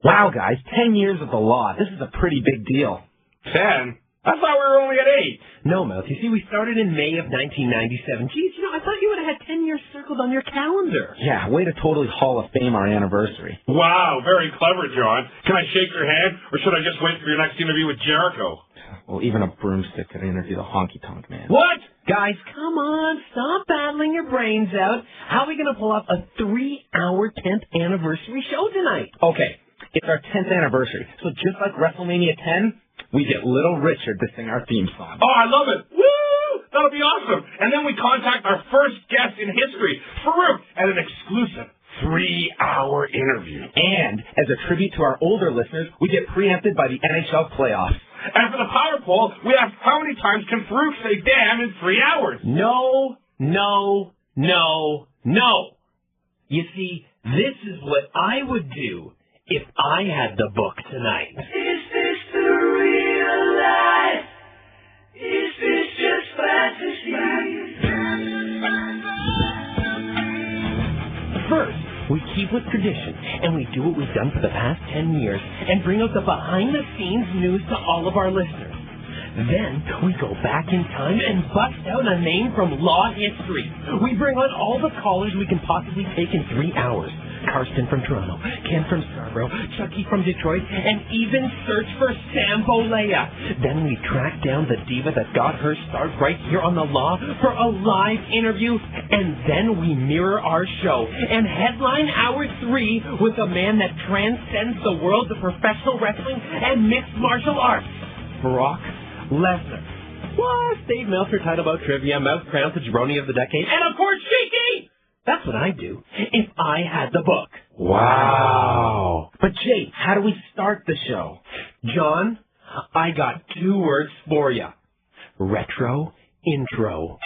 Wow, guys, 10 years of the law. This is a pretty big deal. 10? I thought we were only at 8. No, Mouth. You see, we started in May of 1997. Geez, I thought you would have had 10 years circled on your calendar. Yeah, way to totally Hall of Fame our anniversary. Wow, very clever, John. Can I shake your hand, or should I just wait for your next interview with Jericho? Well, even a broomstick could interview the honky-tonk man. What? Guys, come on. Stop battling your brains out. How are we going to pull off a 3-hour 10th anniversary show tonight? Okay, it's our 10th anniversary, so just like WrestleMania 10, we get Little Richard to sing our theme song. Oh, I love it. Woo! That'll be awesome. And then we contact our first guest in history, Farouk, at an exclusive 3-hour interview. And as a tribute to our older listeners, we get preempted by the NHL playoffs. And for the power poll, we ask how many times can Farouk say damn in 3 hours? No, no, no, no. You see, this is what I would do if I had the book tonight. Is this the real life? Is this just fantasy? First, we keep with tradition, and we do what we've done for the past 10 years, and bring out the behind-the-scenes news to all of our listeners. Then, we go back in time and bust out a name from law history. We bring on all the callers we can possibly take in 3 hours. Karsten from Toronto, Ken from Scarborough, Chucky from Detroit, and even search for Sam Bolea. Then we track down the diva that got her start right here on The Law for a live interview, and then we mirror our show and headline Hour 3 with a man that transcends the world of professional wrestling and mixed martial arts, Brock Lesnar. Plus, Dave Meltzer title about trivia, Mouth Crown to Jabroni of the Decade, and of course, Cheeky! That's what I'd do if I had the book. Wow. But, Jay, how do we start the show? John, I got 2 words for you. Retro intro.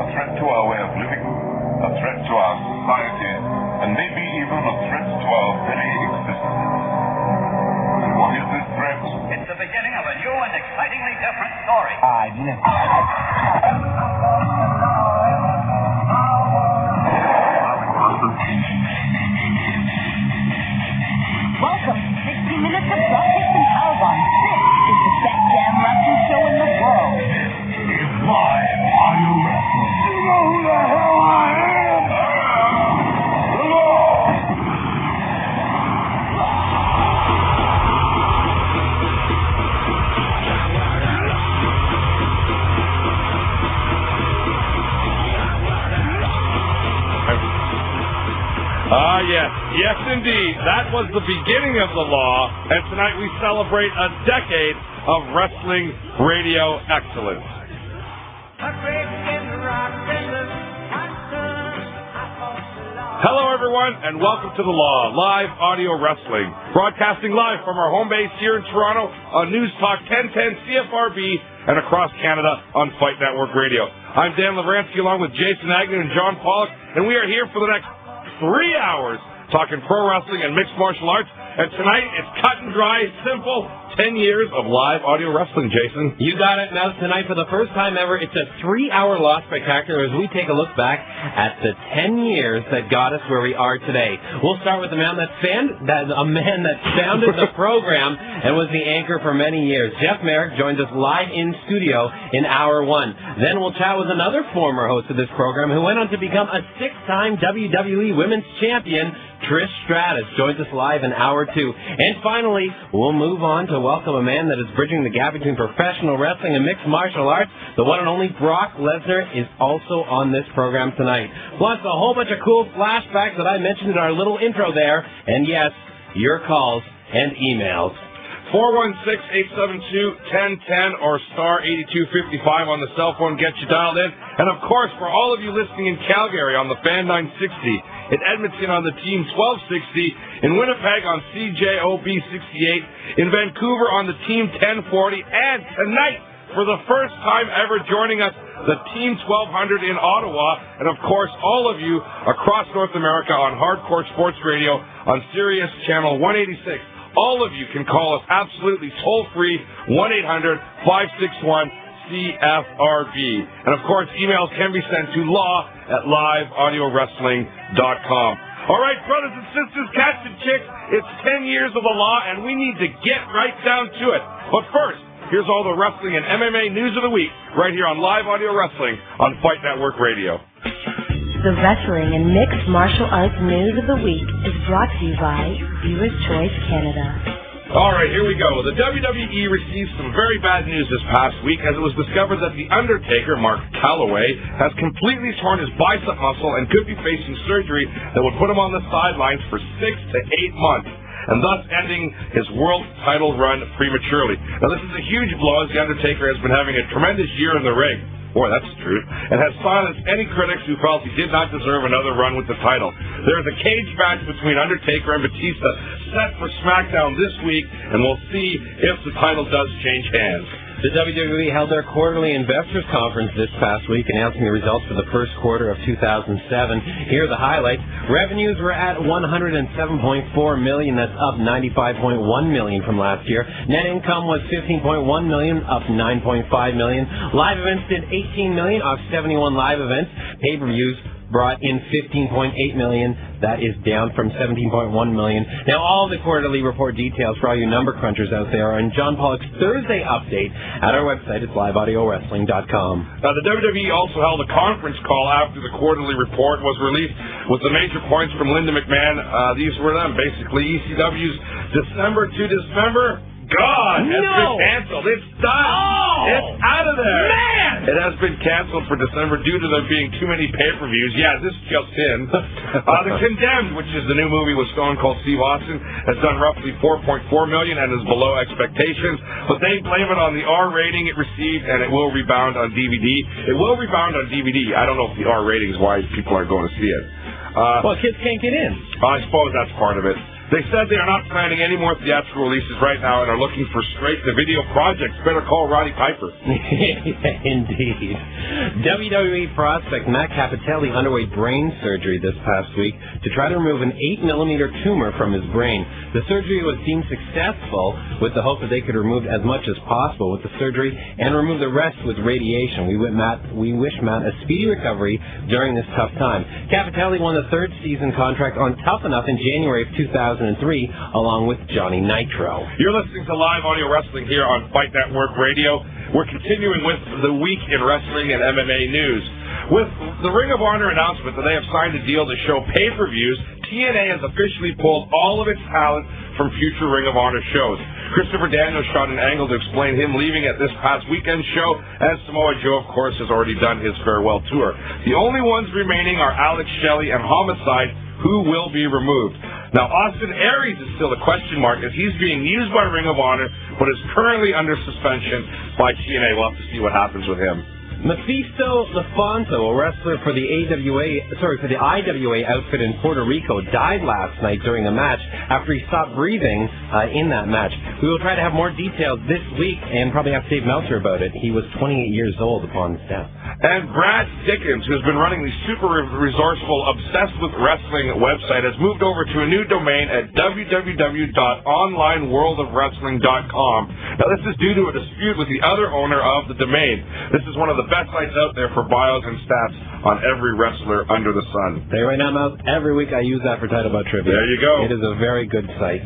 A threat to our way of living, a threat to our society, and maybe even a threat to our very existence. And what is this threat? It's the beginning of a new and excitingly different story. Welcome to 60 Minutes of Broadcast and Powerbomb. This is the best damn wrestling show in the world. It's live audio wrestling. You know who the hell I am? The Law! Yes, indeed. That was the beginning of The Law, and tonight we celebrate a decade of wrestling radio excellence. Hello, everyone, and welcome to The Law, live audio wrestling. Broadcasting live from our home base here in Toronto on News Talk 1010 CFRB and across Canada on Fight Network Radio. I'm Dan Lovranski along with Jason Agnew and John Pollock, and we are here for the next 3 hours talking pro wrestling and mixed martial arts. And tonight, it's cut and dry, simple, 10 years of live audio wrestling, Jason. You got it. Now, tonight, for the first time ever, it's a 3-hour Law Spectacular as we take a look back at the 10 years that got us where we are today. We'll start with a man that founded the program and was the anchor for many years. Jeff Marek joins us live in studio in Hour 1. Then we'll chat with another former host of this program who went on to become a 6-time WWE Women's Champion. Trish Stratus joins us live in Hour 2. And finally, we'll move on to welcome a man that is bridging the gap between professional wrestling and mixed martial arts. The one and only Brock Lesnar is also on this program tonight. Plus, a whole bunch of cool flashbacks that I mentioned in our little intro there. And yes, your calls and emails. 416-872-1010 or star 8255 on the cell phone gets you dialed in. And of course, for all of you listening in Calgary on the Fan 960, in Edmonton on the Team 1260, in Winnipeg on CJOB 68, in Vancouver on the Team 1040, and tonight, for the first time ever joining us, the Team 1200 in Ottawa, and of course, all of you across North America on Hardcore Sports Radio on Sirius Channel 186. All of you can call us absolutely toll-free, 1-800-561-CFRB. And, of course, emails can be sent to law@liveaudiowrestling.com. All right, brothers and sisters, cats and chicks, it's 10 years of the law, and we need to get right down to it. But first, here's all the wrestling and MMA news of the week, right here on Live Audio Wrestling on Fight Network Radio. The wrestling and mixed martial arts news of the week is brought to you by Viewers' Choice Canada. All right, here we go. The WWE received some very bad news this past week as it was discovered that The Undertaker, Mark Calloway, has completely torn his bicep muscle and could be facing surgery that would put him on the sidelines for 6 to 8 months, and thus ending his world title run prematurely. Now, this is a huge blow as The Undertaker has been having a tremendous year in the ring. Boy, that's the truth. And has silenced any critics who felt he did not deserve another run with the title. There is a cage match between Undertaker and Batista set for SmackDown this week, and we'll see if the title does change hands. The WWE held their quarterly investors conference this past week, announcing the results for the first quarter of 2007. Here are the highlights. Revenues were at $107.4 million. That's up $95.1 million from last year. Net income was $15.1 million, up $9.5 million. Live events did $18 million, off 71 live events. Pay-per-views brought in $15.8 million. That is down from $17.1 million. Now, all the quarterly report details for all you number crunchers out there are in John Pollock's Thursday update at our website. It's liveaudiowrestling.com. Now, the WWE also held a conference call after the quarterly report was released with the major points from Linda McMahon. These were them, basically. ECW's December to December. God, it's been canceled. It's done. Oh, it's out of there. Man! It has been canceled for December due to there being too many pay-per-views. Yeah, this just in. The Condemned, which is the new movie with Stone Cold Steve Austin, has done roughly $4.4 million and is below expectations. But they blame it on the R rating it received, and it will rebound on DVD. It will rebound on DVD. I don't know if the R rating is why people are going to see it. Well, kids can't get in. I suppose that's part of it. They said they are not planning any more theatrical releases right now and are looking for straight-to-video projects. Better call Roddy Piper. Indeed. WWE prospect Matt Capitelli underwent brain surgery this past week to try to remove an 8mm tumor from his brain. The surgery was deemed successful with the hope that they could remove as much as possible with the surgery and remove the rest with radiation. We wish Matt a speedy recovery during this tough time. Capitelli won the third season contract on Tough Enough in January of 2003, along with Johnny Nitro. You're listening to Live Audio Wrestling here on Fight Network Radio. We're continuing with the week in wrestling and MMA news. With the Ring of Honor announcement that they have signed a deal to show pay-per-views, TNA has officially pulled all of its talent from future Ring of Honor shows. Christopher Daniels shot an angle to explain him leaving at this past weekend show, and Samoa Joe, of course, has already done his farewell tour. The only ones remaining are Alex Shelley and Homicide, who will be removed. Now, Austin Aries is still a question mark as he's being used by Ring of Honor, but is currently under suspension by TNA. We'll have to see what happens with him. Mephisto Lafonso, a wrestler for the IWA outfit in Puerto Rico, died last night during a match after he stopped breathing in that match. We will try to have more details this week and probably have Dave Meltzer about it. He was 28 years old upon his death. And Brad Dickens, who's been running the super resourceful Obsessed with Wrestling website, has moved over to a new domain at www.onlineworldofwrestling.com. Now, this is due to a dispute with the other owner of the domain. This is one of the best sites out there for bios and stats on every wrestler under the sun. Hey, right now, Mouse, every week I use that for Title Bout Trivia. There you go. It is a very good site.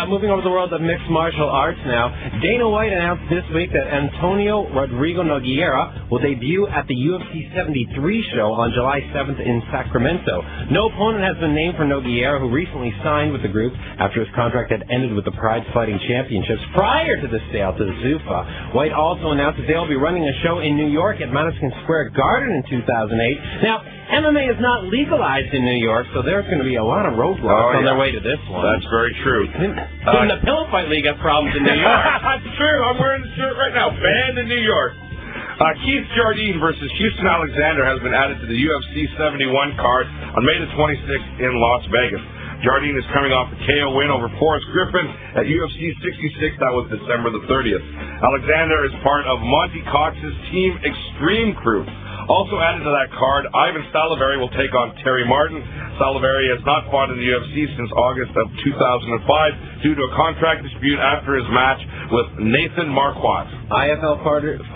Moving over to the world of mixed martial arts now. Dana White announced this week that Antonio Rodrigo Nogueira will debut at the UFC 73 show on July 7th in Sacramento. No opponent has been named for Nogueira, who recently signed with the group after his contract had ended with the Pride Fighting Championships prior to the sale to Zuffa. White also announced that they will be running a show in New York at Madison Square Garden in 2008. Now, MMA is not legalized in New York, so there's going to be a lot of roadblocks on their way to this one. That's very true. Even the Pillow Fight League has problems in New York. That's true. I'm wearing the shirt right now. Banned in New York. Keith Jardine versus Houston Alexander has been added to the UFC 71 card on May the 26th in Las Vegas. Jardine is coming off a KO win over Forrest Griffin at UFC 66. That was December the 30th. Alexander is part of Monty Cox's Team Extreme crew. Also added to that card, Ivan Salaverry will take on Terry Martin. Salaverry has not fought in the UFC since August of 2005 due to a contract dispute after his match with Nathan Marquardt. IFL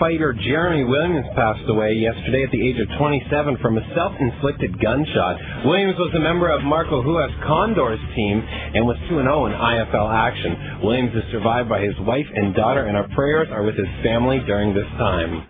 fighter Jeremy Williams passed away yesterday at the age of 27 from a self-inflicted gunshot. Williams was a member of Marco Huas Condor's team and was 2-0 in IFL action. Williams is survived by his wife and daughter, and our prayers are with his family during this time.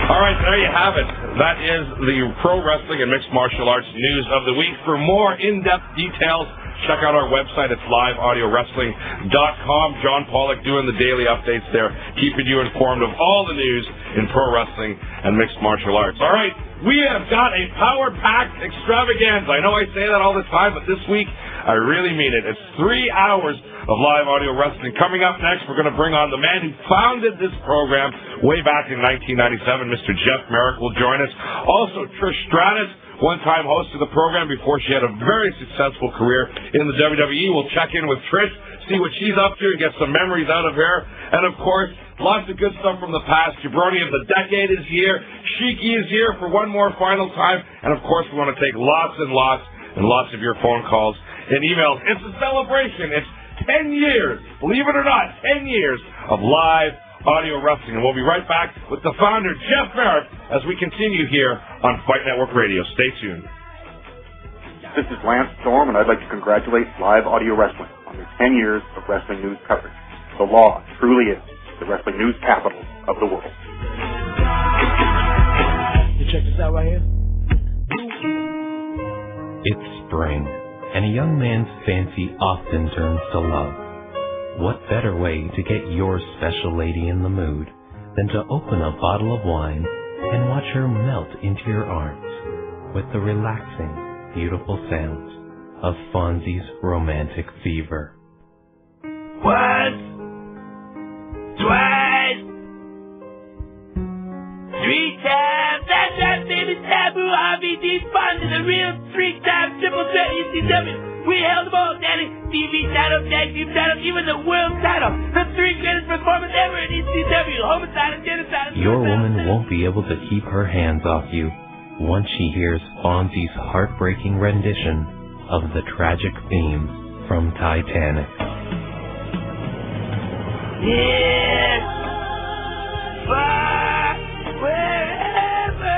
All right, there you have it. That is the pro wrestling and mixed martial arts news of the week. For more in-depth details, check out our website. It's liveaudiowrestling.com. John Pollock doing the daily updates there, keeping you informed of all the news in pro wrestling and mixed martial arts. All right, we have got a power-packed extravaganza. I know I say that all the time, but this week, I really mean it. It's 3 hours of live audio wrestling. Coming up next, we're going to bring on the man who founded this program way back in 1997. Mr. Jeff Marek will join us. Also, Trish Stratus, one-time host of the program before she had a very successful career in the WWE. We'll check in with Trish, see what she's up to, and get some memories out of her. And, of course, lots of good stuff from the past. Jabroni of the Decade is here. Shiki is here for one more final time. And, of course, we want to take lots and lots of your phone calls and emails. It's a celebration. It's 10 years, believe it or not, 10 years of live audio wrestling. And we'll be right back with the founder, Jeff Marek, as we continue here on Fight Network Radio. Stay tuned. This is Lance Storm, and I'd like to congratulate Live Audio Wrestling on their 10 years of wrestling news coverage. The Law truly is the wrestling news capital of the world. You check this out right here? It's spring, and a young man's fancy often turns to love. What better way to get your special lady in the mood than to open a bottle of wine and watch her melt into your arms with the relaxing, beautiful sounds of Fonzie's Romantic Fever. Once, twice, 3 times. That's right, baby. Taboo, RVD, Fonzie, the real 3-time triple threat ECW. We held them all, Daddy. TV title, tag team title, even the world title. The 3 greatest performers ever in ECW. Homicide and genocide. Your woman won't be able to keep her hands off you once she hears Fonzie's heartbreaking rendition of the tragic theme from Titanic. Yes, far, wherever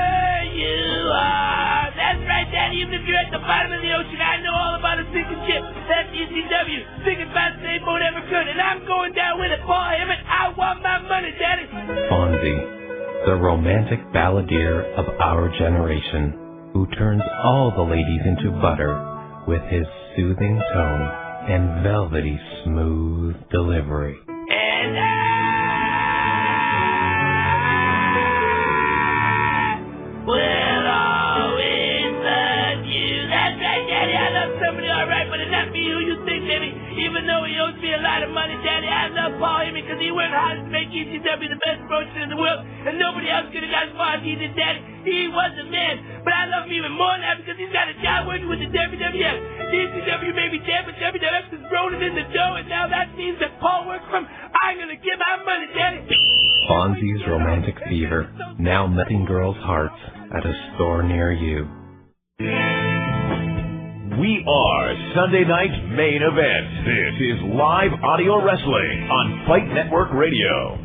you are. That's right, Daddy. Even if you're at the bottom of the ocean, I know all about a sinking ship. That's ECW. Sinking fast, same boat ever could. And I'm going down with it, Paul Heyman. I want my money, Daddy. Fonzie, the romantic balladeer of our generation, who turns all the ladies into butter with his soothing tone and velvety smooth delivery. And I will always love you. That's right, Daddy. I love somebody all right, but it's not me who you think, baby. Even though he owes me a lot of money, Daddy, I love Paul Heyman because he worked hard to make ECW the best promotion in the world, and nobody else could have got as far as he did, Daddy. He was the man. But I love him even more now because he's got a job working with the WWF. ECW may be dead, but WWF is rolling in the dough, and now that means that Paul works from. I'm going to give my money, Daddy. Fonzie's Romantic Fever, now melting girls' hearts at a store near you. We are Sunday night's main event. This is live audio wrestling on Fight Network Radio.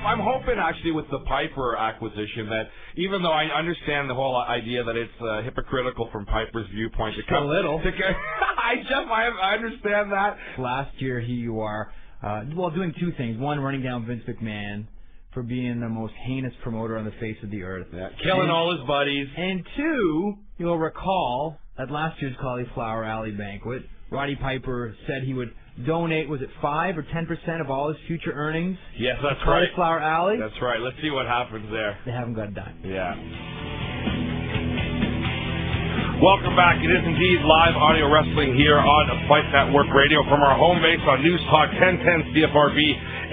I'm hoping, actually, with the Piper acquisition, that even though I understand the whole idea that it's hypocritical from Piper's viewpoint to come... A little. I understand that. Last year, you are, doing 2 things. 1, running down Vince McMahon for being the most heinous promoter on the face of the earth. Yeah, killing all his buddies. And 2, you'll recall, at last year's Cauliflower Alley banquet, Roddy Piper said he would donate, was it 5 or 10% of all his future earnings? Yes, that's right. Cauliflower Alley? That's right. Let's see what happens there. They haven't got done. Yeah. Welcome back. It is indeed live audio wrestling here on Fight Network Radio from our home base on News Talk 1010 CFRB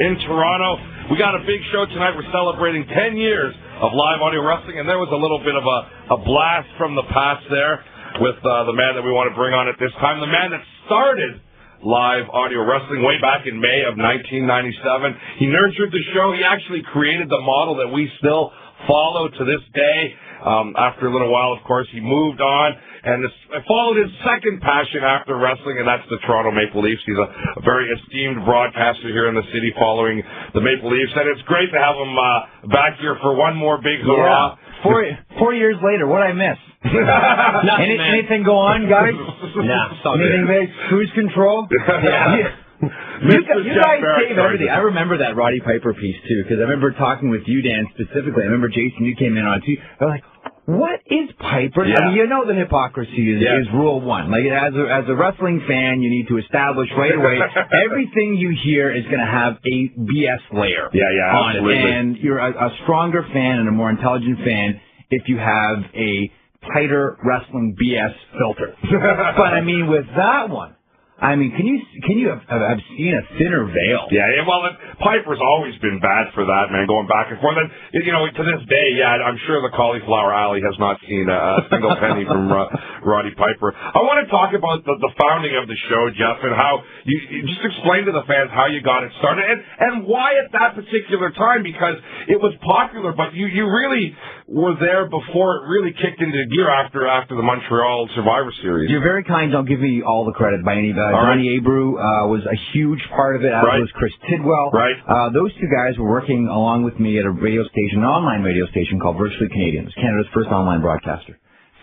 in Toronto. We got a big show tonight. We're celebrating 10 years of live audio wrestling, and there was a little bit of a blast from the past there with the man that we want to bring on at this time, the man that started live audio wrestling way back in May of 1997. He nurtured the show. He actually created the model that we still follow to this day. After a little while, of course, he moved on and followed his second passion after wrestling, and that's the Toronto Maple Leafs. He's a very esteemed broadcaster here in the city following the Maple Leafs, and it's great to have him back here for one more big hurrah. Yeah. 4 years later, what I miss? Anything go on, guys? Nah, anything big? Cruise control? Yeah. You guys save everything. I remember that Roddy Piper piece, too, because I remember talking with you, Dan, specifically. I remember, Jason, you came in on, too. I was like, what is Piper? Yeah. I mean, you know that hypocrisy is rule one. Like, as a wrestling fan, you need to establish right away everything you hear is going to have a BS layer on absolutely. it. And you're a stronger fan and a more intelligent fan if you have a tighter wrestling BS filter. But, I mean, with that one, I mean, can you have seen a thinner veil? Yeah, well, Piper's always been bad for that, man, going back and forth. And, you know, to this day, I'm sure the Cauliflower Alley has not seen a single penny from Roddy Piper. I want to talk about the founding of the show, Jeff, and how you just explain to the fans how you got it started and why at that particular time, because it was popular, but you really were there before it really kicked into gear after the Montreal Survivor Series. You're very kind. Don't give me all the credit by any Johnny Abreu was a huge part of it, as was Chris Tidwell. Right. Those two guys were working along with me at a radio station, an online radio station called Virtually Canadian. It was Canada's first online broadcaster,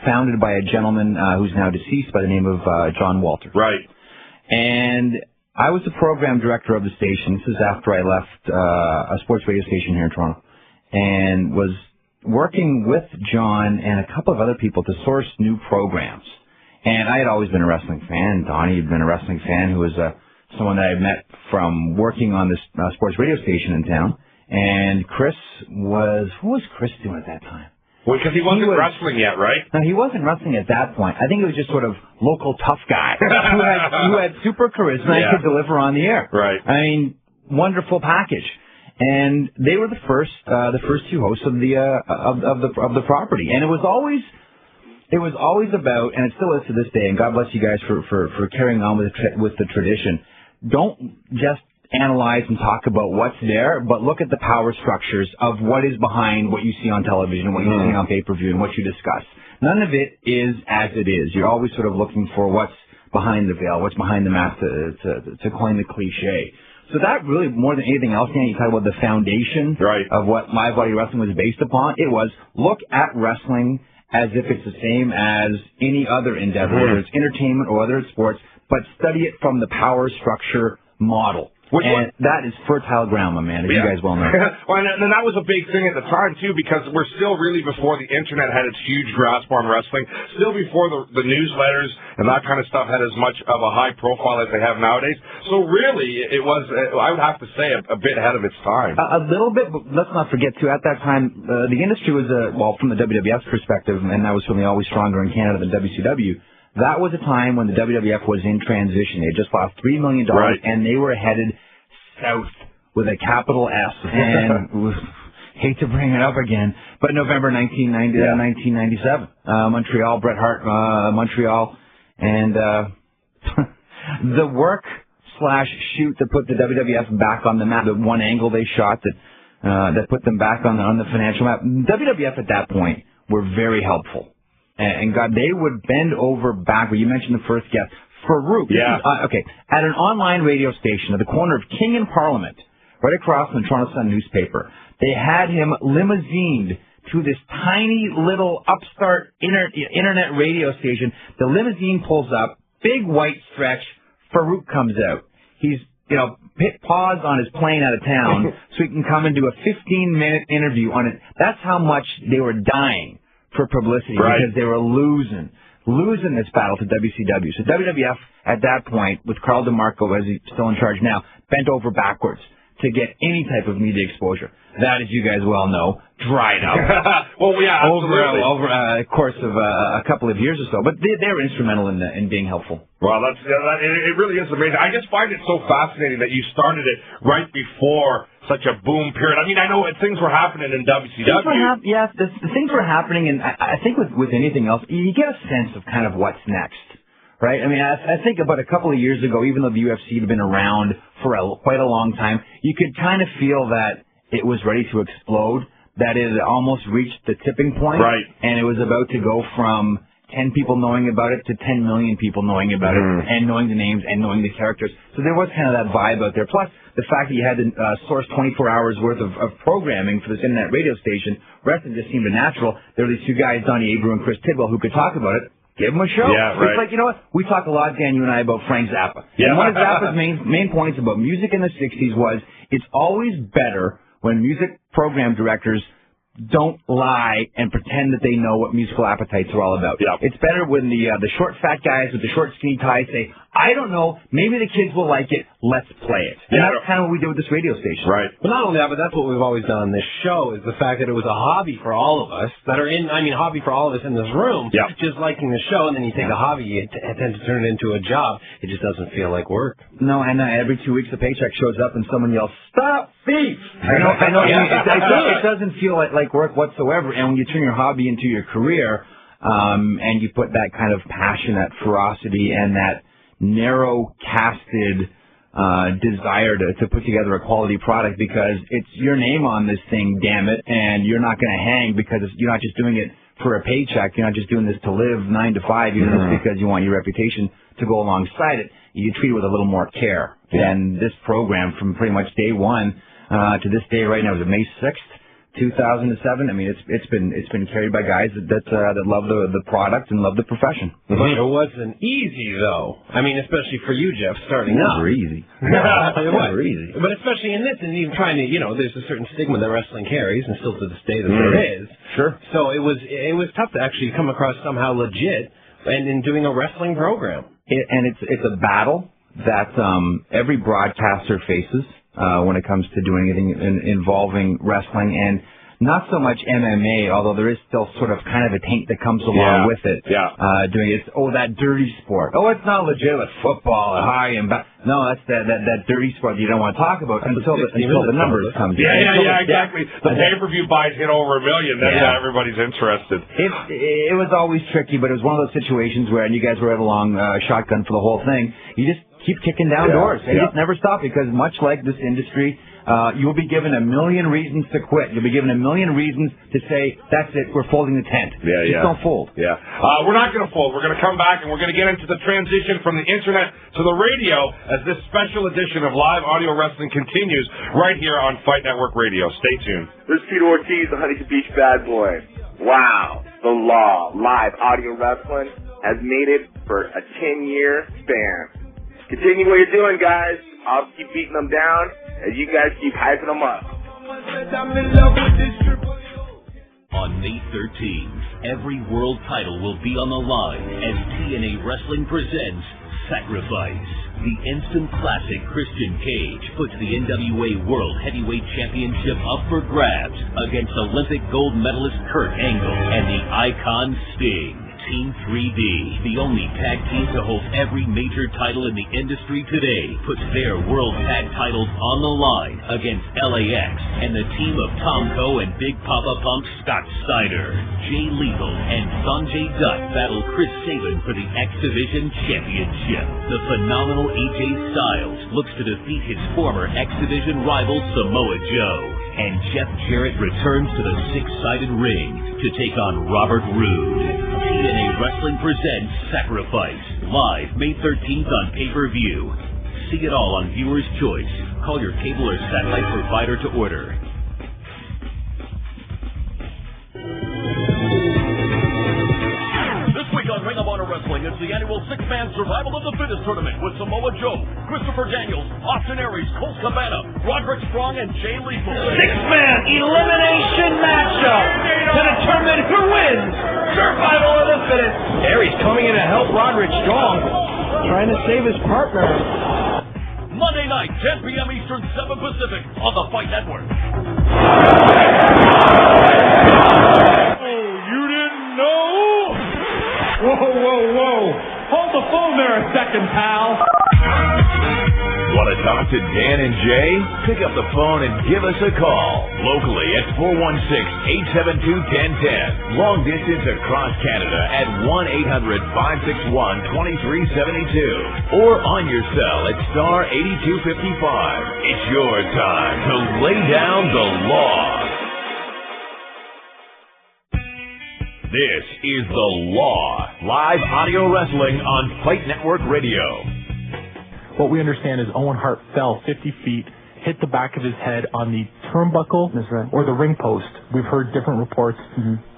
founded by a gentleman who's now deceased by the name of John Walter. Right. And I was the program director of the station. This is after I left a sports radio station here in Toronto, and was working with John and a couple of other people to source new programs. And I had always been a wrestling fan. Donnie had been a wrestling fan, who was someone that I had met from working on this sports radio station in town. And Chris what was Chris doing at that time? Well, because he wasn't wrestling yet, right? No, he wasn't wrestling at that point. I think it was just sort of local tough guy who had super charisma and could deliver on the air. Right. I mean, wonderful package. And they were the first two hosts of the property. And it was always about, and it still is to this day, and God bless you guys for carrying on with the tradition. Don't just analyze and talk about what's there, but look at the power structures of what is behind what you see on television, what you see on pay-per-view, and what you discuss. None of it is as it is. You're always sort of looking for what's behind the veil, what's behind the mask, to coin the cliche. So that really, more than anything else, you talk about the foundation of what live audio wrestling was based upon. It was look at wrestling as if it's the same as any other endeavor, whether it's entertainment or whether it's sports, but study it from the power structure model. And that is fertile ground, my man, as you guys well know. Well, and that was a big thing at the time, too, because we're still really before the Internet had its huge grasp on wrestling, still before the newsletters and that kind of stuff had as much of a high profile as they have nowadays. So really, it was, I would have to say, a bit ahead of its time. A little bit, but let's not forget, too, at that time, the industry was, from the WWF's perspective, and that was certainly always stronger in Canada than WCW, that was a time when the WWF was in transition. They had just lost $3 million, and they were headed south with a capital S. And hate to bring it up again, but November 1997, Montreal, Bret Hart, Montreal, and the work/shoot that put the WWF back on the map. The one angle they shot that put them back on the financial map. WWF at that point were very helpful. And God, they would bend over backward. You mentioned the first guest, Farouk. Yeah. At an online radio station at the corner of King and Parliament, right across from the Toronto Sun newspaper, they had him limousined to this tiny little upstart internet radio station. The limousine pulls up, big white stretch. Farouk comes out. He's hit pause on his plane out of town so he can come and do a 15-minute interview on it. That's how much they were dying for publicity because they were losing this battle to WCW. So WWF at that point, with Carl DeMarco, as he's still in charge now, bent over backwards to get any type of media exposure. That, as you guys well know, dried up. Well, yeah, absolutely. Over a course of a couple of years or so. But they were instrumental in being helpful. Well, it really is amazing. I just find it so fascinating that you started it right before such a boom period. I mean, I know things were happening in WCW. The things were happening, and I think with anything else, you get a sense of kind of what's next, right? I mean, I think about a couple of years ago, even though the UFC had been around for quite a long time, you could kind of feel that it was ready to explode, that it had almost reached the tipping point, right? And it was about to go from 10 people knowing about it to 10 million people knowing about it, and knowing the names and knowing the characters. So there was kind of that vibe out there. Plus, the fact that you had to source 24 hours worth of programming for this internet radio station, wrestling just seemed natural. There were these two guys, Donnie Abreu and Chris Tidwell, who could talk about it. Give them a show. Yeah, right. It's like, you know what? We talk a lot, Dan, you and I, about Frank Zappa. Yeah. And one of Zappa's main points about music in the 60s was it's always better when music program directors don't lie and pretend that they know what musical appetites are all about. Yep. It's better when the short fat guys with the short skinny ties say, I don't know, maybe the kids will like it, let's play it. And that's kind of what we do with this radio station. Right. But not only that, but that's what we've always done on this show, is the fact that it was a hobby for all of us that are hobby for all of us in this room, just liking the show, and then you take a hobby, you tend to turn it into a job. It just doesn't feel like work. No, and every 2 weeks a paycheck shows up and someone yells, stop thief! I know. It doesn't feel like work whatsoever, and when you turn your hobby into your career, and you put that kind of passion, that ferocity, and that narrow-casted desire to put together a quality product, because it's your name on this thing, damn it, and you're not going to hang because you're not just doing it for a paycheck. You're not just doing this to live 9 to 5. You're doing this because you want your reputation to go alongside it. You treat it with a little more care. And this program, from pretty much day one to this day right now, is May 6th. 2007. I mean, it's been carried by guys that love the product and love the profession. But it wasn't easy, though. I mean, especially for you, Jeff, starting out. Never easy. Never easy. But especially in this, and even trying to, there's a certain stigma that wrestling carries, and still to this day that there is. Sure. So it was tough to actually come across somehow legit, and in doing a wrestling program. And it's a battle that every broadcaster faces. When it comes to doing anything involving wrestling, and not so much MMA, although there is still sort of kind of a taint that comes along with it. Doing it, that dirty sport. Oh, it's not legitimate football, high and back. No, that's that dirty sport that you don't want to talk about until the numbers come. Yeah, exactly. The pay-per-view buys hit over 1 million. Then everybody's interested. It was always tricky, but it was one of those situations where, and you guys were right along shotgun for the whole thing. You just keep kicking down doors. And just never stop, because much like this industry, you'll be given 1 million reasons to quit. You'll be given 1 million reasons to say, that's it, we're folding the tent. Just don't fold. We're not going to fold. We're going to come back, and we're going to get into the transition from the internet to the radio as this special edition of Live Audio Wrestling continues right here on Fight Network Radio. Stay tuned. This is Peter Ortiz, the Huntington Beach Bad Boy. Wow, the Law Live Audio Wrestling has made it for a 10-year span. Continue what you're doing, guys. I'll keep beating them down as you guys keep hyping them up. On May 13th, every world title will be on the line as TNA Wrestling presents Sacrifice. The instant classic Christian Cage puts the NWA World Heavyweight Championship up for grabs against Olympic gold medalist Kurt Angle and the Icon Sting. Team 3D, the only tag team to hold every major title in the industry today, puts their world tag titles on the line against LAX and the team of Tomko and Big Papa Pump Scott Steiner. Jay Lethal and Sanjay Dutt battle Chris Sabin for the X Division Championship. The phenomenal AJ Styles looks to defeat his former X Division rival Samoa Joe. And Jeff Jarrett returns to the six-sided ring to take on Robert Roode. TNA Wrestling presents Sacrifice, live May 13th on pay-per-view. See it all on Viewer's Choice. Call your cable or satellite provider to order. This week on Ring of Honor Wrestling, it's the annual six-man Survival of the Fittest tournament with Samoa Joe, Christopher Daniels, Austin Aries, Colt Cabana, Roderick Strong, and Jay Lethal. Six-man elimination matchup to determine who wins Survival of the Fittest. Aries coming in to help Roderick Strong, trying to save his partner. Monday night, 10 p.m. Eastern, 7 Pacific, on the Fight Network. Oh, you didn't know? Whoa. Hold the phone there a second, pal. Want to talk to Dan and Jay? Pick up the phone and give us a call. Locally at 416-872-1010. Long distance across Canada at 1-800-561-2372. Or on your cell at star 8255. It's your time to lay down the law. This is The Law, live audio wrestling on Fight Network Radio. What we understand is Owen Hart fell 50 feet, hit the back of his head on the turnbuckle or the ring post. We've heard different reports.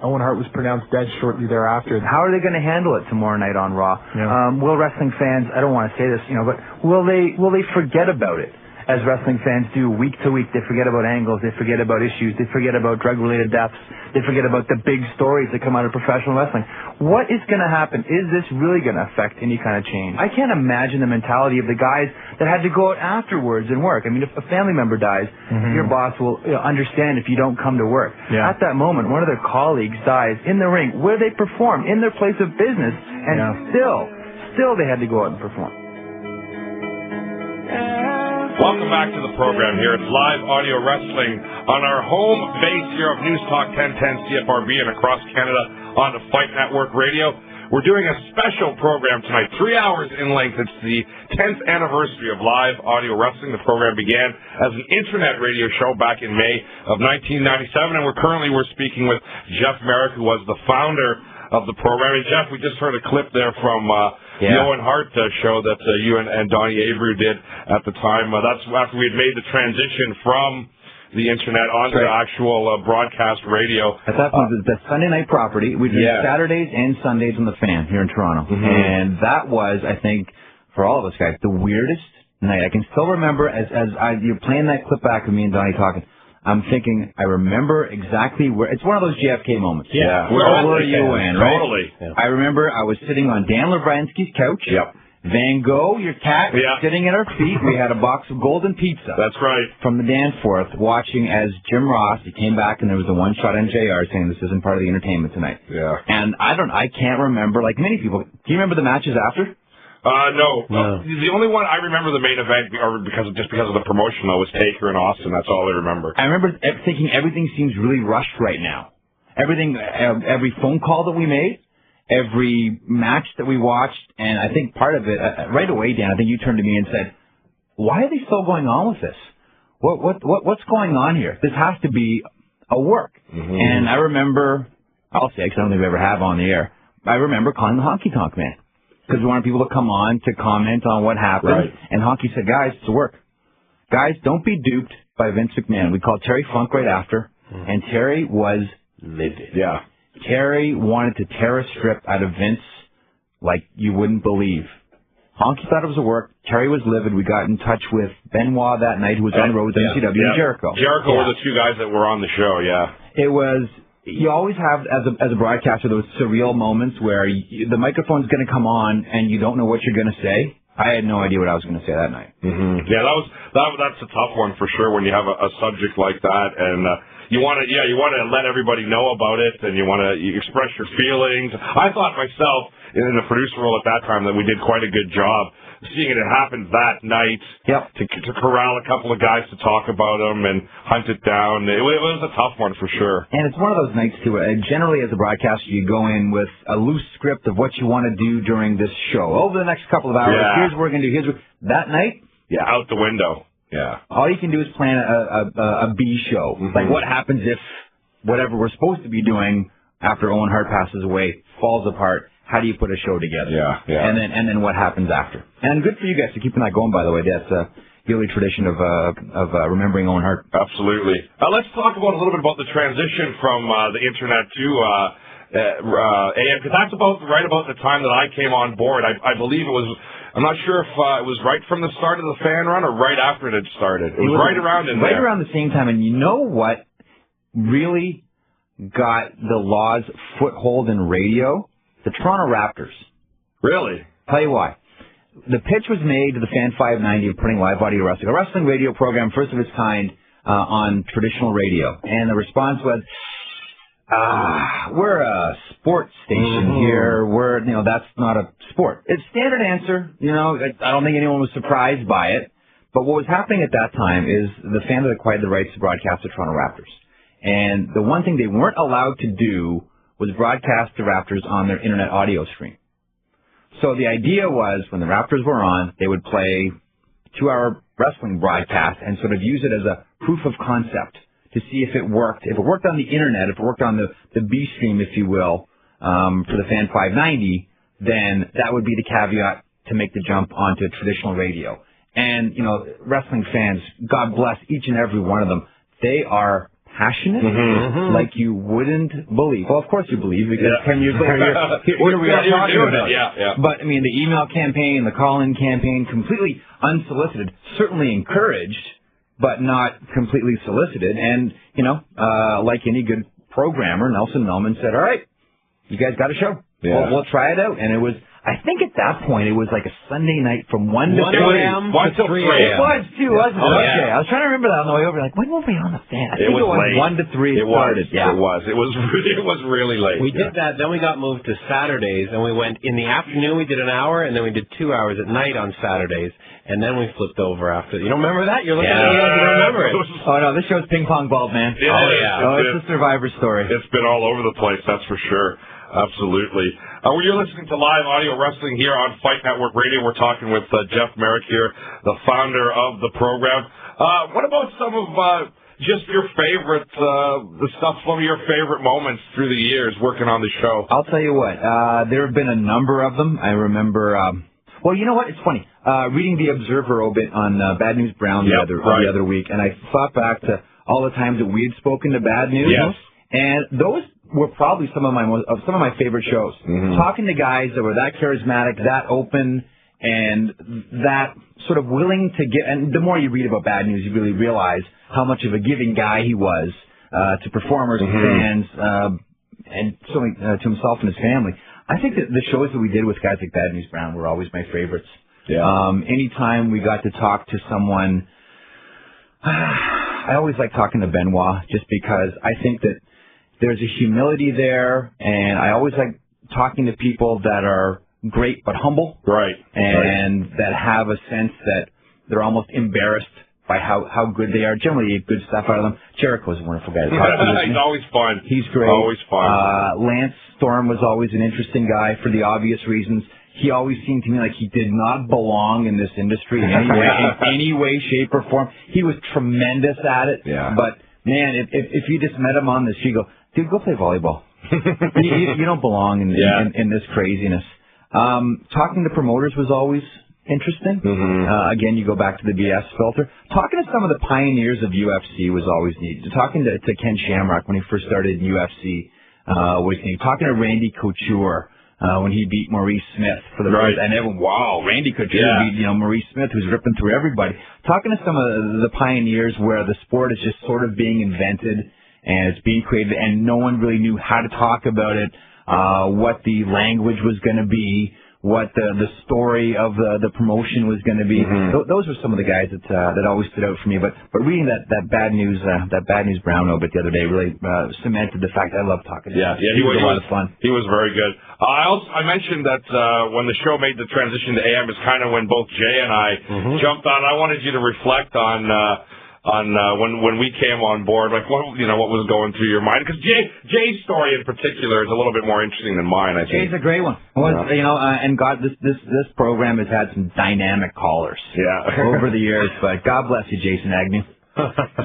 Owen Hart was pronounced dead shortly thereafter. How are they going to handle it tomorrow night on Raw? Will wrestling fans, I don't want to say this, but will they forget about it? As wrestling fans do week to week, they forget about angles, they forget about issues, they forget about drug-related deaths, they forget about the big stories that come out of professional wrestling. What is going to happen? Is this really going to affect any kind of change? I can't imagine the mentality of the guys that had to go out afterwards and work. I mean, if a family member dies, your boss will understand if you don't come to work. At that moment, one of their colleagues dies in the ring where they perform, in their place of business, and still they had to go out and perform. Welcome back to the program here. It's live audio wrestling on our home base here of News Talk 1010 CFRB and across Canada on the Fight Network Radio. We're doing a special program tonight, 3 hours in length. It's the 10th anniversary of live audio wrestling. The program began as an internet radio show back in May of 1997, and we're speaking with Jeff Marek, who was the founder of the program. And Jeff, we just heard a clip there from the Owen Hart show that you and Donnie Avery did at the time. That's after we had made the transition from the internet onto the actual broadcast radio. At that point, the Sunday night property. We did Saturdays and Sundays on the Fan here in Toronto. And that was, I think, for all of us guys, the weirdest night. I can still remember as you're playing that clip back of me and Donnie talking. I'm thinking, I remember exactly where. It's one of those JFK moments. Yeah. Where were you in, right? Totally. Yeah. I remember I was sitting on Dan Lovranski's couch. Yep. Van Gogh, your cat, sitting at our feet. We had a box of golden pizza. That's right. From the Danforth, watching as Jim Ross, he came back and there was a one shot on JR saying this isn't part of the entertainment tonight. Yeah. And I can't remember, like many people. Do you remember the matches after? No. The only one I remember the main event, or because of the promotion, though, was Taker and Austin. That's all I remember. I remember thinking everything seems really rushed right now. Everything, every phone call that we made, every match that we watched, and I think part of it, right away, Dan, I think you turned to me and said, "Why are they still going on with this? What's going on here? This has to be a work." And I remember, I'll say, because I don't think we ever have on the air. I remember calling the Honky Tonk Man. Because we wanted people to come on to comment on what happened. Right. And Honky said, guys, it's a work. Guys, don't be duped by Vince McMahon. We called Terry Funk right after, and Terry was livid. Yeah. Terry wanted to tear a strip out of Vince like you wouldn't believe. Honky thought it was a work. Terry was livid. We got in touch with Benoit that night, who was on the road with MCW, and Jericho. Jericho were the two guys that were on the show, It was... You always have, as a broadcaster, those surreal moments where the microphone's going to come on and you don't know what you're going to say. I had no idea what I was going to say that night. Yeah, that's a tough one for sure when you have a subject like that, and you want to let everybody know about it, and you want to express your feelings. I thought myself in the producer role at that time that we did quite a good job seeing it happen that night to corral a couple of guys to talk about them and hunt it down. It was a tough one for sure. And it's one of those nights, too. Generally, as a broadcaster, you go in with a loose script of what you want to do during this show. Over the next couple of hours, here's what we're going to do. That night? Yeah, out the window. Yeah. All you can do is plan a B show. Like, what happens if whatever we're supposed to be doing after Owen Hart passes away falls apart? How do you put a show together? Yeah. And then what happens after? And good for you guys for keeping that going, by the way. That's a yearly tradition of remembering Owen Hart. Absolutely. Let's talk a little bit about the transition from the internet to AM, because that's right about the time that I came on board. I believe it was. I'm not sure if it was right from the start of the fan run or right after it had started. It was right around in there. Right around the same time. And you know what really got the Law's foothold in radio? The Toronto Raptors. Really? Tell you why. The pitch was made to the Fan 590 of putting live audio wrestling, a wrestling radio program, first of its kind, on traditional radio. And the response was, we're a sports station here. That's not a sport. It's standard answer. I don't think anyone was surprised by it. But what was happening at that time is the fans had acquired the rights to broadcast the Toronto Raptors. And the one thing they weren't allowed to do was broadcast the Raptors on their internet audio stream. So the idea was when the Raptors were on, they would play 2-hour wrestling broadcast and sort of use it as a proof of concept to see if it worked. If it worked on the internet, if it worked on the B stream, if you will, for the Fan 590, then that would be the caveat to make the jump onto traditional radio. And, you know, wrestling fans, God bless each and every one of them, they are passionate like you wouldn't believe. Well, of course you believe, because 10 years later, here we are talking about it. Yeah. But, I mean, the email campaign, the call-in campaign, completely unsolicited, certainly encouraged, but not completely solicited. And, you know, like any good programmer, Nelson Millman said, all right, you guys got a show. Yeah. We'll try it out. And it was, I think at that point, it was like a Sunday night from 1 to 3 a.m. 1 till 3 a.m. It was, too, wasn't it? Oh, Okay. yeah. I was trying to remember that on the way over. Like, when were we on the Fan? I It think was it was late. 1 to 3 It started. Yeah. It was really late. We did that, then we got moved to Saturdays, and we went in the afternoon, we did an hour, and then we did 2 hours at night on Saturdays, and then we flipped over after. You don't remember that? You're looking at me like you don't remember it. Oh, no, this show's ping pong ball, man. Yeah, it's a Survivor story. It's been all over the place, that's for sure. Absolutely. You're listening to Live Audio Wrestling here on Fight Network Radio. We're talking with Jeff Marek here, the founder of the program. What about some of just your favorite, some of your favorite moments through the years working on the show? I'll tell you what, there have been a number of them. I remember, well, you know what? It's funny. Reading the Observer obit on Bad News Brown the other week, and I thought back to all the times that we had spoken to Bad News. Yes. And those were probably some of my favorite shows. Talking to guys that were that charismatic, that open, and that sort of willing to get. And the more you read about Bad News, you really realize how much of a giving guy he was to performers, fans, and certainly to himself and his family. I think that the shows that we did with guys like Bad News Brown were always my favorites. Yeah. Anytime we got to talk to someone, I always like talking to Benoit, just because I think that there's a humility there, and I always like talking to people that are great but humble. Right. And that have a sense that they're almost embarrassed by how good they are. Generally, good stuff out of them. Jericho's a wonderful guy to talk to. He's always fun. He's great. Always fun. Lance Storm was always an interesting guy for the obvious reasons. He always seemed to me like he did not belong in this industry in any way, shape, or form. He was tremendous at it. Yeah. But, man, if you just met him on the street, you go, dude, go play volleyball. you don't belong in this craziness. Talking to promoters was always interesting. Again, you go back to the BS filter. Talking to some of the pioneers of UFC was always neat. Talking to Ken Shamrock when he first started in UFC was neat. Talking to Randy Couture when he beat Maurice Smith for the first, and everyone, wow, Randy Couture beat Maurice Smith, who's ripping through everybody. Talking to some of the pioneers where the sport is just sort of being invented and it's being created, and no one really knew how to talk about it, what the language was going to be, what the story of the promotion was going to be. Those were some of the guys that always stood out for me. But reading that Bad News Brown obit the other day really cemented the fact that I love talking to him. Yeah, he was a lot of fun. He was very good. I mentioned that when the show made the transition to AM is kind of when both Jay and I jumped on. I wanted you to reflect on when we came on board, like what was going through your mind? Because Jay's story in particular is a little bit more interesting than mine, I think. Jay's a great one. And God, this program has had some dynamic callers over the years, but God bless you, Jason Agnew.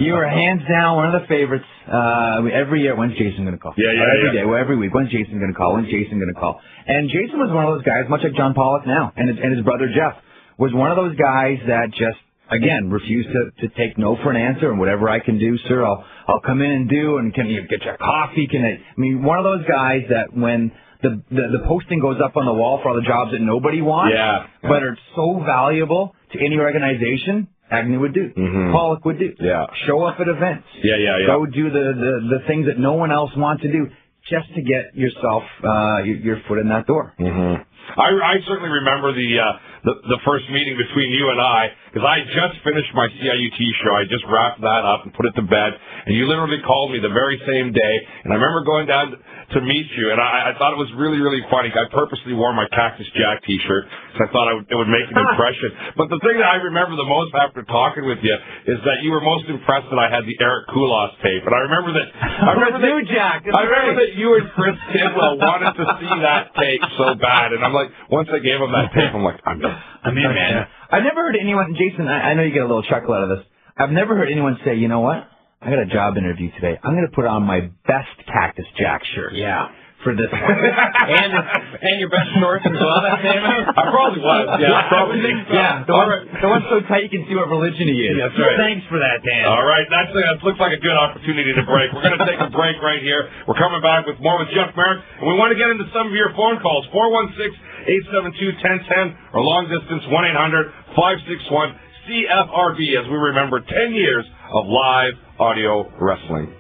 You are hands down one of the favorites. Every year, when's Jason going to call? Every day, every week, when's Jason going to call? When's Jason going to call? And Jason was one of those guys, much like John Pollock now, and his brother Jeff, was one of those guys that just, again, refused to take no for an answer, and whatever I can do, sir, I'll come in and do, and can you get your coffee? One of those guys that when the posting goes up on the wall for all the jobs that nobody wants, but are so valuable to any organization, Agnew would do. Pollock would do. Show up at events. Go do the things that no one else wants to do just to get yourself your foot in that door. I certainly remember the the first meeting between you and I, because I just finished my CIUT show. I just wrapped that up and put it to bed, and you literally called me the very same day, and I remember going down to meet you, and I thought it was really, really funny. I purposely wore my Cactus Jack T-shirt because I thought it would make an impression. But the thing that I remember the most after talking with you is that you were most impressed that I had the Eric Koulos tape, and I remember that you and Chris Tidwell wanted to see that tape so bad, and I'm like, once I gave him that tape, I'm like, I'm in, man. I've never heard anyone, Jason, I know you get a little chuckle out of this. I've never heard anyone say, you know what? I got a job interview today. I'm going to put on my best Cactus Jack shirt. Yeah. For this one. and your best shorts as well, that came out? I probably was. Yeah, probably. Yeah, the one so tight you can see what religion he is. That's right. Thanks for that, Dan. All right, that looks like a good opportunity to break. We're going to take a break right here. We're coming back with more with Jeff Marek, and we want to get into some of your phone calls. 416-872-1010 or long distance 1-800-561-CFRB as we remember 10 years of live audio wrestling.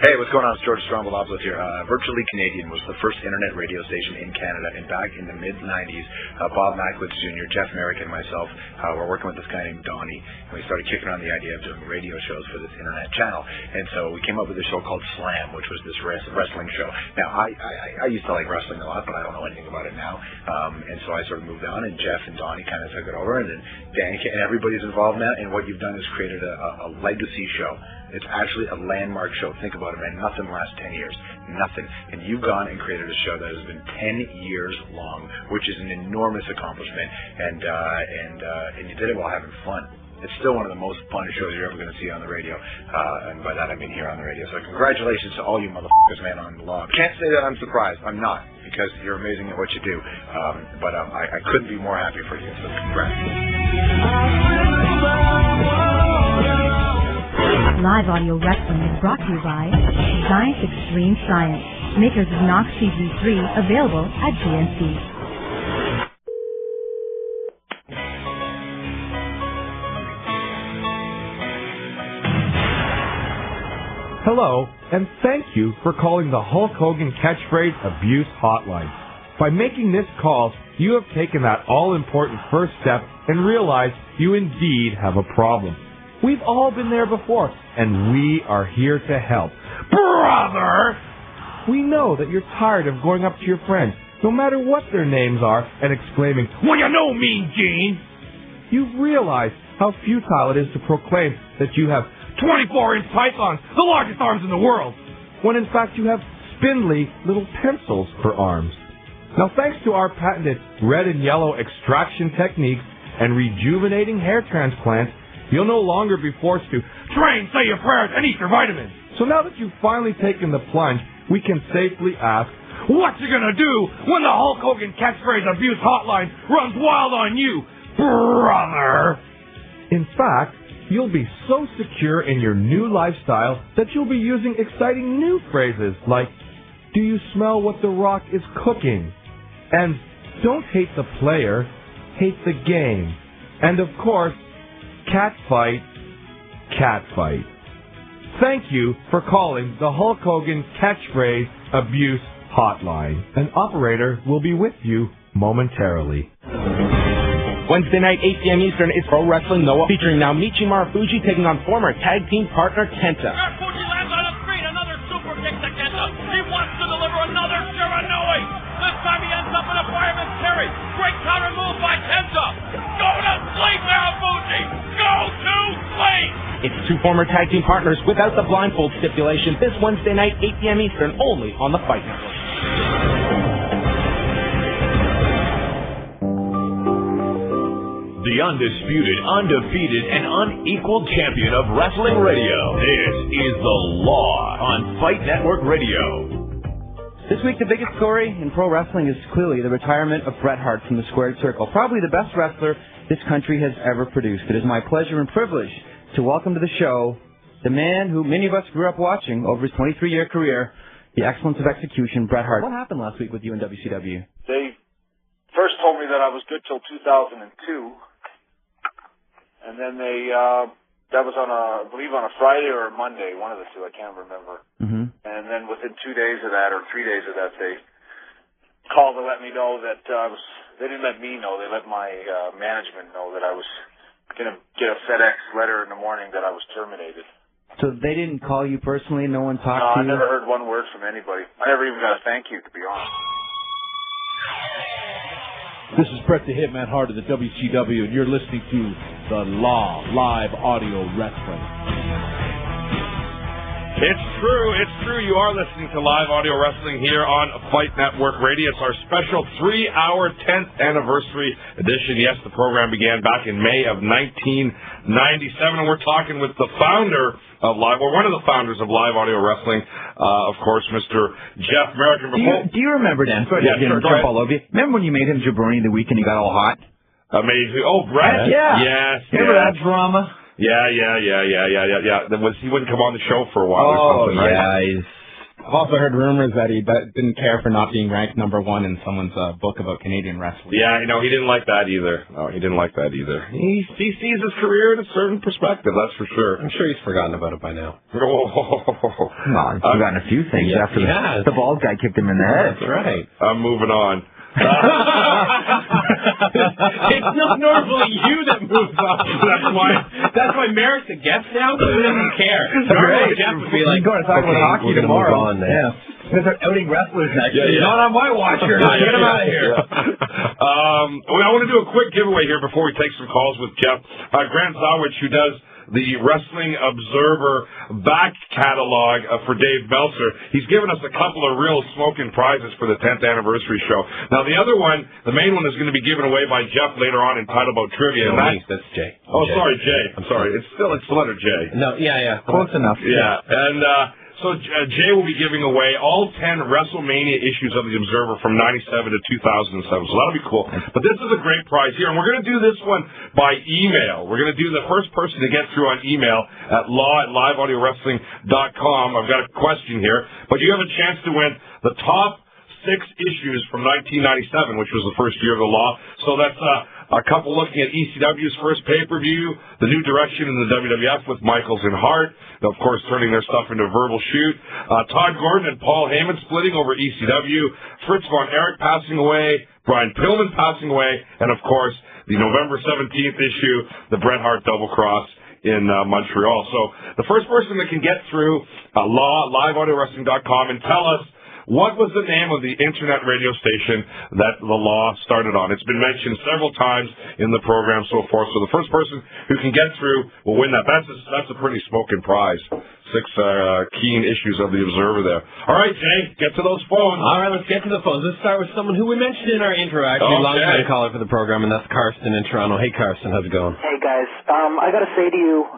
Hey, what's going on? It's George Strombolopoulos here. Virtually Canadian was the first internet radio station in Canada, and back in the mid-'90s, Bob Macklitz Jr., Jeff Marek, and myself were working with this guy named Donnie, and we started kicking around the idea of doing radio shows for this internet channel. And so we came up with a show called Slam, which was this wrestling show. Now, I used to like wrestling a lot, but I don't know anything about it now. And so I sort of moved on, and Jeff and Donnie kind of took it over, and then Dan and everybody's involved now, and what you've done is created a legacy show. It's actually a landmark show. Think about it, man. Nothing lasts 10 years. Nothing. And you've gone and created a show that has been 10 years long, which is an enormous accomplishment. And you did it while having fun. It's still one of the most fun shows you're ever going to see on the radio. And by that I mean here on the radio. So congratulations to all you motherfuckers, man, on the law. Can't say that I'm surprised. I'm not, because you're amazing at what you do. But I couldn't be more happy for you. So congrats. Live audio wrestling is brought to you by Giant Extreme Science, makers of Knox TV3, available at GNC. Hello, and thank you for calling the Hulk Hogan Catchphrase Abuse Hotline. By making this call, you have taken that all-important first step and realized you indeed have a problem. We've all been there before, and we are here to help. Brother! We know that you're tired of going up to your friends, no matter what their names are, and exclaiming, "What do you know, Mean Gene?" You realize how futile it is to proclaim that you have 24-inch pythons, the largest arms in the world, when in fact you have spindly little pencils for arms. Now, thanks to our patented red and yellow extraction techniques and rejuvenating hair transplants, you'll no longer be forced to train, say your prayers, and eat your vitamins. So now that you've finally taken the plunge, we can safely ask, what you gonna do when the Hulk Hogan Catchphrase Abuse Hotline runs wild on you, brother? In fact, you'll be so secure in your new lifestyle that you'll be using exciting new phrases like, do you smell what The Rock is cooking? And don't hate the player, hate the game. And of course, cat fight. Thank you for calling the Hulk Hogan Catchphrase Abuse Hotline. An operator will be with you momentarily. Wednesday night, 8 p.m. Eastern, is Pro Wrestling Noah, featuring Naomichi Marufuji taking on former tag team partner Kenta. Marufuji lands on his feet, another super kick to Kenta. He wants to deliver another Shiranui. This time he ends up in a fireman's carry. Great counter move by Kenta. Go to sleep, Marufuji! Go to sleep! It's two former tag team partners without the blindfold stipulation this Wednesday night, 8 p.m. Eastern, only on the Fight Network. The undisputed, undefeated, and unequaled champion of wrestling radio. This is The Law on Fight Network Radio. This week, the biggest story in pro wrestling is clearly the retirement of Bret Hart from the Squared Circle, probably the best wrestler this country has ever produced. It is my pleasure and privilege to welcome to the show the man who many of us grew up watching over his 23-year career, the excellence of execution, Bret Hart. What happened last week with you in WCW? They first told me that I was good till 2002. And then that was on I believe on a Friday or a Monday, one of the two, I can't remember. Mm-hmm. And then within 2 days of that, or 3 days of that, they called to let me know that They didn't let me know. They let my management know that I was going to get a FedEx letter in the morning that I was terminated. So they didn't call you personally? No one talked No, to I you? never heard one word from anybody. I never even got a thank you, to be honest. This is Bret the Hitman Hart of the WCW, and you're listening to The Law, live audio wrestling. It's true. You are listening to live audio wrestling here on Fight Network Radio. It's our special 3-hour 10th anniversary edition. Yes, the program began back in May of 1997, and we're talking with the founder of one of the founders of live audio wrestling, of course, Mr. Jeff Marek. Do you remember, Dan? Sorry, yeah, sure, jump all over you. Remember when you made him jabroni the week and he got all hot? Amazing. Oh, Brett? Yeah. Yes. Remember that drama? Yeah. He wouldn't come on the show for a while or something, right? Yeah. I've also heard rumors that he didn't care for not being ranked number one in someone's book about Canadian wrestling. Yeah, he didn't like that either. No, he didn't like that either. He sees his career in a certain perspective, that's for sure. I'm sure he's forgotten about it by now. Come on, he's forgotten a few things after the bald guy kicked him in the head. That's right. I'm moving on. It's not normally you that moves on. That's why Marek's a guest now, so he doesn't care. Normally Jeff would be like, we're going to talk about hockey tomorrow. Because they're outing wrestlers next year. Not on my watch here. Get him out of here. I want to do a quick giveaway here before we take some calls with Jeff. Grant Zawich, who does the Wrestling Observer back catalog for Dave Meltzer. He's given us a couple of real smoking prizes for the 10th anniversary show. Now, the other one, the main one, is going to be given away by Jeff later on in Title Boat Trivia. No, that's Jay. Oh, Jay. Sorry, Jay. I'm sorry. It's the letter J. No, yeah. Close enough. Yeah, and so Jay will be giving away all 10 WrestleMania issues of The Observer from 97 to 2007. So that'll be cool. But this is a great prize here, and we're going to do this one by email. We're going to do the first person to get through on email at law@liveaudiowrestling.com. I've got a question here, but you have a chance to win the top 6 issues from 1997, which was the first year of the Law. So that's a couple looking at ECW's first pay-per-view, the new direction in the WWF with Michaels and Hart, of course turning their stuff into a verbal shoot, Todd Gordon and Paul Heyman splitting over ECW, Fritz von Erich passing away, Brian Pillman passing away, and of course the November 17th issue, the Bret Hart Double Cross in Montreal. So the first person that can get through liveaudiowrestling.com and tell us what was the name of the internet radio station that the Law started on? It's been mentioned several times in the program so far. So the first person who can get through will win that. That's a pretty smoking prize. 6 keen issues of The Observer there. All right, Jay, get to those phones. All right, let's get to the phones. Let's start with someone who we mentioned in our intro, actually, long-time caller for the program, and that's Karsten in Toronto. Hey, Karsten, how's it going? Hey, guys. I got to say to you,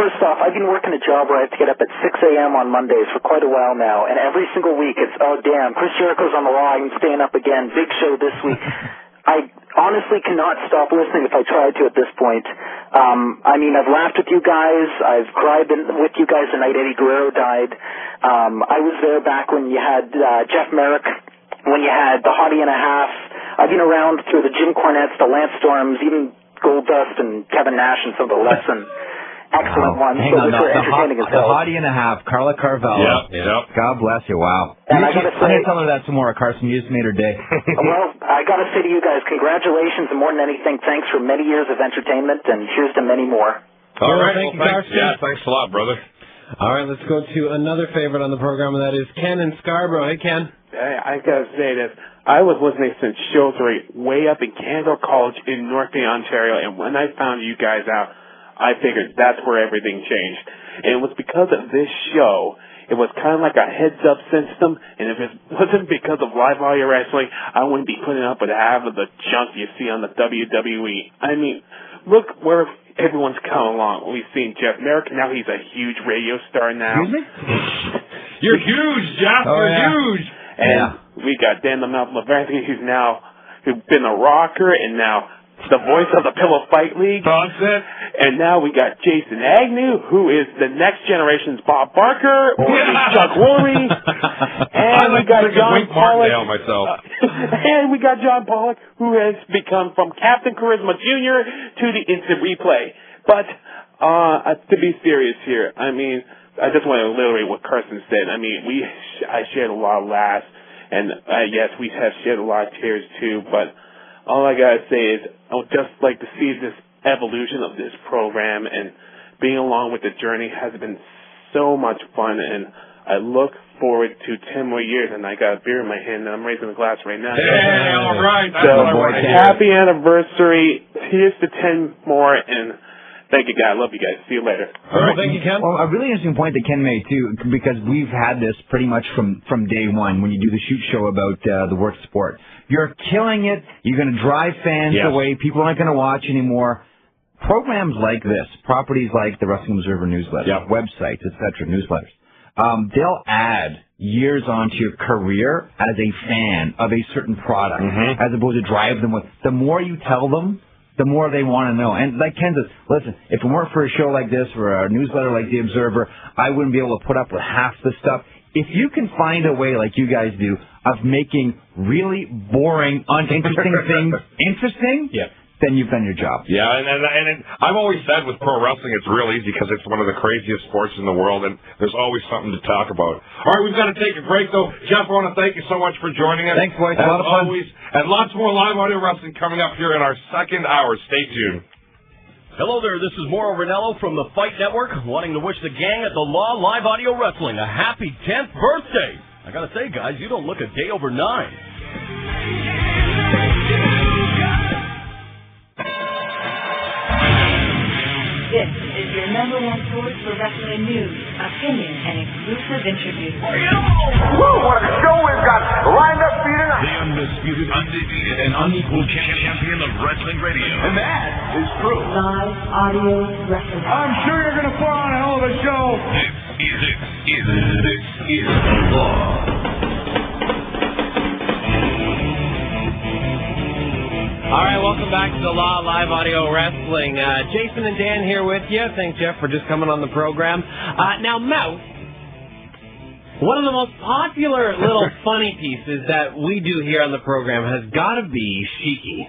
first off, I've been working a job where I have to get up at 6 a.m. on Mondays for quite a while now, and every single week it's, oh, damn, Chris Jericho's on the Law, I'm staying up again, big show this week. I honestly cannot stop listening if I tried to at this point. I've laughed with you guys. I've cried with you guys the night Eddie Guerrero died. I was there back when you had Jeff Marek, when you had the Hottie and a Half. I've been around through the Jim Cornettes, the Lance Storms, even Goldust and Kevin Nash and some of the less than excellent ones. Hang on, entertaining as the hell. Hottie and a Half, Carla Carvalho. Yep. God bless you. Wow. And I'm going to tell her that some more, Carson. You just made her day. Well, I got to say to you guys, congratulations, and more than anything, thanks for many years of entertainment, and here's to many more. All right. Thank you, Thanks. Karsten. Yeah, thanks a lot, brother. All right, let's go to another favorite on the program, and that is Ken in Scarborough. Hey, Ken. Hey, I got to say this. I was listening since show 3 way up in Canada College in North Bay, Ontario, and when I found you guys out, I figured that's where everything changed. And it was because of this show. It was kind of like a heads-up system, and if it wasn't because of live audio wrestling, I wouldn't be putting up with half of the junk you see on the WWE. I mean, look where everyone's come along. We've seen Jeff Marek, now he's a huge radio star now. Excuse me? You're huge, Jeff. You're huge. And we got Dan the Mouth Lovranski, who's been a rocker, and now the voice of the Pillow Fight League. That's it. And now we got Jason Agnew, who is the next generation's Bob Barker, or Chuck Woolery. And we got John Pollock. And we got John Pollock, who has become from Captain Charisma Jr. to the Instant Replay. But to be serious here, I just want to reiterate what Carson said. I shared a lot of laughs. And yes, we have shed a lot of tears too, but all I gotta say is I would just like to see this evolution of this program, and being along with the journey has been so much fun, and I look forward to 10 more years, and I got a beer in my hand, and I'm raising a glass right now. Hey, all right. That's so, what I want to hear. happy anniversary. Here's to 10 more, and thank you, guys. Love you guys. See you later. All right, thank you, Ken. Well, a really interesting point that Ken made, too, because we've had this pretty much from day one when you do the shoot show about the work sport. You're killing it. You're going to drive fans away. People aren't going to watch anymore. Programs like this, properties like the Wrestling Observer newsletter, websites, etc., newsletters, they'll add years onto your career as a fan of a certain product, as opposed to drive them with. The more you tell them, the more they want to know. And like Ken says, listen, if it weren't for a show like this or a newsletter like The Observer, I wouldn't be able to put up with half the stuff. If you can find a way, like you guys do, of making really boring, uninteresting things interesting, then you've done your job. Yeah, and I've always said with pro wrestling, it's real easy because it's one of the craziest sports in the world, and there's always something to talk about. All right, we've got to take a break, though. Jeff, I want to thank you so much for joining us. Thanks, boys. As A lot of fun. always, and lots more live audio wrestling coming up here in our second hour. Stay tuned. Hello there, this is Mauro Ranello from the Fight Network, wanting to wish the gang at the Law Live Audio Wrestling a happy 10th birthday. I gotta say, guys, you don't look a day over 9. This is your number one source for wrestling news, opinion, and exclusive interviews. What a show we've got lined up for you tonight. The undisputed, undefeated, and unequal champion of wrestling radio. And that is true. Live audio wrestling. I'm sure you're going to put on a hell of a show. This is the Law. All right, welcome back to the Law Live Audio Wrestling. Jason and Dan here with you. Thanks, Jeff, for just coming on the program. Now, Mouse, one of the most popular little funny pieces that we do here on the program has got to be Shiki.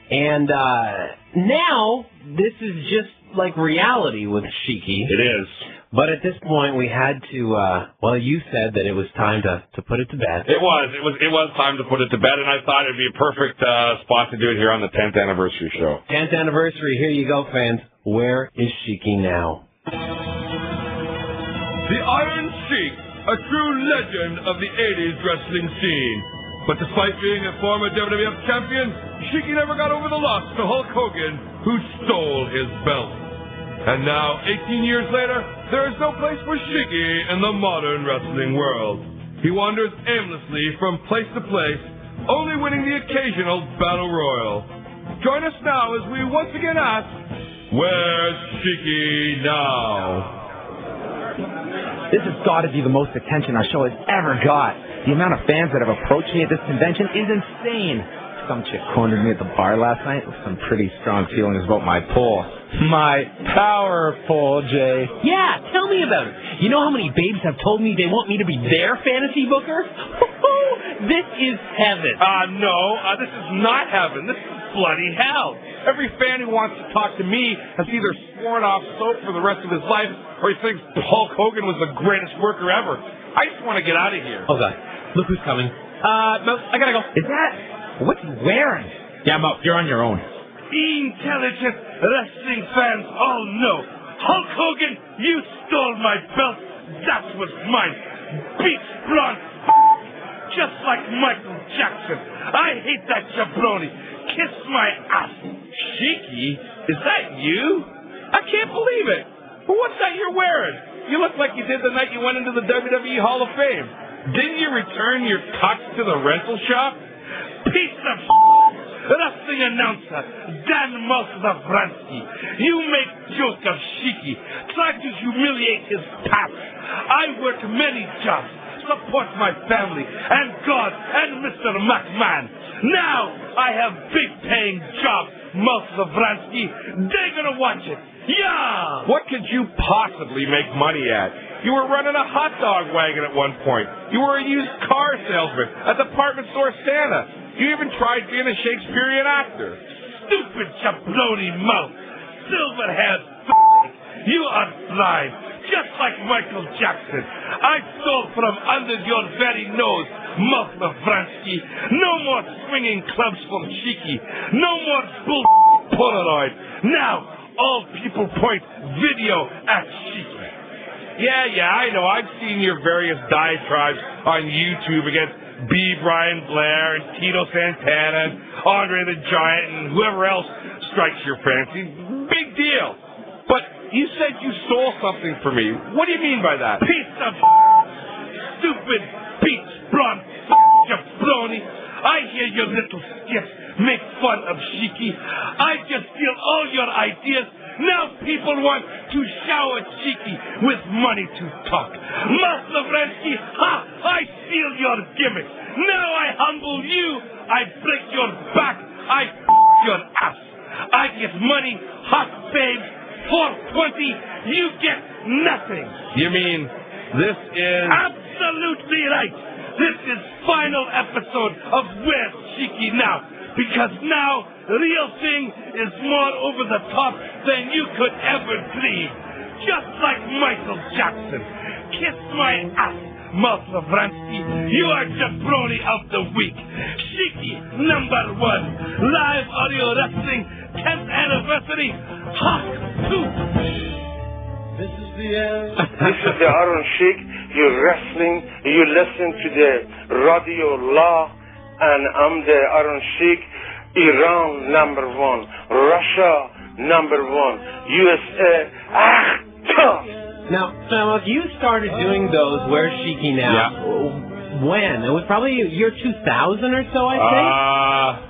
And now, this is just like reality with Shiki. It is. But at this point, we had to, well, you said that it was time to put it to bed. It was time to put it to bed, and I thought it'd be a perfect spot to do it here on the 10th anniversary show. 10th anniversary, here you go, fans. Where is Shiki now? The Iron Sheik, a true legend of the 80s wrestling scene. But despite being a former WWF champion, Shiki never got over the loss to Hulk Hogan, who stole his belt. And now, 18 years later, there is no place for Shiki in the modern wrestling world. He wanders aimlessly from place to place, only winning the occasional battle royal. Join us now as we once again ask, where's Shiki now? This has got to be the most attention our show has ever got. The amount of fans that have approached me at this convention is insane. Some chick cornered me at the bar last night with some pretty strong feelings about my pull. My power pull, Jay. Yeah, tell me about it. You know how many babes have told me they want me to be their fantasy booker? This is heaven. No, this is not heaven. This is bloody hell. Every fan who wants to talk to me has either sworn off soap for the rest of his life or he thinks Hulk Hogan was the greatest worker ever. I just want to get out of here. Oh, God. Look who's coming. Mouse, I gotta go. Is that... What's he wearing? Yeah, Mouse, you're on your own. Intelligent wrestling fans all know. Hulk Hogan, you stole my belt. That was mine. Beach blonde. Just like Michael Jackson. I hate that jabroni. Kiss my ass. Shiki? Is that you? I can't believe it. But what's that you're wearing? You look like you did the night you went into the WWE Hall of Fame. Didn't you return your tux to the rental shop? Piece of wrestling announcer, Dan Lovranski. You make joke of Shiki. Try to humiliate his past. I work many jobs. Support my family and God and Mr. McMahon. Now I have big paying jobs, Lovranski. They're gonna watch it. Yeah! What could you possibly make money at? You were running a hot dog wagon at one point. You were a used car salesman, a department store Santa. You even tried being a Shakespearean actor. Stupid jabroni mouth. Silver-haired You are blind. Just like Michael Jackson. I stole from under your very nose Lovranski. No more swinging clubs from Cheeky. No more bull Polaroid. Now, all people point video at Cheeky. Yeah, I know. I've seen your various diatribes on YouTube against B. Brian Blair and Tito Santana and Andre the Giant and whoever else strikes your fancy. Big deal. But you said you stole something from me. What do you mean by that? Piece of stupid beach blonde jabroni. I hear your little skits make fun of Cheeky. I just steal all your ideas. Now people want to shower Cheeky with money to talk. Lovranski, I steal your gimmicks. Now I humble you. I break your back. I your ass. I get money, hot babes, 420. You get nothing. You mean this is... Absolutely right. This is final episode of Where's Cheeky Now? Because now, the real thing is more over the top than you could ever dream. Just like Michael Jackson. Kiss my ass, Lovranski. You are Jabroni of the Week. Cheeky #1. Live audio wrestling 10th anniversary. Hawk 2. This is the end. This is the Iron Sheik. You're wrestling. You listen to the Radio Law. And I'm the Iron Sheik. Iran #1. Russia #1. USA. Now, you started doing those Where's Cheeky Now? Yeah. When? It was probably year 2000 or so, I think.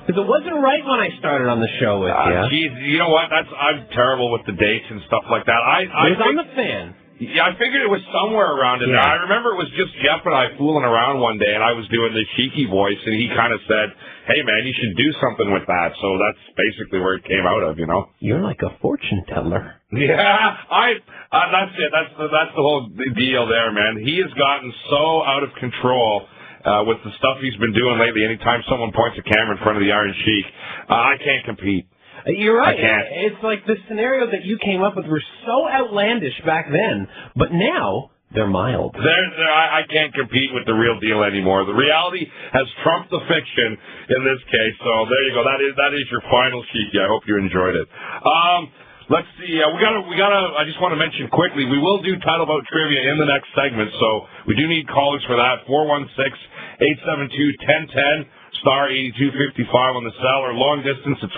Because it wasn't right when I started on the show with you. Geez, you know what? I'm terrible with the dates and stuff like that. It was on the Fan. Yeah, I figured it was somewhere around in there. I remember it was just Jeff and I fooling around one day, and I was doing the Cheeky voice, and he kind of said, hey, man, you should do something with that. So that's basically where it came out of, you know? You're like a fortune teller. Yeah, that's it. That's the whole deal there, man. He has gotten so out of control with the stuff he's been doing lately. Anytime someone points a camera in front of the Iron Sheik, I can't compete. You're right. I can't. It's like the scenarios that you came up with were so outlandish back then, but now they're mild. I can't compete with the real deal anymore. The reality has trumped the fiction in this case. So there you go. That is your final Cheeky. I hope you enjoyed it. Let's see. We gotta. I just want to mention quickly. We will do title vote trivia in the next segment. So we do need callers for that. 416-872-1010. Star 8255 on the cell, or long distance, it's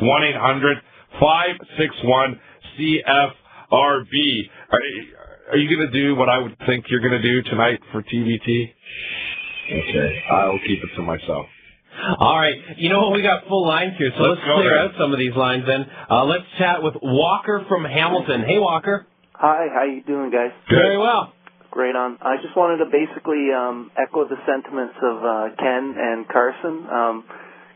1-800-561-CFRB. Are you going to do what I would think you're going to do tonight for TVT? Okay. I'll keep it to myself. All right. You know what? We got full lines here, so let's clear out some of these lines then. Let's chat with Walker from Hamilton. Hey, Walker. Hi. How you doing, guys? Good. Very well. Great on. I just wanted to basically echo the sentiments of Ken and Carson.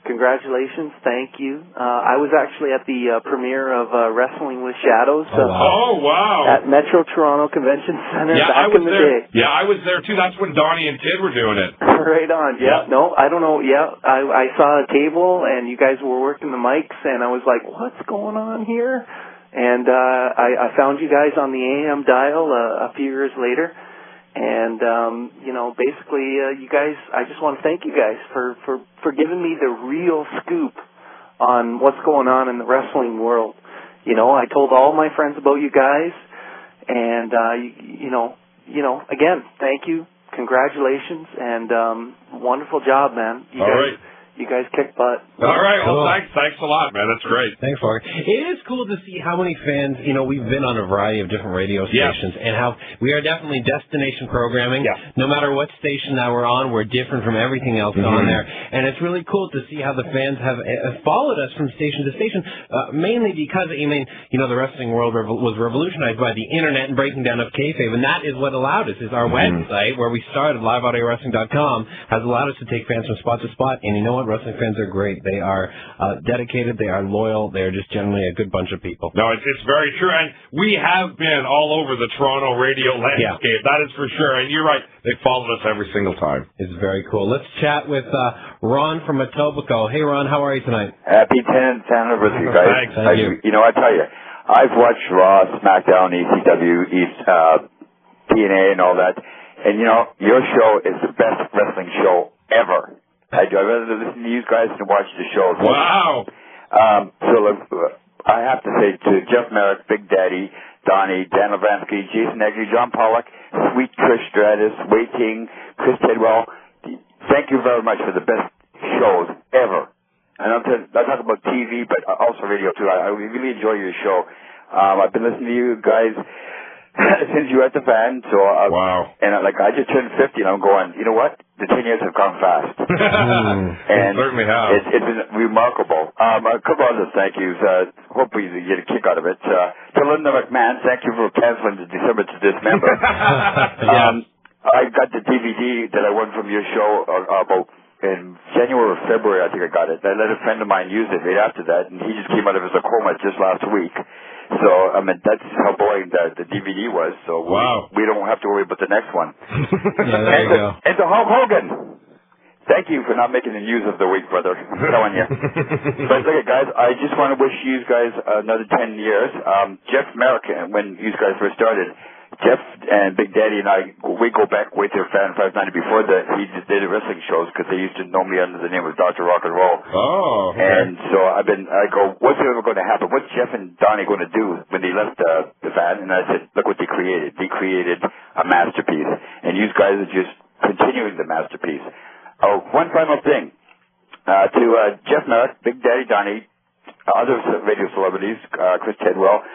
Congratulations. Thank you. I was actually at the premiere of Wrestling with Shadows. Oh, wow. At Metro Toronto Convention Center back in the day. Yeah, I was there, too. That's when Donnie and Tid were doing it. Right on. Yeah. No, I don't know. Yeah, I saw a table, and you guys were working the mics, and I was like, what's going on here? And I found you guys on the AM dial a few years later. And, basically, you guys, I just want to thank you guys for giving me the real scoop on what's going on in the wrestling world. You know, I told all my friends about you guys. And, again, thank you. Congratulations. And wonderful job, man. You guys kick butt. All right. Well, thanks a lot, man. That's great. Thanks, Walker. It is cool to see how many fans, we've been on a variety of different radio stations, and how we are definitely destination programming. Yeah. No matter what station that we're on, we're different from everything else on there. And it's really cool to see how the fans have followed us from station to station, mainly because, the wrestling world was revolutionized by the Internet and breaking down of kayfabe, and that is what allowed us, is our website, where we started, liveaudiowrestling.com, has allowed us to take fans from spot to spot, and you know what? Wrestling fans are great. They are dedicated. They are loyal. They are just generally a good bunch of people. No, it's very true. And we have been all over the Toronto radio landscape. That is for sure. And you're right. They followed us every single time. It's very cool. Let's chat with Ron from Etobicoke. Hey, Ron, how are you tonight? Happy 10th anniversary, guys. Thank you. I tell you, I've watched Raw, SmackDown, ECW, TNA, and all that. And, your show is the best wrestling show ever. I do. I'd rather listen to you guys than watch the shows. Wow. I have to say to Jeff Marek, Big Daddy, Donnie, Dan Lovranski, Jason Agnew, John Pollock, Sweet Trish Stratus, Wei King, Chris Tidwell, thank you very much for the best shows ever. And I talk about TV, but also radio too. I really enjoy your show. I've been listening to you guys since you were at the fan. So wow. And I just turned 50, and I'm going, you know what? The 10 years have gone fast. And certainly have. It's been remarkable. A couple other thank yous. Hopefully you get a kick out of it. To Linda McMahon, thank you for canceling the December to Dismember. I got the DVD that I won from your show about in January or February, I think I got it. I let a friend of mine use it right after that, and he just came out of his coma just last week. So, I mean, that's how boring the DVD was. So wow. we don't have to worry about the next one. Yeah, there you go. And to Hulk Hogan, thank you for not making the news of the week, brother. I'm telling you. But look, guys, I just want to wish you guys another 10 years. Jeff Marek, when you guys first started, Jeff and Big Daddy and I, we go back way to Fan 590 before that. He just did the wrestling shows because they used to know me under the name of Dr. Rock and Roll. Oh, okay. And so I go, what's ever going to happen? What's Jeff and Donnie going to do when they left the Fan? And I said, look what they created. They created a masterpiece. And you guys are just continuing the masterpiece. One final thing. To Jeff Marek, Big Daddy Donnie, other radio celebrities, Chris Tidwell,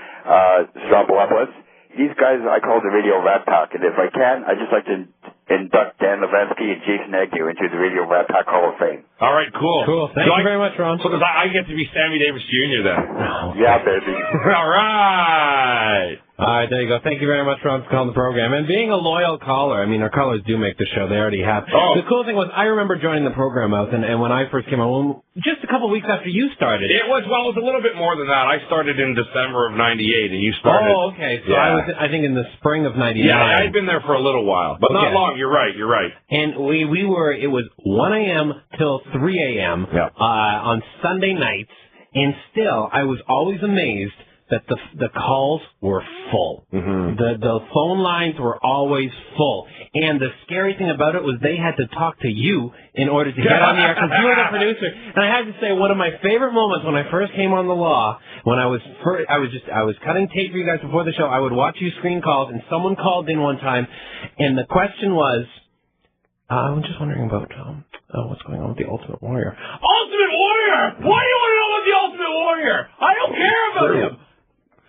Strombopoulos, these guys I call the Radio Rat Pack, and if I can, I'd just like to induct Dan Lovranski and Jason Agnew into the Radio Rat Pack Hall of Fame. All right, cool. Cool. Thank you very much, Ron. So I get to be Sammy Davis Jr. then. Yeah, baby. All right. All right, there you go. Thank you very much, Ron, for calling the program. And being a loyal caller, I mean, our callers do make the show. They already have. Oh. The cool thing was, I remember joining the program out, and when I first came on, just a couple weeks after you started. It was a little bit more than that. I started in December of 98, and you started. Oh, okay. So I was, I think, in the spring of 99. Yeah, I'd been there for a little while, but not long. You're right. And we were, it was 1 a.m. till 3 a.m. On Sunday nights, and still, I was always amazed that the calls were full. Mm-hmm. The phone lines were always full. And the scary thing about it was they had to talk to you in order to get on the air because you were the producer. And I had to say, one of my favorite moments when I first came on the law, when I was cutting tape for you guys before the show, I would watch you screen calls, and someone called in one time, and the question was, I'm just wondering about what's going on with the Ultimate Warrior. Ultimate Warrior! Why do you want to know about the Ultimate Warrior? I don't care about him.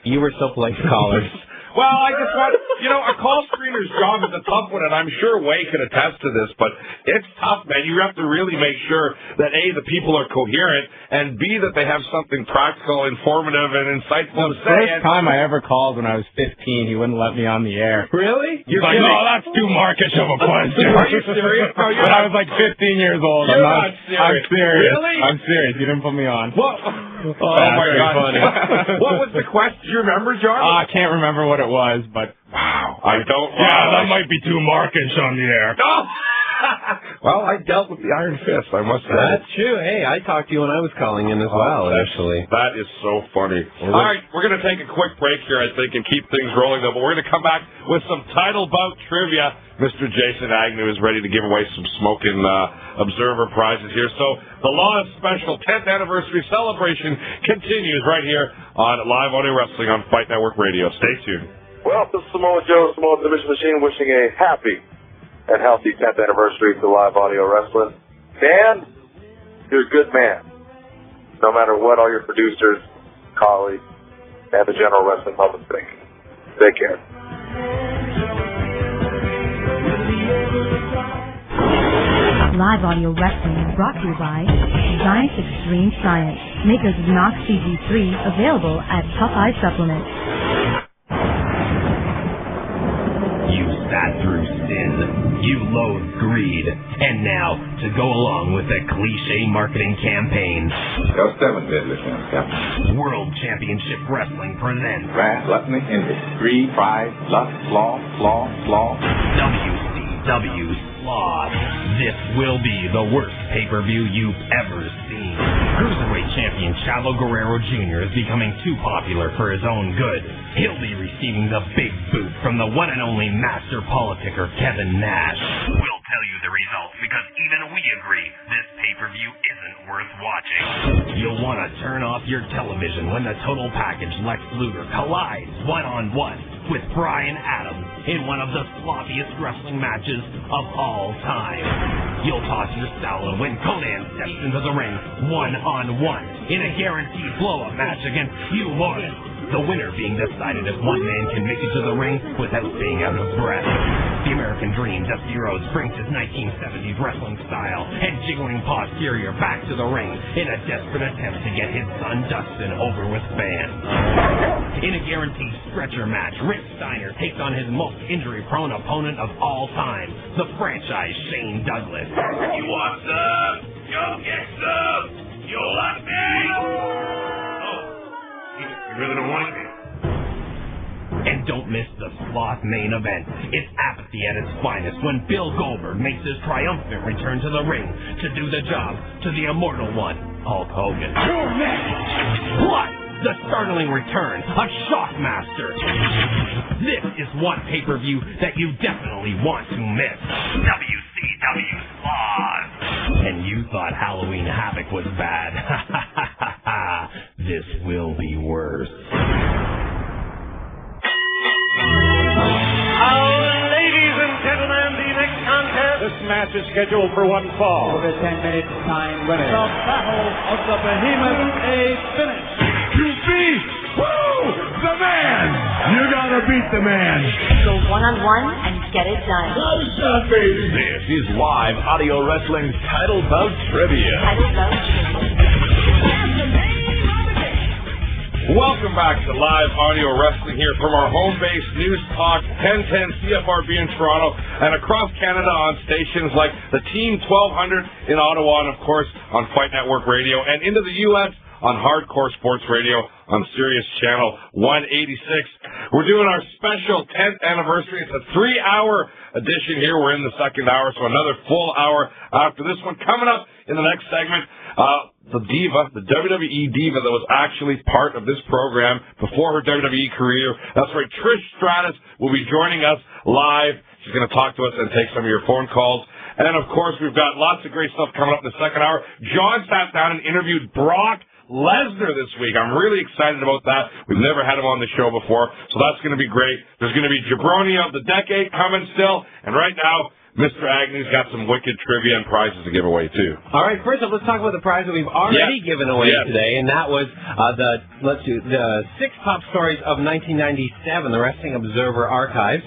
You were so polite to callers. Well, I just want, a call screener's job is a tough one, and I'm sure Way could attest to this, but it's tough, man. You have to really make sure that, A, the people are coherent, and B, that they have something practical, informative, and insightful to say. The first time I ever called when I was 15, he wouldn't let me on the air. Really? He's like, no, that's too markish of a question. Are you serious? No, When I was like 15 years old. You're not serious. I'm serious. Really? I'm serious. You didn't put me on. What? Oh, my God. Funny. What was the question? Do you remember, John? I can't remember what it was, but... Wow. I don't... Yeah, that might be too markish on the air. No! Well, I dealt with the Iron Fist, I must say. That's true. Hey, I talked to you when I was calling in as well, actually. That is so funny. All right, we're going to take a quick break here, I think, and keep things rolling, though. But we're going to come back with some title bout trivia. Mr. Jason Agnew is ready to give away some Smokin' Observer prizes here. So the Law Special 10th Anniversary Celebration continues right here on Live Audio Wrestling on Fight Network Radio. Stay tuned. Well, this is Samoa Joe, Samoa the Mission Machine, wishing a happy and healthy 10th anniversary to Live Audio Wrestling. Dan, you're a good man. No matter what all your producers, colleagues, and the general wrestling public think. Take care. Live Audio Wrestling is brought to you by Giant Extreme Science, makers of Nox CG3, available at Popeye Supplement. You sat through sin. You loathe greed. And now, to go along with a cliche marketing campaign, World Championship Wrestling presents Wrestling Industry, pride, lust, law. WCW Sloth. This will be the worst pay-per-view you've ever seen. Cruiserweight champion Chavo Guerrero Jr. is becoming too popular for his own good. He'll be receiving the big boot from the one and only master politicker Kevin Nash. Will tell you the results because even we agree this pay-per-view isn't worth watching. You'll want to turn off your television when the total package Lex Luger collides one-on-one with Brian Adams in one of the sloppiest wrestling matches of all time. You'll toss your salad when Conan steps into the ring one-on-one in a guaranteed blow-up match against Hugh Morris. The winner being decided if one man can make it to the ring without being out of breath. The American Dream, Dusty Rhodes, brings his 1970s wrestling style and jiggling posterior back to the ring in a desperate attempt to get his son Dustin over with fans. In a guaranteed stretcher match, Rick Steiner takes on his most injury-prone opponent of all time, the franchise Shane Douglas. You want some? You'll get some! You want me? You really don't want me? And don't miss the Sloth main event. It's apathy at its finest when Bill Goldberg makes his triumphant return to the ring to do the job to the immortal one, Hulk Hogan. Plus, the startling return of Shockmaster. This is one pay-per-view that you definitely want to miss. WCW Sloth. And you thought Halloween Havoc was bad. This will be worse. Ladies and gentlemen, the next contest. This match is scheduled for one fall. Over 10 minutes time limit. The Battle of the Behemoth, a finish. You beat! Woo! The man! You gotta beat the man. Go one-on-one and get it done. This is live audio wrestling title bout trivia. Welcome back to live audio wrestling here from our home base, News Talk 1010 CFRB in Toronto, and across Canada on stations like the Team 1200 in Ottawa, and of course on Fight Network Radio, and into the U.S. on Hardcore Sports Radio on Sirius Channel 186. We're doing our special 10th anniversary. It's a 3-hour edition here. We're in the second hour, so another full hour after this one. Coming up in the next segment, the diva, the WWE diva that was actually part of this program before her WWE career. That's right, Trish Stratus will be joining us live. She's going to talk to us and take some of your phone calls. And, of course, we've got lots of great stuff coming up in the second hour. John sat down and interviewed Brock Lesnar this week. I'm really excited about that. We've never had him on the show before, so that's going to be great. There's going to be Jabroni of the Decade coming still. And right now, Mr. Agnew's got some wicked trivia and prizes to give away, too. All right, first up, let's talk about the prize that we've already given away today, and that was the 6 top stories of 1997, the Wrestling Observer Archives.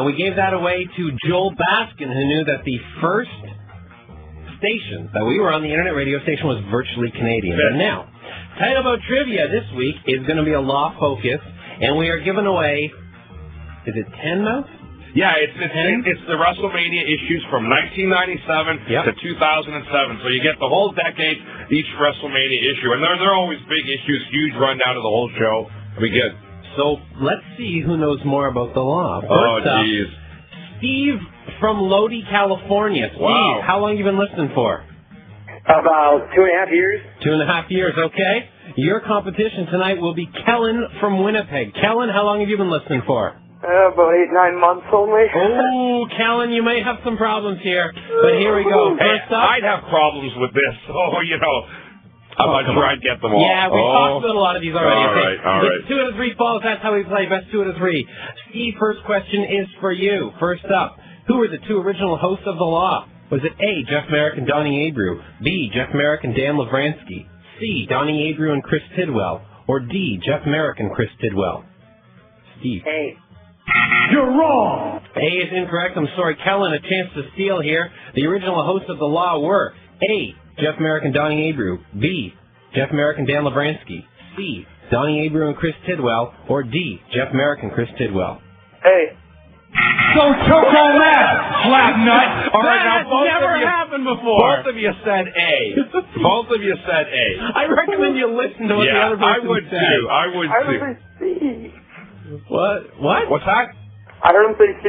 We gave that away to Joel Baskin, who knew that the first station that we were on, the internet radio station, was virtually Canadian. And now, title about trivia this week is going to be a law focus, and we are giving away, is it 10 now? Yeah, it's the WrestleMania issues from 1997 to 2007. So you get the whole decade, each WrestleMania issue. And they're always big issues, huge rundown of the whole show. It'll be good. So let's see who knows more about the law. Oh, jeez. Steve from Lodi, California. Steve, how long have you been listening for? About 2.5 years. 2.5 years, okay. Your competition tonight will be Kellen from Winnipeg. Kellen, how long have you been listening for? About 8-9 months only. Oh, Kellen, you may have some problems here. But here we go. First up, I'd have problems with this. Oh, you know. I'm not sure I'd get them all. Yeah, we talked about a lot of these already. All right. It's 2 out of 3 falls. That's how we play. Best 2 out of 3. Steve, first question is for you. First up, who were the 2 original hosts of the law? Was it A, Jeff Marek and Donnie Abreu, B, Jeff Marek and Dan Lovranski, C, Donnie Abreu and Chris Tidwell, or D, Jeff Marek and Chris Tidwell? Steve. A. You're wrong. A is incorrect. I'm sorry, Kellen, a chance to steal here. The original hosts of the law were A, Jeff Marek and Donnie Abreu, B, Jeff Marek and Dan Lovranski, C, Donnie Abreu and Chris Tidwell, or D, Jeff Marek and Chris Tidwell. A. Don't choke on that, slap nut. All right, now both never of you, happened before. Both of you said A. Both of you said A. I recommend you listen to what the other person said. I would too. I say C. What? What's that? I heard him say C.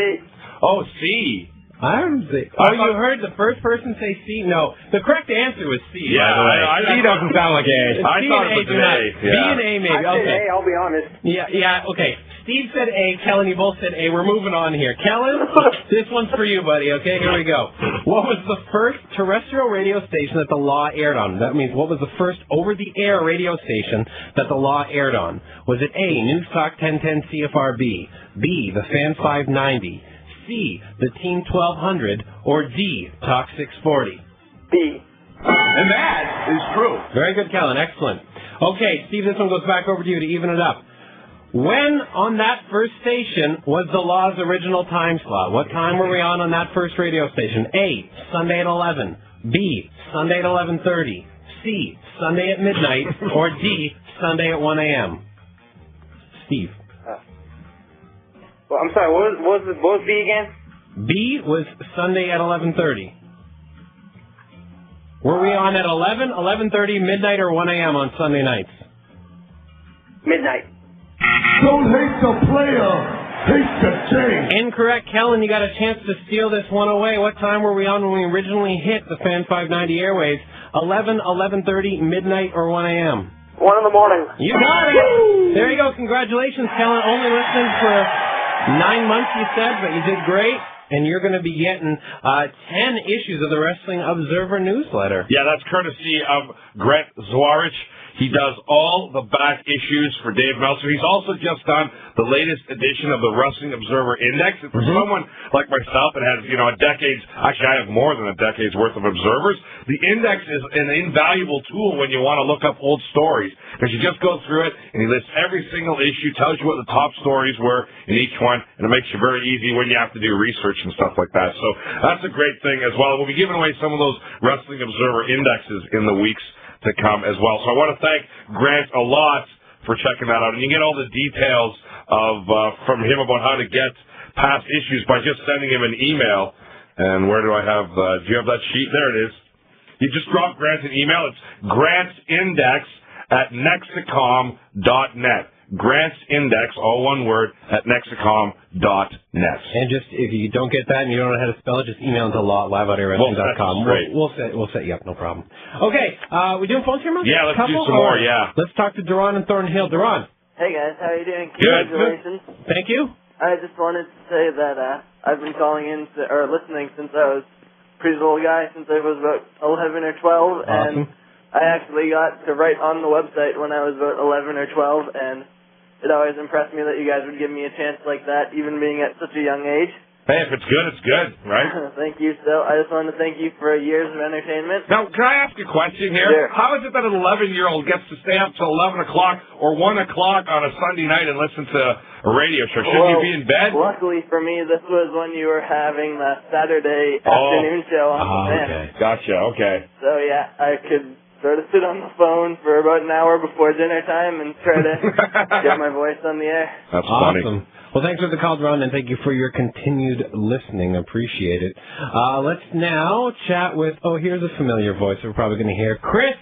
Oh, C. I heard him say. Oh, you heard the first person say C? No, the correct answer was C. Yeah, C doesn't sound like A. I thought it was an A. B and A maybe. I said A, I'll be honest. Yeah, okay. Steve said A. Kellen, you both said A. We're moving on here. Kellen, this one's for you, buddy. Okay, here we go. What was the first terrestrial radio station that the law aired on? That means what was the first over-the-air radio station that the law aired on? Was it A, News Talk 1010 CFRB, B, the Fan 590, C, the Team 1200, or D, Talk 640? B. And that is true. Very good, Kellen. Excellent. Okay, Steve, this one goes back over to you to even it up. When on that first station was the law's original time slot? What time were we on that first radio station? A, Sunday at 11. B, Sunday at 11:30. C, Sunday at midnight. Or D, Sunday at 1 a.m. Steve. Well, I'm sorry, what was B again? B was Sunday at 11:30. Were we on at 11, 11:30, midnight, or 1 a.m. on Sunday nights? Midnight. Don't hate the player, hate the game. Incorrect, Kellen. You got a chance to steal this one away. What time were we on when we originally hit the Fan 590 airwaves? 11, 11:30, midnight, or 1 a.m.? 1 in the morning. You got it. There you go. Congratulations, Kellen. Only listening for 9 months, you said, but you did great. And you're going to be getting 10 issues of the Wrestling Observer newsletter. Yeah, that's courtesy of Grant Zwarich. He does all the back issues for Dave Meltzer. He's also just done the latest edition of the Wrestling Observer Index. And for someone like myself that has, a decade's, actually I have more than a decade's worth of observers, the index is an invaluable tool when you want to look up old stories. Because you just go through it, and he lists every single issue, tells you what the top stories were in each one, and it makes it very easy when you have to do research and stuff like that. So that's a great thing as well. We'll be giving away some of those Wrestling Observer indexes in the weeks to come as well. So I want to thank Grant a lot for checking that out. And you get all the details from him about how to get past issues by just sending him an email. And where do I have, do you have that sheet? There it is. You just drop Grant an email. It's grantsindex@nexicom.net. Grant's Index, all one word, at nexicom.net. And just, if you don't get that and you don't know how to spell it, just email it to liveaudiowrestling.com. We'll set you up, no problem. Okay, we doing phones here, Mike? Yeah, let's do some more, yeah. Let's talk to Duran and Thornhill. Duran. Hey, guys, how are you doing? Good. Congratulations. Thank you. I just wanted to say that I've been calling in, or listening since I was a pretty little guy, since I was about 11 or 12, and I actually got to write on the website when I was about 11 or 12, and it always impressed me that you guys would give me a chance like that, even being at such a young age. Hey, if it's good, it's good, right? Thank you. So I just wanted to thank you for years of entertainment. Now, can I ask a question here? Sure. How is it that an 11-year-old gets to stay up till 11 o'clock or 1 o'clock on a Sunday night and listen to a radio show? Shouldn't you be in bed? Luckily for me, this was when you were having the Saturday afternoon show on the Fan. Okay. Gotcha, okay. So, yeah, I could sort of sit on the phone for about an hour before dinner time and try to get my voice on the air. That's funny. Awesome. Well, thanks for the call, Ron, and thank you for your continued listening. Appreciate it. Let's now chat with, here's a familiar voice we're probably going to hear. Chris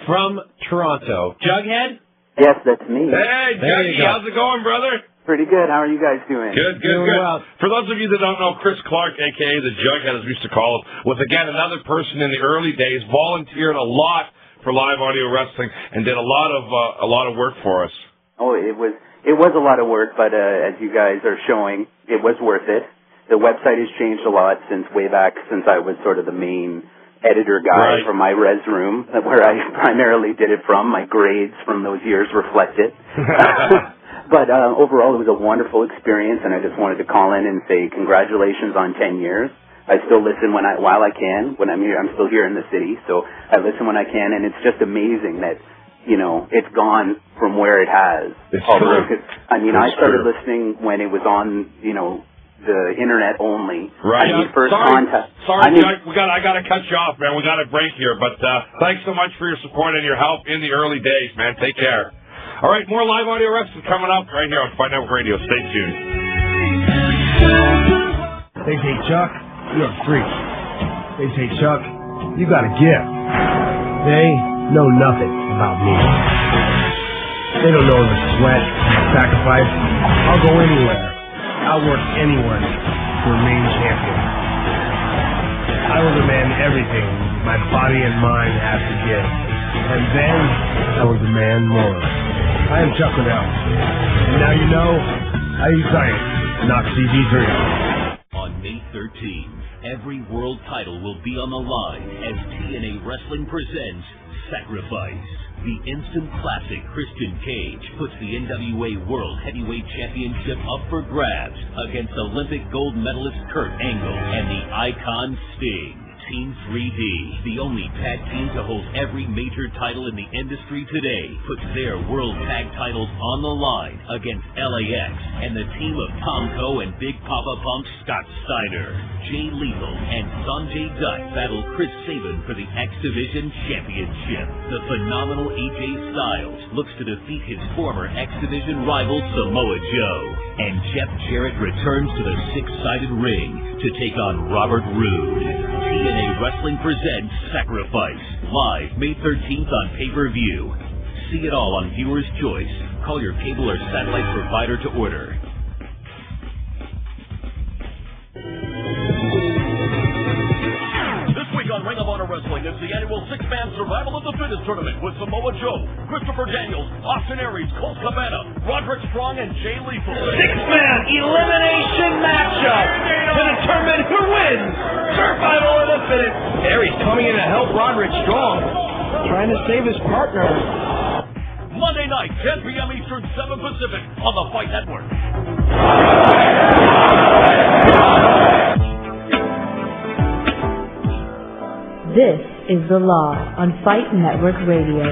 from Toronto. Jughead? Yes, that's me. Hey, Juggy, how's it going, brother? Pretty good. How are you guys doing? Good. Well. For those of you that don't know, Chris Clark, a.k.a. the Jughead, as we used to call him, was, again, another person in the early days, volunteered a lot for Live Audio Wrestling and did a lot of work for us. Oh, it was a lot of work, but as you guys are showing, it was worth it. The website has changed a lot since I was sort of the main editor guy for my res room, where I primarily did it from. My grades from those years reflect it. But overall, it was a wonderful experience, and I just wanted to call in and say congratulations on 10 years. I still listen while I can. When I'm here, I'm still here in the city, so I listen when I can, and it's just amazing that, it's gone from where it has. It's true. I started listening when it was on, the internet only. Right. Contact. Sorry, I got to cut you off, man. We got a break here, but thanks so much for your support and your help in the early days, man. Take care. All right, more Live Audio Wrestling coming up right here on Fight Network Radio. Stay tuned. They say, Chuck, you're a freak. They say, Chuck, you got a gift. They know nothing about me. They don't know the sweat, sacrifice. I'll go anywhere. I'll work anywhere to remain champion. I will demand everything my body and mind have to give. And then I will demand more. I am Chuck Liddell. And now you know Giant. Knox TV3. On May 13th, every world title will be on the line as TNA Wrestling presents Sacrifice. The instant classic Christian Cage puts the NWA World Heavyweight Championship up for grabs against Olympic gold medalist Kurt Angle and the Icon Sting. Team 3D, the only tag team to hold every major title in the industry today, puts their world tag titles on the line against LAX and the team of Tomko and Big Papa Pump Scott Steiner. Jay Lethal and Sanjay Dutt battle Chris Sabin for the X Division Championship. The phenomenal AJ Styles looks to defeat his former X Division rival Samoa Joe. And Jeff Jarrett returns to the six-sided ring to take on Robert Roode. TNA Wrestling presents Sacrifice, live May 13th on pay-per-view. See it all on Viewer's Choice. Call your cable or satellite provider to order. This week on Ring of Honor Wrestling is the annual six-man Survival of the Fittest tournament with Samoa Joe, Christopher Daniels, Austin Aries, Colt Cabana, Roderick Strong, and Jay Lethal. Six-man elimination matchup to determine who wins Survival of the Fittest. Aries coming in to help Roderick Strong, trying to save his partner. Monday night, 10 p.m. Eastern, 7 Pacific on the Fight Network. This is The Law on Fight Network Radio.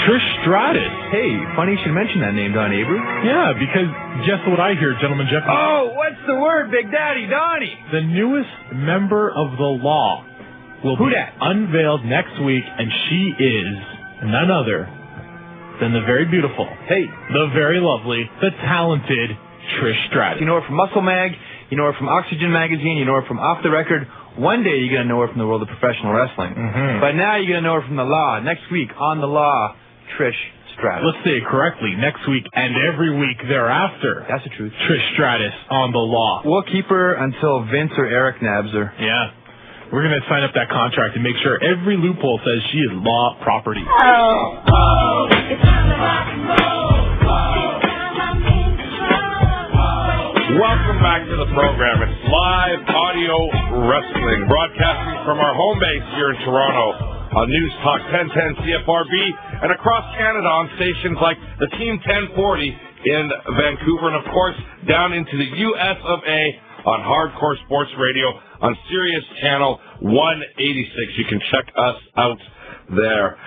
Trish Stratus. Hey, funny you should mention that name, Don Avery. Yeah, because just what I hear, Gentleman Jeff. Oh, what's the word, Big Daddy Donnie? The newest member of the Law will be unveiled next week, and she is none other than the very beautiful, the very lovely, the talented Trish Stratus. You know her from Muscle Mag, you know her from Oxygen Magazine, you know her from Off the Record. One day you're going to know her from the world of professional wrestling. But now you're going to know her from The Law. Next week on The Law, Trish Stratus. Let's say it correctly. Next week and every week thereafter. That's the truth. Trish Stratus on The Law. We'll keep her until Vince or Eric nabs her. Yeah. We're going to sign up that contract and make sure every loophole says she is Law property. Welcome back to the program. It's live audio wrestling, broadcasting from our home base here in Toronto on News Talk 1010 CFRB and across Canada on stations like the Team 1040 in Vancouver and, of course, down into the US of A on Hardcore Sports Radio on Sirius Channel 186. You can check us out there.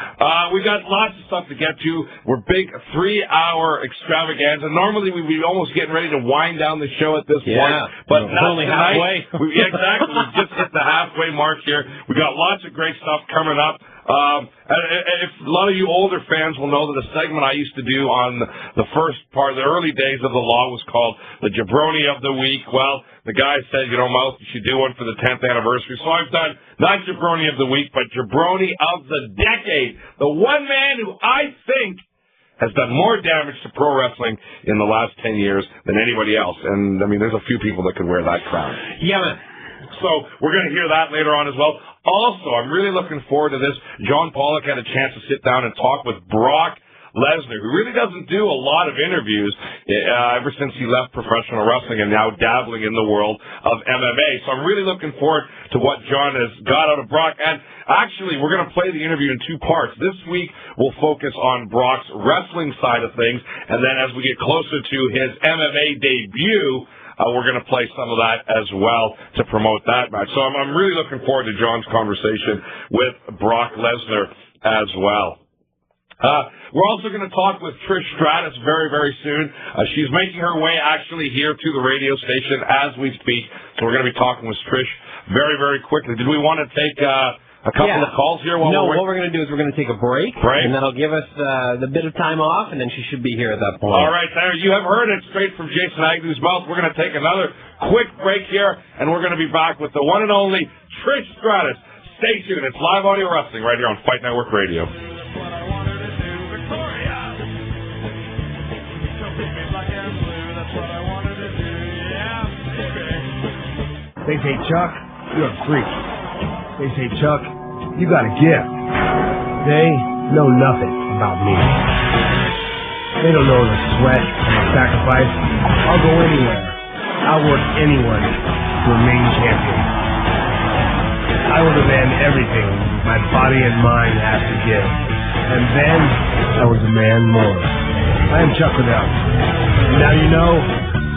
We got lots of stuff to get to. We're big 3-hour extravaganza. Normally we'd be almost getting ready to wind down the show at this point, but not only tonight. halfway. Exactly. We just hit the halfway mark here. We got lots of great stuff coming up. If a lot of you older fans will know that the segment I used to do on the first part, the early days of The Law, was called the Jabroni of the Week. Well, the guy said, Mouth, you should do one for the 10th anniversary. So I've done not Jabroni of the Week, but Jabroni of the Decade. The one man who I think has done more damage to pro wrestling in the last 10 years than anybody else. And, I mean, there's a few people that can wear that crown. Yeah, man. So we're going to hear that later on as well. Also, I'm really looking forward to this. John Pollock had a chance to sit down and talk with Brock Lesnar, who really doesn't do a lot of interviews ever since he left professional wrestling and now dabbling in the world of MMA. So I'm really looking forward to what John has got out of Brock. And actually, we're going to play the interview in two parts. This week, we'll focus on Brock's wrestling side of things. And then as we get closer to his MMA debut, we're going to play some of that as well to promote that match. So I'm really looking forward to John's conversation with Brock Lesnar as well. We're also going to talk with Trish Stratus very, very soon. She's making her way actually here to the radio station as we speak. So we're going to be talking with Trish very, very quickly. Did we want to take a couple of calls here? What we're going to do is we're going to take a break, and that'll give us the bit of time off, and then she should be here at that point. All right, there. You have heard it straight from Jason Agnew's mouth. We're going to take another quick break here, and we're going to be back with the one and only Trish Stratus. Stay tuned. It's live audio wrestling right here on Fight Network Radio. They say, Chuck, you're a freak. They say, Chuck, you got a gift. They know nothing about me. They don't know the sweat and the sacrifice. I'll go anywhere. I'll work anyone to remain champion. I will demand everything my body and mind have to give. And then I was a man more. I am Chuck Liddell. And now you know,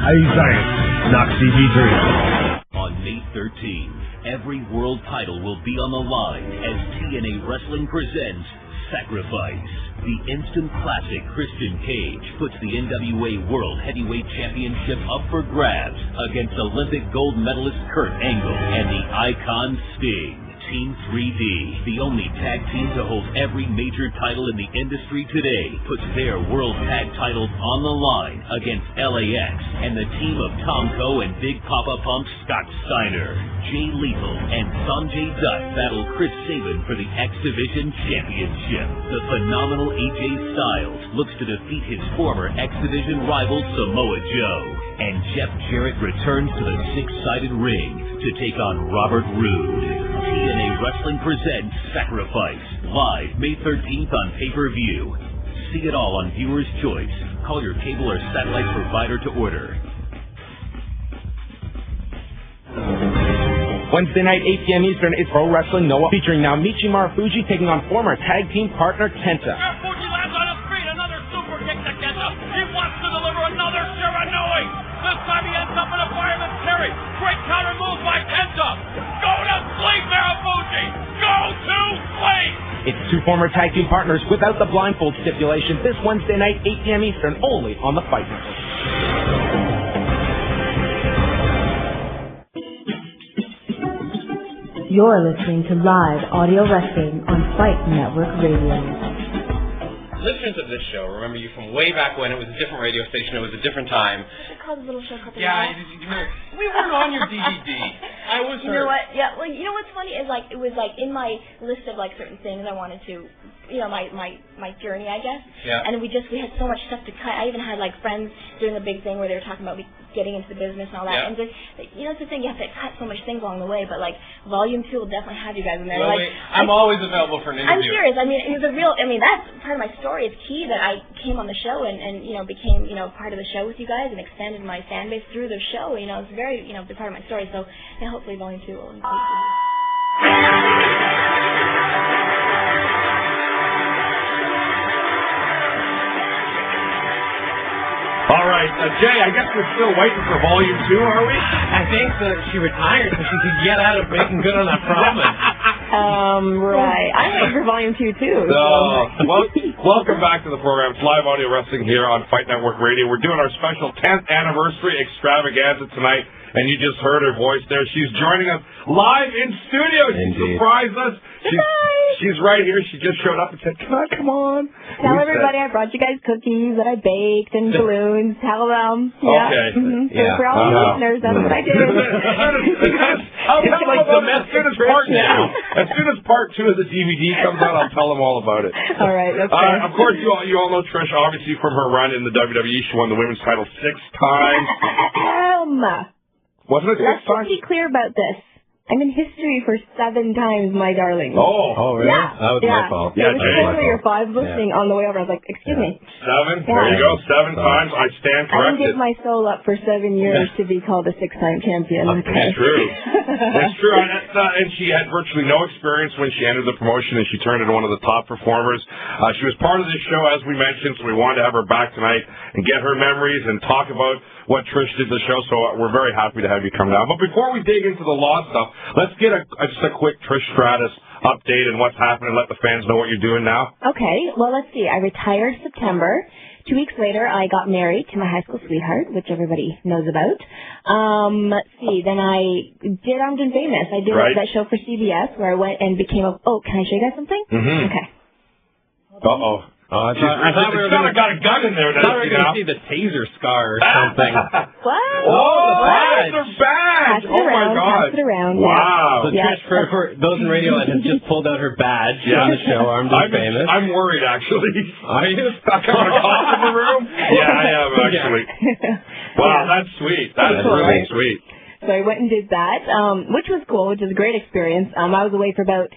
I use science, not CG3. On May 13th, every world title will be on the line as TNA Wrestling presents Sacrifice. The instant classic Christian Cage puts the NWA World Heavyweight Championship up for grabs against Olympic gold medalist Kurt Angle and the Icon Sting. Team 3D, the only tag team to hold every major title in the industry today, puts their world tag titles on the line against LAX and the team of Tomko and Big Papa Pump Scott Steiner. Jay Lethal and Sanjay Dutt battle Chris Sabin for the X Division Championship. The phenomenal AJ Styles looks to defeat his former X Division rival Samoa Joe. And Jeff Jarrett returns to the six-sided ring to take on Robert Roode. TNA Wrestling presents Sacrifice, live May 13th on pay-per-view. See it all on Viewer's Choice. Call your cable or satellite provider to order. Wednesday night, 8 p.m. Eastern, is Pro Wrestling Noah, featuring Naomichi Marufuji taking on former tag team partner Kenta. Marufuji lands on his feet, another super kick to Kenta. He wants to deliver another Shiranui. This time he ends up in a fireman's carry. Great counter move by Kenta. Go to sleep, Marufuji! Go to sleep! It's two former tag team partners without the blindfold stipulation this Wednesday night, 8 p.m. Eastern, only on the Fight Network. You're listening to live audio wrestling on Fight Network Radio. Listeners of this show remember you from way back when. It was a different radio station. It was a different time. It called a little show called We weren't on your DVD. I was You know what? Yeah, well, you know what's funny is it was in my list of certain things I wanted to, my journey, I guess. Yeah. And we had so much stuff to cut. I even had friends doing a big thing where they were talking about getting into the business and all that. Yeah. And it's the thing, you have to cut so much things along the way. But Volume 2 will definitely have you guys in there. Well, I'm always available for an interview. I'm serious. It was that's part of my story. It's key that I came on the show and became part of the show with you guys and expanded my fan base through the show. It's very big part of my story. So hopefully Volume 2 will include you. All right, Jay, I guess we're still waiting for Volume 2, are we? I think so. She retired so she could get out of making good on that promise. Right. I'm waiting for Volume 2, too. Welcome back to the program. It's live audio wrestling here on Fight Network Radio. We're doing our special 10th anniversary extravaganza tonight, and you just heard her voice there. She's joining us live in studio. She surprised us. She's right here. She just showed up and said, come on. Tell everybody I brought you guys cookies that I baked and balloons. Tell them. Yeah. Okay. Mm-hmm. So for all the listeners, that's what I did. I'll tell them about it as soon as part 2. As soon as part 2 of the DVD comes out, I'll tell them all about it. All right. That's fair. Of course, you all know Trish, obviously, from her run in the WWE. She won the women's title 6 times. Wasn't it 6 times? Let's be clear about this. I'm in history for 7 times, my darling. Oh, really? Yeah. That was my fault. Yeah, it was especially your 5 listening on the way over. I was like, excuse me. 7? There you go. 7 times. I stand corrected. I didn't give my soul up for 7 years to be called a 6-time champion. Okay. It's true. It's true. And she had virtually no experience when she entered the promotion, and she turned into one of the top performers. She was part of this show, as we mentioned, so we wanted to have her back tonight and get her memories and talk about what Trish did the show, so we're very happy to have you come down. But before we dig into the law stuff, let's get just a quick Trish Stratus update and what's happening. Let the fans know what you're doing now. Okay, well, let's see. I retired September. 2 weeks later, I got married to my high school sweetheart, which everybody knows about. Let's see. Then I did Armed and Famous. I did that show for CBS where I went and became a... Oh, can I show you guys something? Mm-hmm. Okay. Uh-oh. I thought we were going to got a gun in there. I thought we were going to see the taser scar or something. What? Oh, the badge! Pass it around, my God. Pass it around. Wow. So Trish, for those in radio that has just pulled out her badge on the show, Armed and Famous. I'm worried, actually. Are you? Stuck on a cop in the room? Yeah, I am, actually. Wow, that's sweet. That is really sweet. So I went and did that, which was cool, which was a great experience. I was away for about,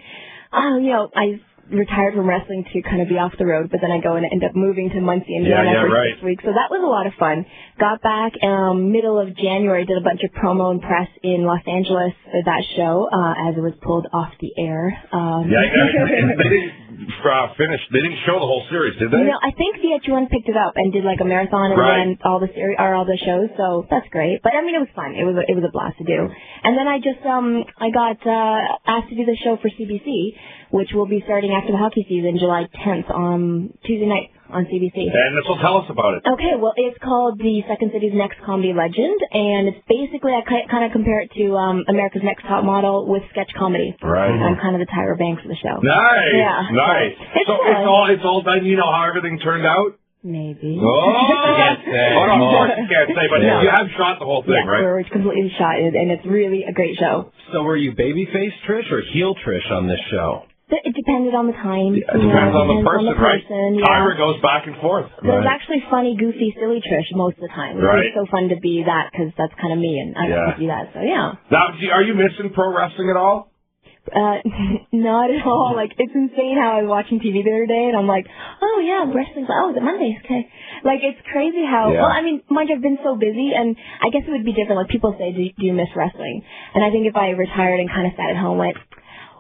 retired from wrestling to kind of be off the road, but then I go and end up moving to Muncie, Indiana for 6 weeks. So that was a lot of fun. Got back middle of January, did a bunch of promo and press in Los Angeles for that show as it was pulled off the air. They didn't finish. They didn't show the whole series, did they? You know, I think VH1 picked it up and did like a marathon and then all the shows. So that's great. But I mean, it was fun. It was a blast to do. And then I just I got asked to do the show for CBC, which will be starting after the hockey season, July 10th on Tuesday night on CBC. And this will tell us about it. Okay, well, it's called The Second City's Next Comedy Legend, and it's basically, I kind of compare it to America's Next Top Model with sketch comedy. Right. I'm kind of the Tyra Banks of the show. Nice. Yeah. Nice. So it's all done. You know how everything turned out? Maybe. Oh, can't say. Oh, no, of course you can't say, but you have shot the whole thing, right? We're completely shot, and it's really a great show. So were you babyface Trish or heel Trish on this show? It depended on the time. It depends on the person, right? Yeah. Tyra goes back and forth. There's actually funny, goofy, silly Trish most of the time. Right. It's so fun to be that because that's kind of me, and I like to be that. So yeah. Now, are you missing pro wrestling at all? Not at all. Like, it's insane how I was watching TV the other day, and I'm like, oh yeah, wrestling's, is it Mondays? Okay. Like, it's crazy how, well, I mean, mind you, I've been so busy, and I guess it would be different. Like, people say, do you miss wrestling? And I think if I retired and kind of sat at home, like,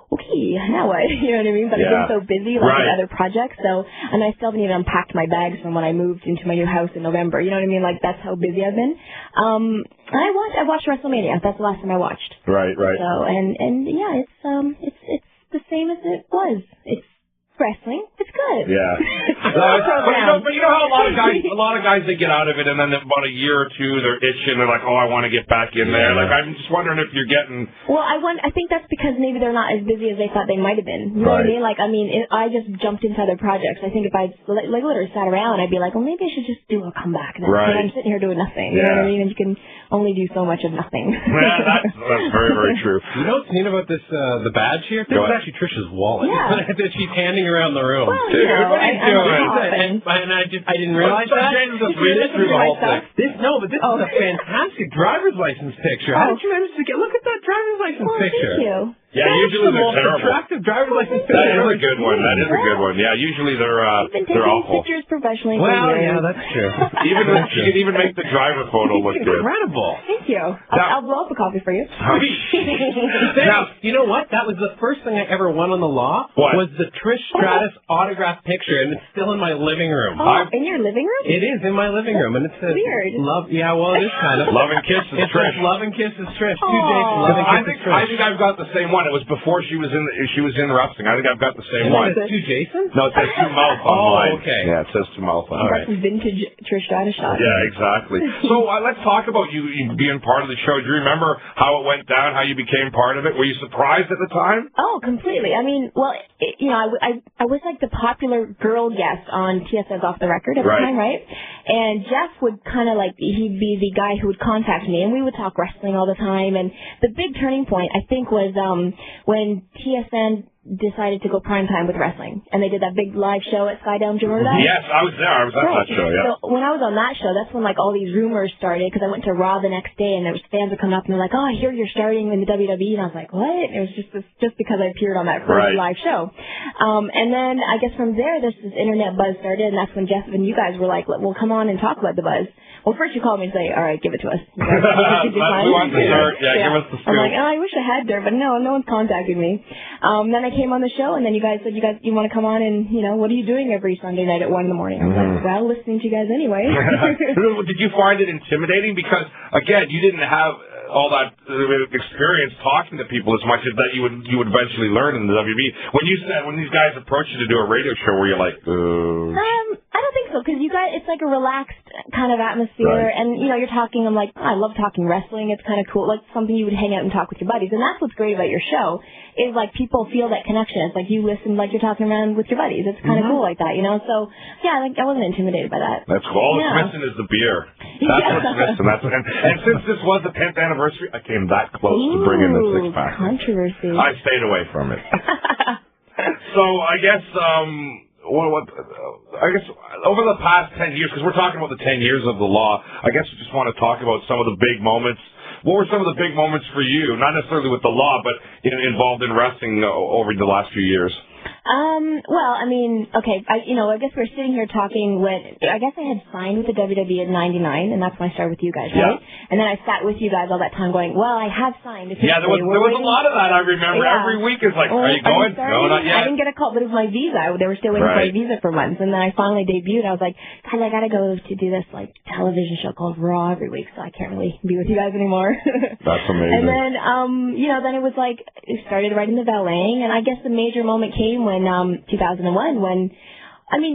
okay, now what? You know what I mean? But I've been so busy, like, with other projects, so, and I still haven't even unpacked my bags from when I moved into my new house in November. You know what I mean? Like, that's how busy I've been. I watched WrestleMania. That's the last time I watched. Right. So, and yeah, it's the same as it was. It's wrestling. It's good. Yeah. but you know how a lot of guys they get out of it, and then about a year or two they're itching. They're like, oh, I want to get back in there. Like, I'm just wondering if you're getting. Well, I think that's because maybe they're not as busy as they thought they might have been. You know what I mean? Like, I just jumped into other projects. I think if I literally sat around, I'd be like, well, maybe I should just do a comeback. Then. Right. I'm sitting here doing nothing. You know what I mean? And you can only do so much of nothing. Yeah, that's very, very true. You know what's neat about this, the badge here? This is actually Trish's wallet. Yeah. that she's handing around the room. Well, dude, what are you doing? And I didn't realize that. James just read it through the whole thing. This is a fantastic driver's license picture. How did you manage to get? Look at that driver's license picture. Thank you. Yeah, usually they're terrible. Attractive driver's license picture. That is a good one. That is a good one. Yeah, usually they're awful. Pictures professionally. Well, yeah, that's true. You can even make the driver photo look good. Incredible. Thank you. I'll blow up a copy for you. Now, you know what? That was the first thing I ever won on the law. What? Was the Trish Stratus autograph picture, and it's still in my living room. Oh, in your living room? It is in my living room, and it says weird. Love. Yeah, well, it is kind of Love and Kisses Trish. Love and Kisses Trish. 2 days. Love and Kisses Trish. I think I've got the same one. It was before she was in wrestling. I think I've got the same one. It says to Jason? No, it says to Mouth on mine. Oh, okay. Yeah, it says to Mouth on mine. That's vintage Trish Stratus shot. Yeah, exactly. So let's talk about you being part of the show. Do you remember how it went down? How you became part of it? Were you surprised at the time? Oh, completely. I mean, well, I was like the popular girl guest on TSN's Off the Record at the time, right? And Jeff would kind of he'd be the guy who would contact me, and we would talk wrestling all the time. And the big turning point, I think, was when TSN decided to go primetime with wrestling, and they did that big live show at Skydome. Do you remember that? Yes, I was there. I was at that show, yeah. So when I was on that show, that's when all these rumors started, because I went to Raw the next day, and there was fans would come up and they're like, oh, I hear you're starting in the WWE, and I was like, what? And it was just because I appeared on that first live show. And then I guess from there, this internet buzz started, and that's when Jeff and you guys were like, well, come on and talk about the buzz. Well, first you called me and say, all right, give it to us. We want the start. Yeah, give us the scoop. I'm like, oh, I wish I had there, but no one's contacted me. Then I came on the show, and then you guys said you want to come on, and what are you doing every Sunday night at 1 in the morning? I was like, well, listening to you guys anyway. Did you find it intimidating? Because again, you didn't have all that experience talking to people as much as that you would eventually learn in the WWE. When these guys approached you to do a radio show, were you like, I don't think so, because you guys, it's like a relaxed kind of atmosphere, and you're talking. I'm like, I love talking wrestling. It's kind of cool, like something you would hang out and talk with your buddies, and that's what's great about your show. Is like people feel that connection. It's like you listen like you're talking around with your buddies. It's kind of cool like that, So yeah, I wasn't intimidated by that. That's cool. All it's missing is the beer. That's what's missing. And since this was the 10th anniversary, I came that close to bringing the 6-pack. Controversy. I stayed away from it. So I guess I guess over the past 10 years, because we're talking about the 10 years of the law, I guess we just want to talk about some of the big moments. What were some of the big moments for you? Not necessarily with the law, but involved in wrestling over the last few years. Well, I mean, okay, I guess we're sitting here talking I guess I had signed with the WWE in 99, and that's when I started with you guys, right? And then I sat with you guys all that time going, well, I have signed. Yeah, there was a lot of that, I remember. Yeah. Every week is like, are you going? No, not yet. I didn't get a call, but it was my visa. They were still waiting for my visa for months. And then I finally debuted. I was like, guys, I got to go to do this, like, television show called Raw every week, so I can't really be with you guys anymore. That's amazing. And then, then it was like, it started right in the valeting, and I guess the major moment came when 2001, when,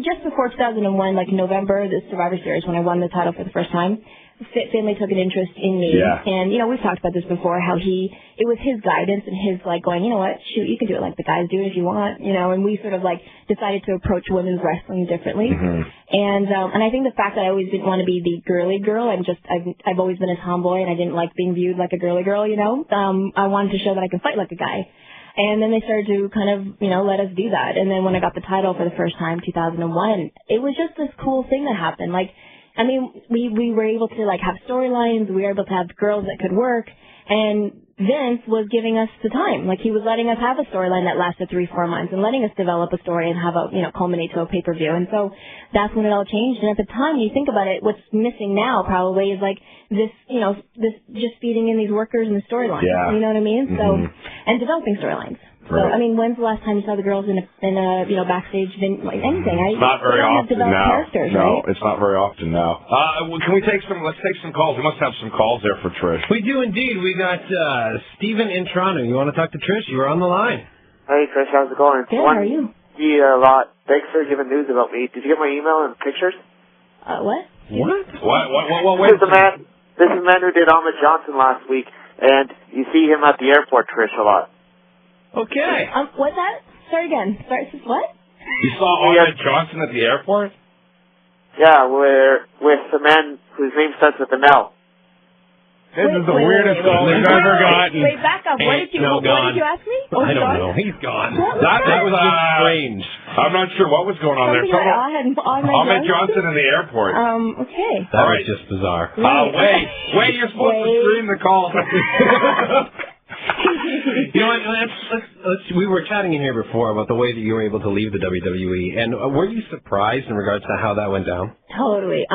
just before 2001, like November, the Survivor Series, when I won the title for the first time, Finlay took an interest in me. Yeah. And, we've talked about this before, how it was his guidance and his, like, going, you know what, shoot, you can do it like the guys do it if you want, and we sort of, like, decided to approach women's wrestling differently. Mm-hmm. And I think the fact that I always didn't want to be the girly girl, I've always been a tomboy, and I didn't like being viewed like a girly girl, I wanted to show that I can fight like a guy. And then they started to kind of, let us do that. And then when I got the title for the first time, 2001, it was just this cool thing that happened. Like, we were able to, like, have storylines. We were able to have girls that could work. And Vince was giving us the time. Like, he was letting us have a storyline that lasted 3-4 months and letting us develop a story and have culminate to a pay-per-view. And so that's when it all changed. And at the time, you think about it, what's missing now probably is, like, this just feeding in these workers and the storylines. Yeah. You know what I mean? Mm-hmm. So, and developing storylines. So, when's the last time you saw the girls in a backstage, like anything? Not very often now. No, it's not very often now. Can we let's take some calls. We must have some calls there for Trish. We do indeed. We got Stephen in Toronto. You want to talk to Trish? You were on the line. Hey, Trish, how's it going? Good, how are you? A lot. Thanks for giving news about me. Did you get my email and pictures? What? What? This is the man who did Ahmed Johnson last week, and you see him at the airport, Trish, a lot. Okay. What's that? Start again. What? You saw Ahmed Johnson at the airport? Yeah, with the man whose name starts with an L. This is the weirdest call we've ever gotten. Wait, back up. What did you ask me? I don't know. He's gone. That was just strange. I'm not sure what was going on there. Ahmed Johnson in the airport. Okay. That was just bizarre. Wait, you're supposed to screen the call. You know what? We were chatting in here before about the way that you were able to leave the WWE, and were you surprised in regards to how that went down? Totally.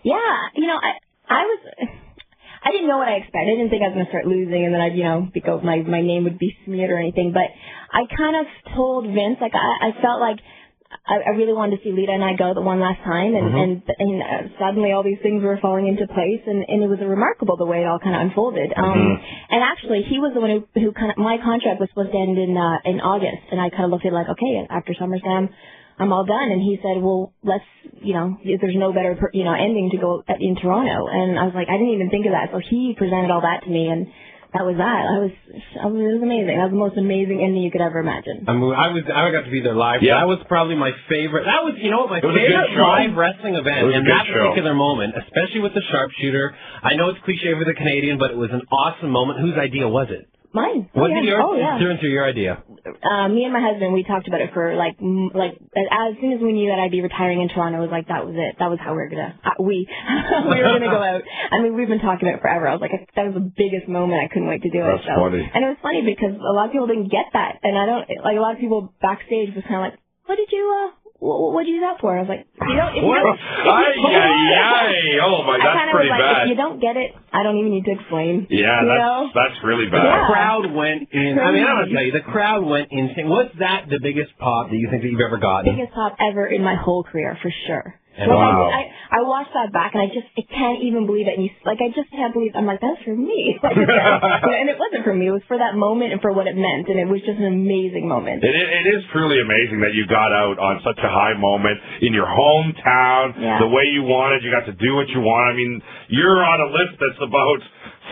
Yeah. I didn't know what I expected. I didn't think I was going to start losing, and then I'd, my name would be smeared or anything. But I kind of told Vince, like, I felt like I really wanted to see Lita and I go the one last time, and suddenly all these things were falling into place, and it was remarkable the way it all kind of unfolded. And actually, he was the one who kind of, my contract was supposed to end in August, and I kind of looked at it like, okay, after SummerSlam, I'm all done. And he said, well, let's, there's no better, ending to go in Toronto. And I was like, I didn't even think of that. So he presented all that to me, and that was that. It was amazing. That was the most amazing ending you could ever imagine. I got to be there live. Yeah. That was probably my favorite. That was, my favorite live wrestling event. And that particular moment, especially with the sharpshooter. I know it's cliche for the Canadian, but it was an awesome moment. Whose idea was it? Mine. Was it yours? Yeah. Through and through your idea. Me and my husband, we talked about it for like as soon as we knew that I'd be retiring in Toronto, it was like that was it. That was how we were gonna we were gonna go out. I mean, we've been talking about it forever. I was like, that was the biggest moment. I couldn't wait to do it. That's funny. And it was funny because a lot of people didn't get that, and a lot of people backstage was kind of like, what did you use that for? I was like, that's pretty bad. If you don't get it, I don't even need to explain. Yeah, that's really bad. The crowd went in. I mean, I don't tell you, the crowd went insane. Was that the biggest pop that you think that you've ever gotten? Biggest pop ever in my whole career, for sure. Wow. I watched that back, and I can't even believe it. And I just can't believe. I'm like, that's for me. And it wasn't for me. It was for that moment and for what it meant, and it was just an amazing moment. It is truly amazing that you got out on such a high moment in your hometown, the way you wanted. You got to do what you want. I mean, you're on a list that's about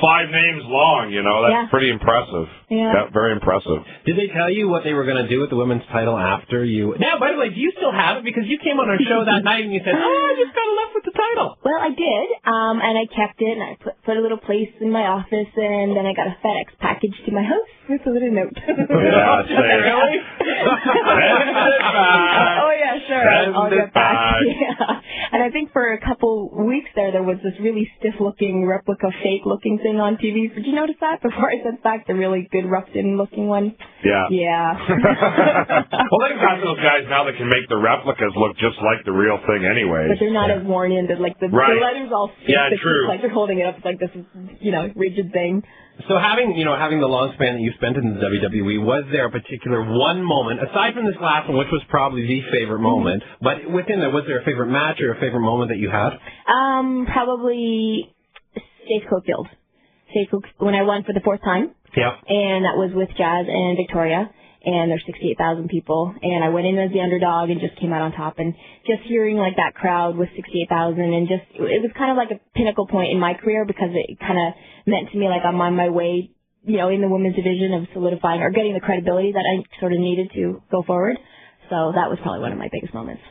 5 names long, That's pretty impressive. Yeah. Very impressive. Did they tell you what they were going to do with the women's title after you? Now, by the way, do you still have it? Because you came on our show that night and you said, I just got left with the title. Well, I did, and I kept it, and I put a little place in my office, and then I got a FedEx package to my house with a little note. Yeah, really? Oh, yeah, sure. I'll get back. Yeah. And I think for a couple weeks there was this really stiff-looking, replica, fake-looking thing on TV. Did you notice that? Before I sent back the really good roughed-in looking one. Yeah. Yeah. Well, they've got those guys now that can make the replicas look just like the real thing anyway. But they're not as worn in. Like the letters all stick. Yeah, true. Like they're holding it up. It's like this is, rigid thing. So having the long span that you spent in the WWE, was there a particular one moment, aside from this last one, which was probably the favorite moment, but within there, was there a favorite match or a favorite moment that you had? Probably Stace Cofield. When I won for the 4th time. Yeah. And that was with Jazz and Victoria. And there's 68,000 people. And I went in as the underdog and just came out on top. And just hearing like that crowd with 68,000 and just, it was kind of like a pinnacle point in my career because it kind of meant to me like I'm on my way, in the women's division of solidifying or getting the credibility that I sort of needed to go forward. So that was probably one of my biggest moments.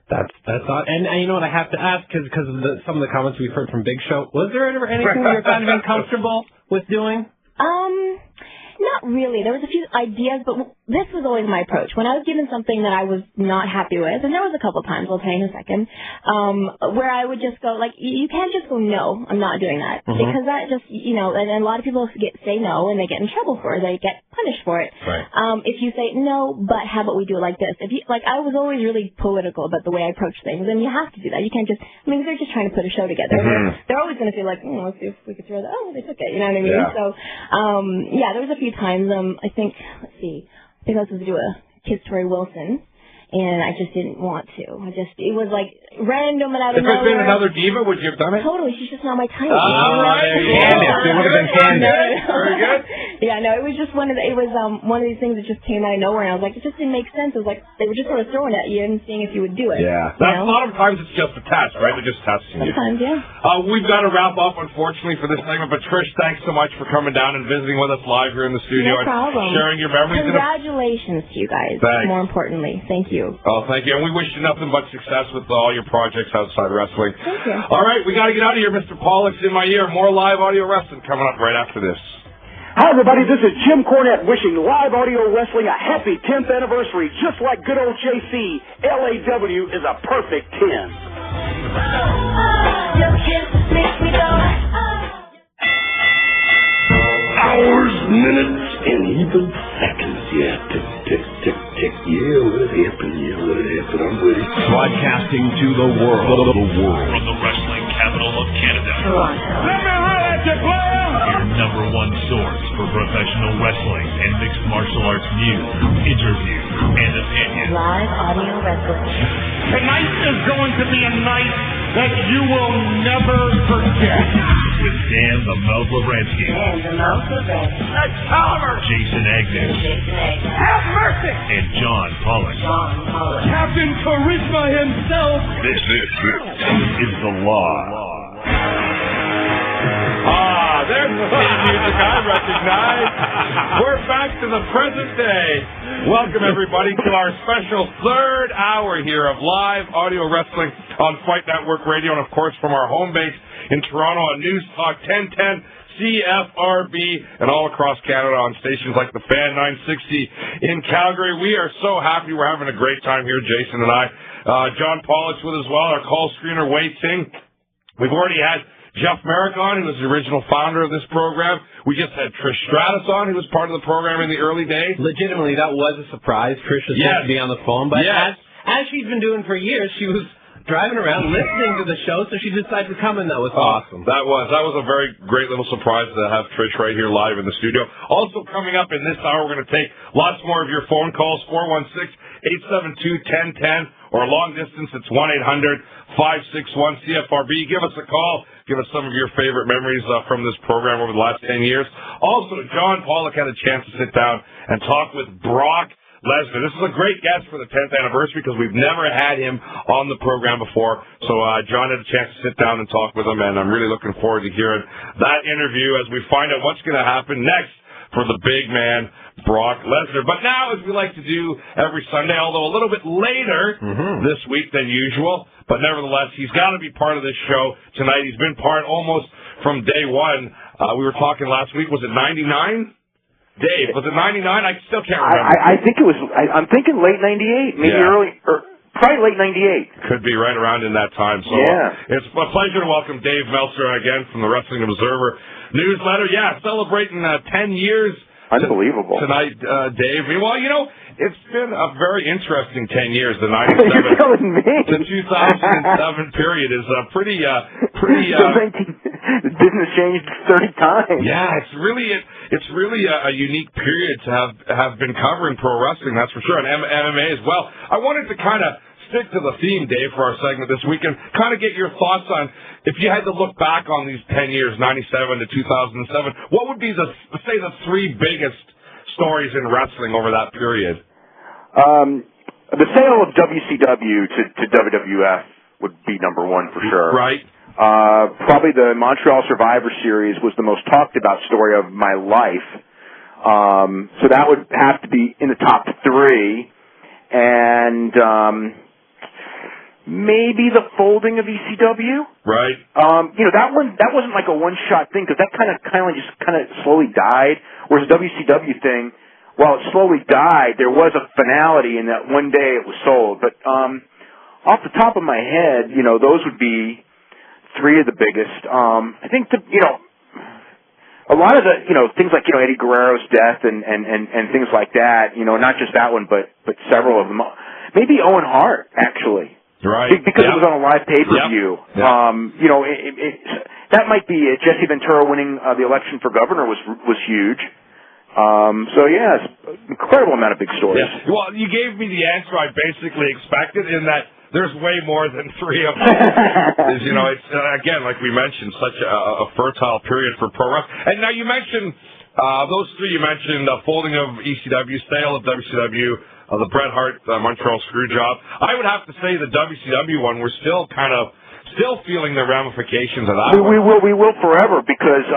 That's not, and you know what I have to ask because of some of the comments we've heard from Big Show. Was there ever anything you were kind of uncomfortable with doing? Not really. There was a few ideas, but this was always my approach. When I was given something that I was not happy with, and there was a couple of times, I'll tell you in a second, where I would just go, like, you can't just go, no, I'm not doing that. Mm-hmm. Because that just, and a lot of people say no, and they get in trouble for it. They get punished for it. Right. If you say, no, but how about we do it like this? I was always really political about the way I approach things, and you have to do that. You can't just, they're just trying to put a show together. Mm-hmm. They're always going to feel like, let's see if we could throw that. Oh, they took it. You know what I mean? Yeah. So, there was a few times, I think I was supposed to do a Kids Tori Wilson, and I just didn't want to. It was like random and out of nowhere. If it had been another diva, would you have done it? Totally, she's just not my type. There you go. It would have been Candace. Very good. Yeah, no, it was just one of these things that just came out of nowhere, and I was like, it just didn't make sense. It was like they were just sort of throwing it at you and seeing if you would do it. Yeah. A lot of times it's just a test, right? They're just testing you. Sometimes, yeah. We've got to wrap up, unfortunately, for this segment, but Trish, thanks so much for coming down and visiting with us live here in the studio. No problem. And sharing your memories. Congratulations to you guys. Thanks. More importantly. Thank you. Oh, thank you. And we wish you nothing but success with all your projects outside wrestling. Thank you. All right, we got to get out of here. Mr. Pollock's in my ear. More live audio wrestling coming up right after this. Hi, everybody. This is Jim Cornette wishing Live Audio Wrestling a happy 10th anniversary. Just like good old JC, LAW is a perfect 10. Hours, minutes, and even seconds. Yeah, tick, tick, tick, tick. Yeah, let it happen. Yeah, let it happen. I'm ready. Broadcasting to the world. From the wrestling capital of Canada. Let me roll at you, player! Your number one source for professional wrestling and mixed martial arts news, interviews, and opinions. Live audio wrestling. Tonight is going to be a night that you will never forget. With Dan the Mouth Lovranski. And the mouth of That's Oliver! Jason Agnew. Have mercy! And John Pollock. Captain Charisma himself! This is the law. There's the theme music I recognize. We're back to the present day. Welcome, everybody, to our special third hour here of live audio wrestling on Fight Network Radio, and, of course, from our home base in Toronto on News Talk 1010, CFRB, and all across Canada on stations like the Fan 960 in Calgary. We are so happy. We're having a great time here, Jason and I. John Pollock's with us as well, our call screener, Wei Ting. We've already had Jeff Marek on, who was the original founder of this program. We just had Trish Stratus on, who was part of the program in the early days. Legitimately, that was a surprise. Trish was supposed to be on the phone, but as she's been doing for years, she was driving around listening to the show, so she decided to come, and that was awesome. That was a very great little surprise to have Trish right here live in the studio. Also coming up in this hour, we're going to take lots more of your phone calls, 416-872-1010, or long distance, it's 1-800-561-CFRB. Give us a call. Give us some of your favorite memories from this program over the last 10 years. Also, John Pollock had a chance to sit down and talk with Brock Lesnar. This is a great guest for the 10th anniversary because we've never had him on the program before. So John had a chance to sit down and talk with him, and I'm really looking forward to hearing that interview as we find out what's going to happen next for the big man, Brock Lesnar. But now, as we like to do every Sunday, although a little bit later this week than usual, but nevertheless, he's got to be part of this show tonight. He's been part almost from day one. We were talking last week. Was it 99? Dave, was it 99? I still can't remember. I think it was, I'm thinking late 98, maybe early, or probably late 98. Could be right around in that time. So it's a pleasure to welcome Dave Meltzer again from the Wrestling Observer newsletter. Yeah, celebrating 10 years Unbelievable. Tonight, Dave. Well, you know, it's been a very interesting 10 years. The 97 You're telling me. The 2007 period is pretty. Business changed 30 times. Yeah, it's really a unique period to have been covering pro wrestling. That's for sure, and MMA as well. I wanted to kind of stick to the theme, Dave, for our segment this week, and kind of get your thoughts on, if you had to look back on these 10 years, 97 to 2007, what would be the three biggest stories in wrestling over that period? The sale of WCW to WWF would be number one for sure. Right. Probably the Montreal Survivor Series was the most talked about story of my life. So that would have to be in the top three. And maybe the folding of ECW. Right. You know, that wasn't like a one-shot thing, because that kind of slowly died. Whereas the WCW thing, while it slowly died, there was a finality in that one day it was sold. But off the top of my head, you know, those would be three of the biggest. I think a lot of the, you know, things like, you know, Eddie Guerrero's death and things like that, you know, not just that one, but several of them. Maybe Owen Hart, actually. Right. Because it was on a live pay-per-view. Yep. You know, that might be it. Jesse Ventura winning the election for governor was huge. So yeah, it's an incredible amount of big stories. Yeah. Well, you gave me the answer I basically expected, in that there's way more than three of them. You know, it's again, like we mentioned, such a fertile period for pro wrestling. And now you mentioned those three. You mentioned folding of ECW, sale of WCW, the Bret Hart Montreal Screwjob. I would have to say the WCW one, we're still feeling the ramifications of that. We will forever, because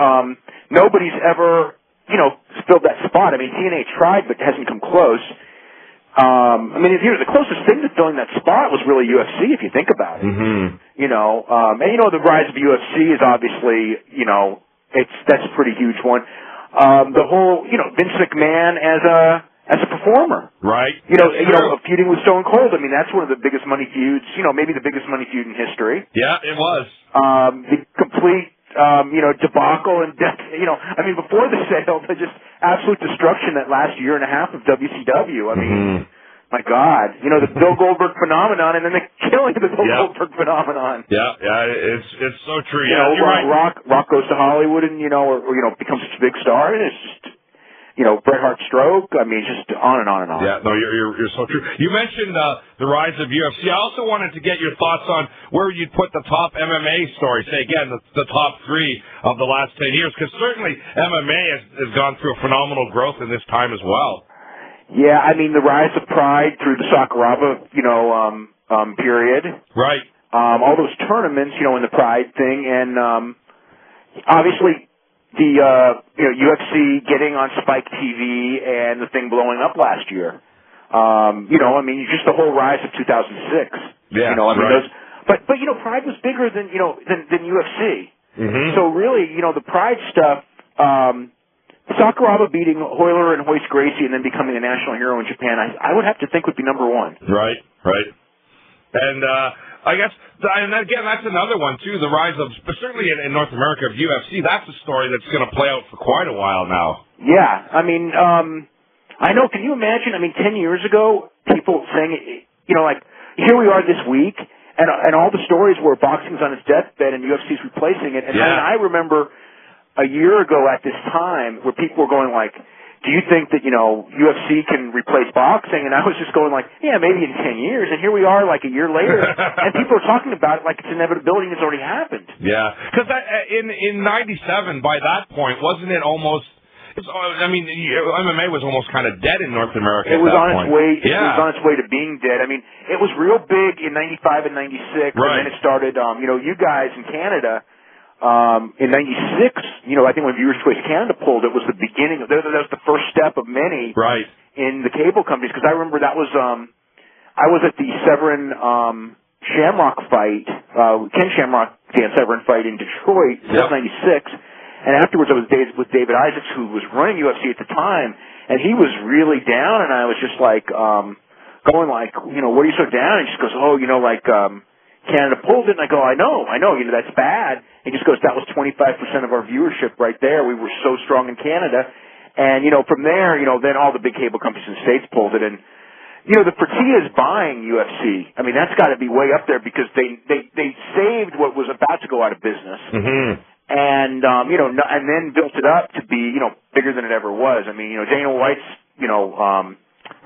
nobody's ever, you know, filled that spot. I mean, TNA tried, but hasn't come close. I mean, the closest thing to filling that spot was really UFC, if you think about it. Mm-hmm. You know, and you know, the rise of UFC is obviously, you know, that's a pretty huge one. The whole, you know, Vince McMahon as a performer. Right. You know, feuding with Stone Cold. I mean, that's one of the biggest money feuds, you know, maybe the biggest money feud in history. Yeah, it was. The complete, you know, debacle and death, you know, I mean, before the sale, the just absolute destruction that last year and a half of WCW. I mean, my God, you know, the Bill Goldberg phenomenon, and then the killing of the Bill Goldberg phenomenon. Yeah, it's so true. You know, Rock goes to Hollywood and, you know, or you know, becomes such a big star, and it's just, you know, Bret Hart stroke. I mean, just on and on and on. Yeah, no, you're so true. You mentioned the rise of UFC. I also wanted to get your thoughts on where you'd put the top MMA stories. Say again, the top three of the last 10 years, because certainly MMA has gone through a phenomenal growth in this time as well. Yeah, I mean, the rise of Pride through the Sakuraba, you know, period. Right. All those tournaments, you know, in the Pride thing, and obviously the you know, UFC getting on Spike TV and the thing blowing up last year. You know, I mean, just the whole rise of 2006. Yeah, you know, I mean, right. but you know, Pride was bigger than, you know, than UFC. Mm-hmm. So really, you know, the Pride stuff, Sakuraba beating Hoyler and Hoist Gracie and then becoming a national hero in Japan, I would have to think would be number one. Right. And I guess, and again, that's another one, too, the rise of, certainly in North America, of UFC. That's a story that's going to play out for quite a while now. Yeah, I mean, I know, can you imagine, I mean, 10 years ago, people saying, you know, like, here we are this week, and all the stories were boxing's on its deathbed and UFC's replacing it. And I remember a year ago at this time where people were going like, do you think that, you know, UFC can replace boxing? And I was just going like, yeah, maybe in 10 years. And here we are like a year later, and people are talking about it like it's inevitability and it's already happened. Yeah, because in 97, by that point, wasn't it almost, I mean, MMA was almost kind of dead in North America. It was on its way. Yeah. It was on its way to being dead. I mean, it was real big in 95 and 96, right. And then it started, you know, you guys in Canada, in 96, you know, I think when Viewers Choice Canada pulled, it was the beginning. That was the first step of many right. in the cable companies. Because I remember that was, I was at the Severin Shamrock fight, Ken Shamrock Dan Severin fight in Detroit, 96. And afterwards, I was with David Isaacs, who was running UFC at the time, and he was really down. And I was just like, going like, you know, what are you so down? And he just goes, oh, you know, like. Canada pulled it, and I go, I know, you know, that's bad. He just goes, that was 25% of our viewership right there. We were so strong in Canada. And, from there, then all the big cable companies in the States pulled it. And, the Fertitta's buying UFC. I mean, that's got to be way up there because they saved what was about to go out of business. Mm-hmm. And, and then built it up to be, bigger than it ever was. I mean, Dana White's,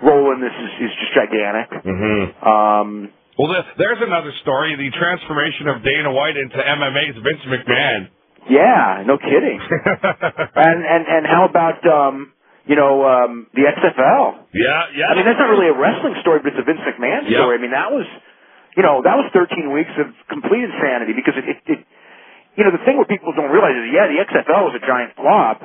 role in this is just gigantic. Mm-hmm. Well, there's another story, the transformation of Dana White into MMA's Vince McMahon. Yeah, no kidding. and how about, the XFL? Yeah. I mean, that's not really a wrestling story, but it's a Vince McMahon story. I mean, that was 13 weeks of complete insanity because it the thing what people don't realize is, the XFL was a giant flop,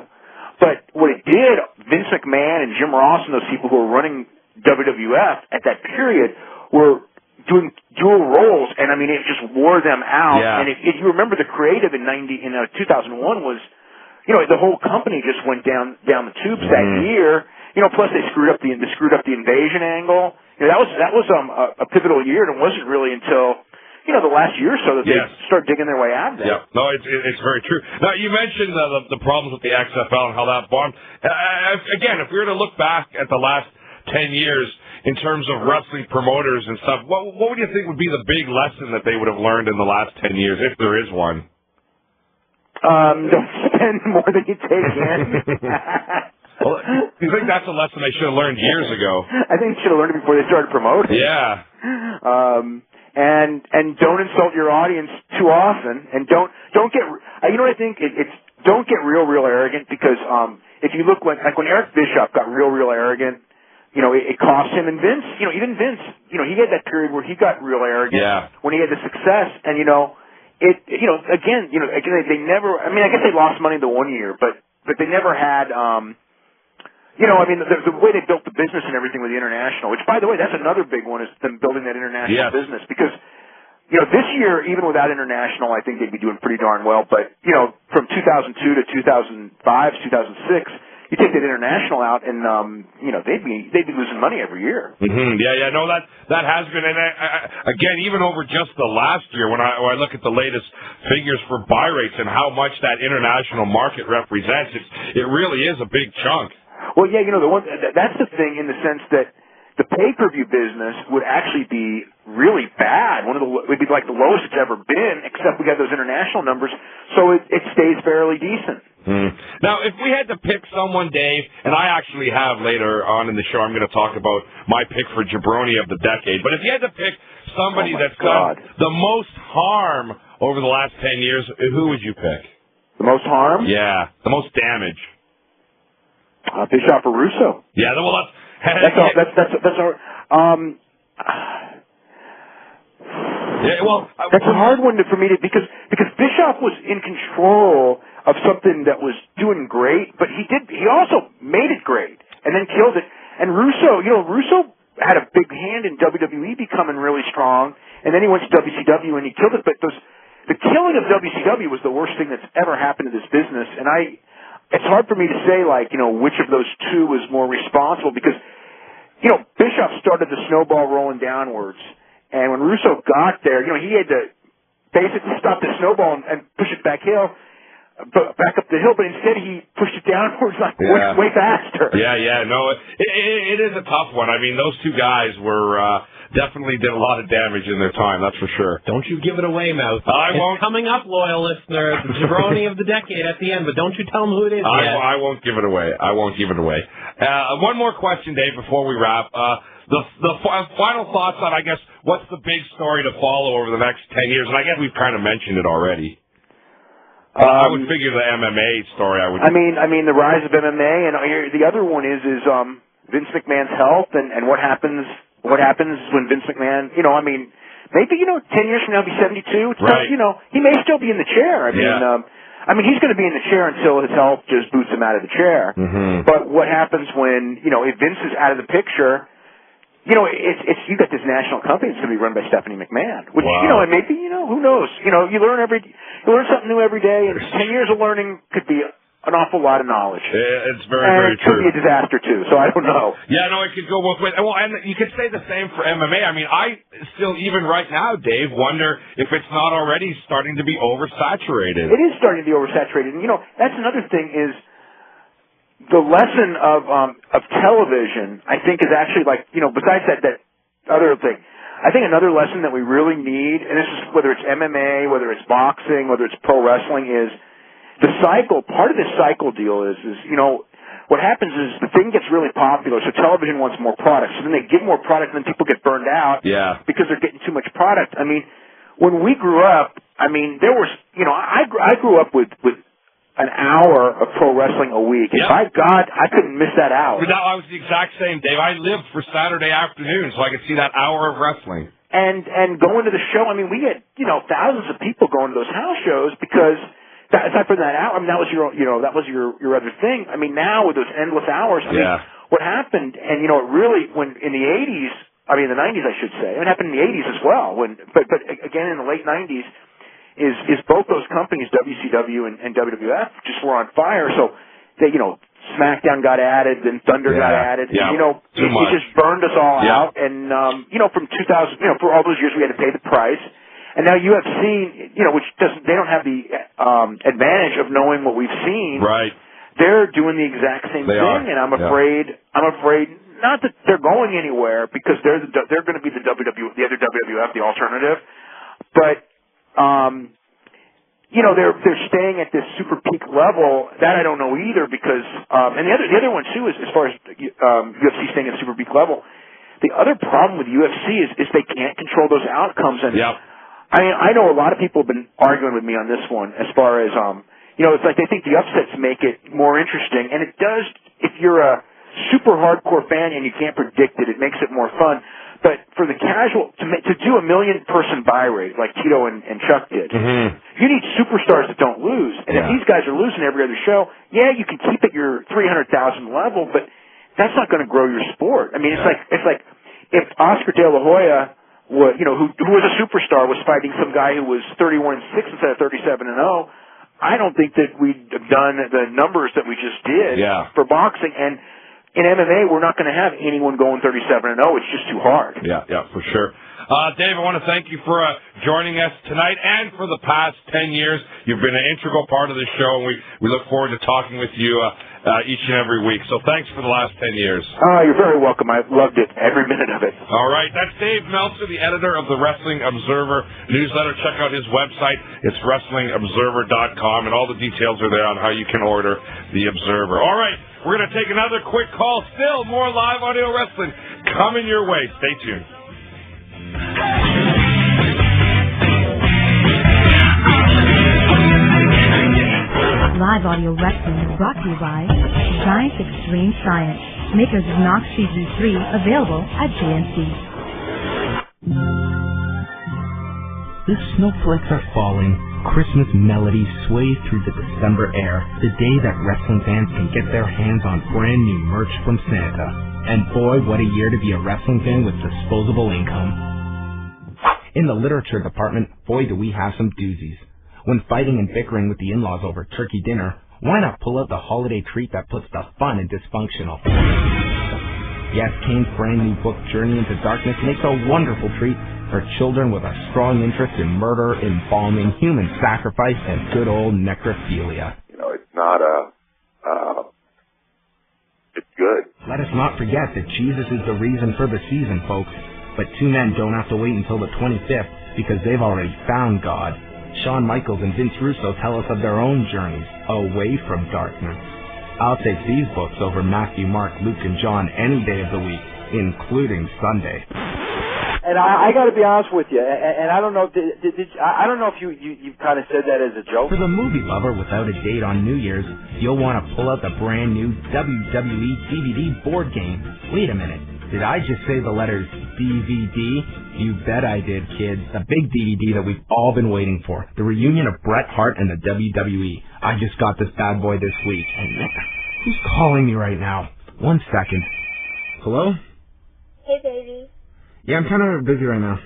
but what it did, Vince McMahon and Jim Ross and those people who were running WWF at that period were doing dual roles, and I mean, it just wore them out. Yeah. And if you remember, the creative in 2001 was, the whole company just went down the tubes that year. Plus they screwed up the invasion angle. That was a pivotal year, and it wasn't really until the last year or so that they start digging their way out of it. Yeah, no, it's very true. Now, you mentioned the problems with the XFL and how that bombed. Again, if we were to look back at the last 10 years in terms of wrestling promoters and stuff, what would you think would be the big lesson that they would have learned in the last 10 years, if there is one? Don't spend more than you take in. Well, you think that's a lesson they should have learned years ago? I think they should have learned it before they started promoting. Yeah. And don't insult your audience too often, and don't get. What I think? It's don't get real arrogant, because if you look when Eric Bischoff got real arrogant, it cost him. And Vince, even Vince, he had that period where he got real arrogant when he had the success, and again, they never. I mean, I guess they lost money the one year, but they never had. The way they built the business and everything with the international, which, by the way, that's another big one, is them building that international business. Because, this year, even without international, I think they'd be doing pretty darn well. But, from 2002 to 2005, 2006, you take that international out, and they'd be losing money every year. Mm-hmm. Yeah, no, that has been, and again, even over just the last year, when I look at the latest figures for buy rates and how much that international market represents, it really is a big chunk. Well, yeah, that's the thing, in the sense that the pay-per-view business would actually be really bad. It'd be like the lowest it's ever been, except we got those international numbers, so it stays fairly decent. Now, if we had to pick someone, Dave, and I actually have later on in the show, I'm going to talk about my pick for Jabroni of the decade, but if you had to pick somebody that's done the most harm over the last 10 years, who would you pick? The most harm? Yeah, the most damage. Bischoff or Russo? Yeah, well, that's our. That's a hard one for me to, because Bischoff was in control of something that was doing great, but he also made it great and then killed it. And Russo had a big hand in WWE becoming really strong, and then he went to WCW and he killed it. But the killing of WCW was the worst thing that's ever happened to this business, and it's hard for me to say, which of those two was more responsible, because, Bischoff started the snowball rolling downwards, and when Russo got there, he had to basically stop the snowball and push it back up the hill, but instead he pushed it downwards way faster. Yeah, no, it is a tough one. I mean, those two guys were definitely did a lot of damage in their time, that's for sure. Don't you give it away, Mouse. I won't. It's coming up, loyal listener. The Jabroni of the decade at the end, but don't you tell them who it is yet. I won't give it away. One more question, Dave, before we wrap. The final thoughts on, I guess, what's the big story to follow over the next 10 years? And I guess we've kind of mentioned it already. I would figure the MMA story. I mean, the rise of MMA, and the other one is Vince McMahon's health and what happens when Vince McMahon, maybe 10 years from now he'll be 72. Right. He may still be in the chair. He's going to be in the chair until his health just boots him out of the chair. Mm-hmm. But what happens when if Vince is out of the picture? You got this national company that's going to be run by Stephanie McMahon, which, and maybe, who knows? You learn something new every day, and 10 years of learning could be an awful lot of knowledge. It's very true. It could be a disaster, too, so I don't know. Yeah, no, it could go both ways. Well, and you could say the same for MMA. I mean, I still, even right now, Dave, wonder if it's not already starting to be oversaturated. It is starting to be oversaturated, and, that's another thing is, the lesson of television, I think, is actually like, besides that other thing, I think another lesson that we really need, and this is whether it's MMA, whether it's boxing, whether it's pro wrestling, is the cycle. Part of this cycle deal is what happens is the thing gets really popular, so television wants more product. So then they give more product, and then people get burned out because they're getting too much product. I mean, when we grew up, there was, I grew up with an hour of pro wrestling a week. Yep. And by God, I couldn't miss that hour. No, I was the exact same, Dave. I lived for Saturday afternoon, so I could see that hour of wrestling. And going to the show, we get, thousands of people going to those house shows because aside from that hour, that was your other thing. Now with those endless hours, what happened, and it really, when in the 80s, the 90s, I should say, it happened in the 80s as well. But again in the late 90s, is both those companies, WCW and WWF, just were on fire. So they, SmackDown got added, then Thunder got added. Yeah. And, it just burned us all out. And from 2000, for all those years, we had to pay the price. And now UFC, which they don't have the advantage of knowing what we've seen. Right. They're doing the exact same thing, and I'm afraid not that they're going anywhere because they're going to be the other WWF, the alternative, but they're staying at this super peak level. That I don't know either because and the other one too is as far as UFC staying at super peak level. The other problem with UFC is they can't control those outcomes and. I know a lot of people have been arguing with me on this one as far as, it's like they think the upsets make it more interesting, and it does if you're a super hardcore fan and you can't predict it. It makes it more fun. But for the casual, to do a 1 million person buy rate like Tito and Chuck did, you need superstars that don't lose. And if these guys are losing every other show, you can keep at your 300,000 level, but that's not going to grow your sport. It's like if Oscar De La Hoya who was a superstar, was fighting some guy who was 31-6 instead of 37-0. I don't think that we'd have done the numbers that we just did for boxing. And in MMA, we're not going to have anyone going 37-0. It's just too hard. Yeah, for sure. Dave, I want to thank you for joining us tonight and for the past 10 years. You've been an integral part of the show, and we look forward to talking with you each and every week. So thanks for the last 10 years. You're very welcome. I've loved it, every minute of it. All right. That's Dave Meltzer, the editor of the Wrestling Observer newsletter. Check out his website. It's WrestlingObserver.com, and all the details are there on how you can order the Observer. All right. We're going to take another quick call. Still more live audio wrestling coming your way. Stay tuned. Live audio wrestling is brought to you by Giant Extreme Science, makers of Knox CG3, available at GNC. The snowflakes are falling. Christmas melodies sway through the December air, the day that wrestling fans can get their hands on brand new merch from Santa. And boy, what a year to be a wrestling fan with disposable income. In the literature department, boy, do we have some doozies. When fighting and bickering with the in-laws over turkey dinner, why not pull out the holiday treat that puts the fun in dysfunctional? Yes, Kane's brand new book, Journey into Darkness, makes a wonderful treat for children with a strong interest in murder, embalming, human sacrifice, and good old necrophilia. It's not it's good. Let us not forget that Jesus is the reason for the season, folks. But two men don't have to wait until the 25th because they've already found God. Shawn Michaels and Vince Russo tell us of their own journeys away from darkness. I'll take these books over Matthew, Mark, Luke, and John any day of the week, including Sunday. And I got to be honest with you, and I don't know, I don't know if you kind of said that as a joke. For the movie lover without a date on New Year's, you'll want to pull out the brand new WWE DVD board game. Wait a minute, did I just say the letters DVD? You bet I did, kid. The big DVD that we've all been waiting for. The reunion of Bret Hart and the WWE. I just got this bad boy this week. And who's calling me right now? 1 second. Hello? Hey, baby. Yeah, I'm kind of busy right now.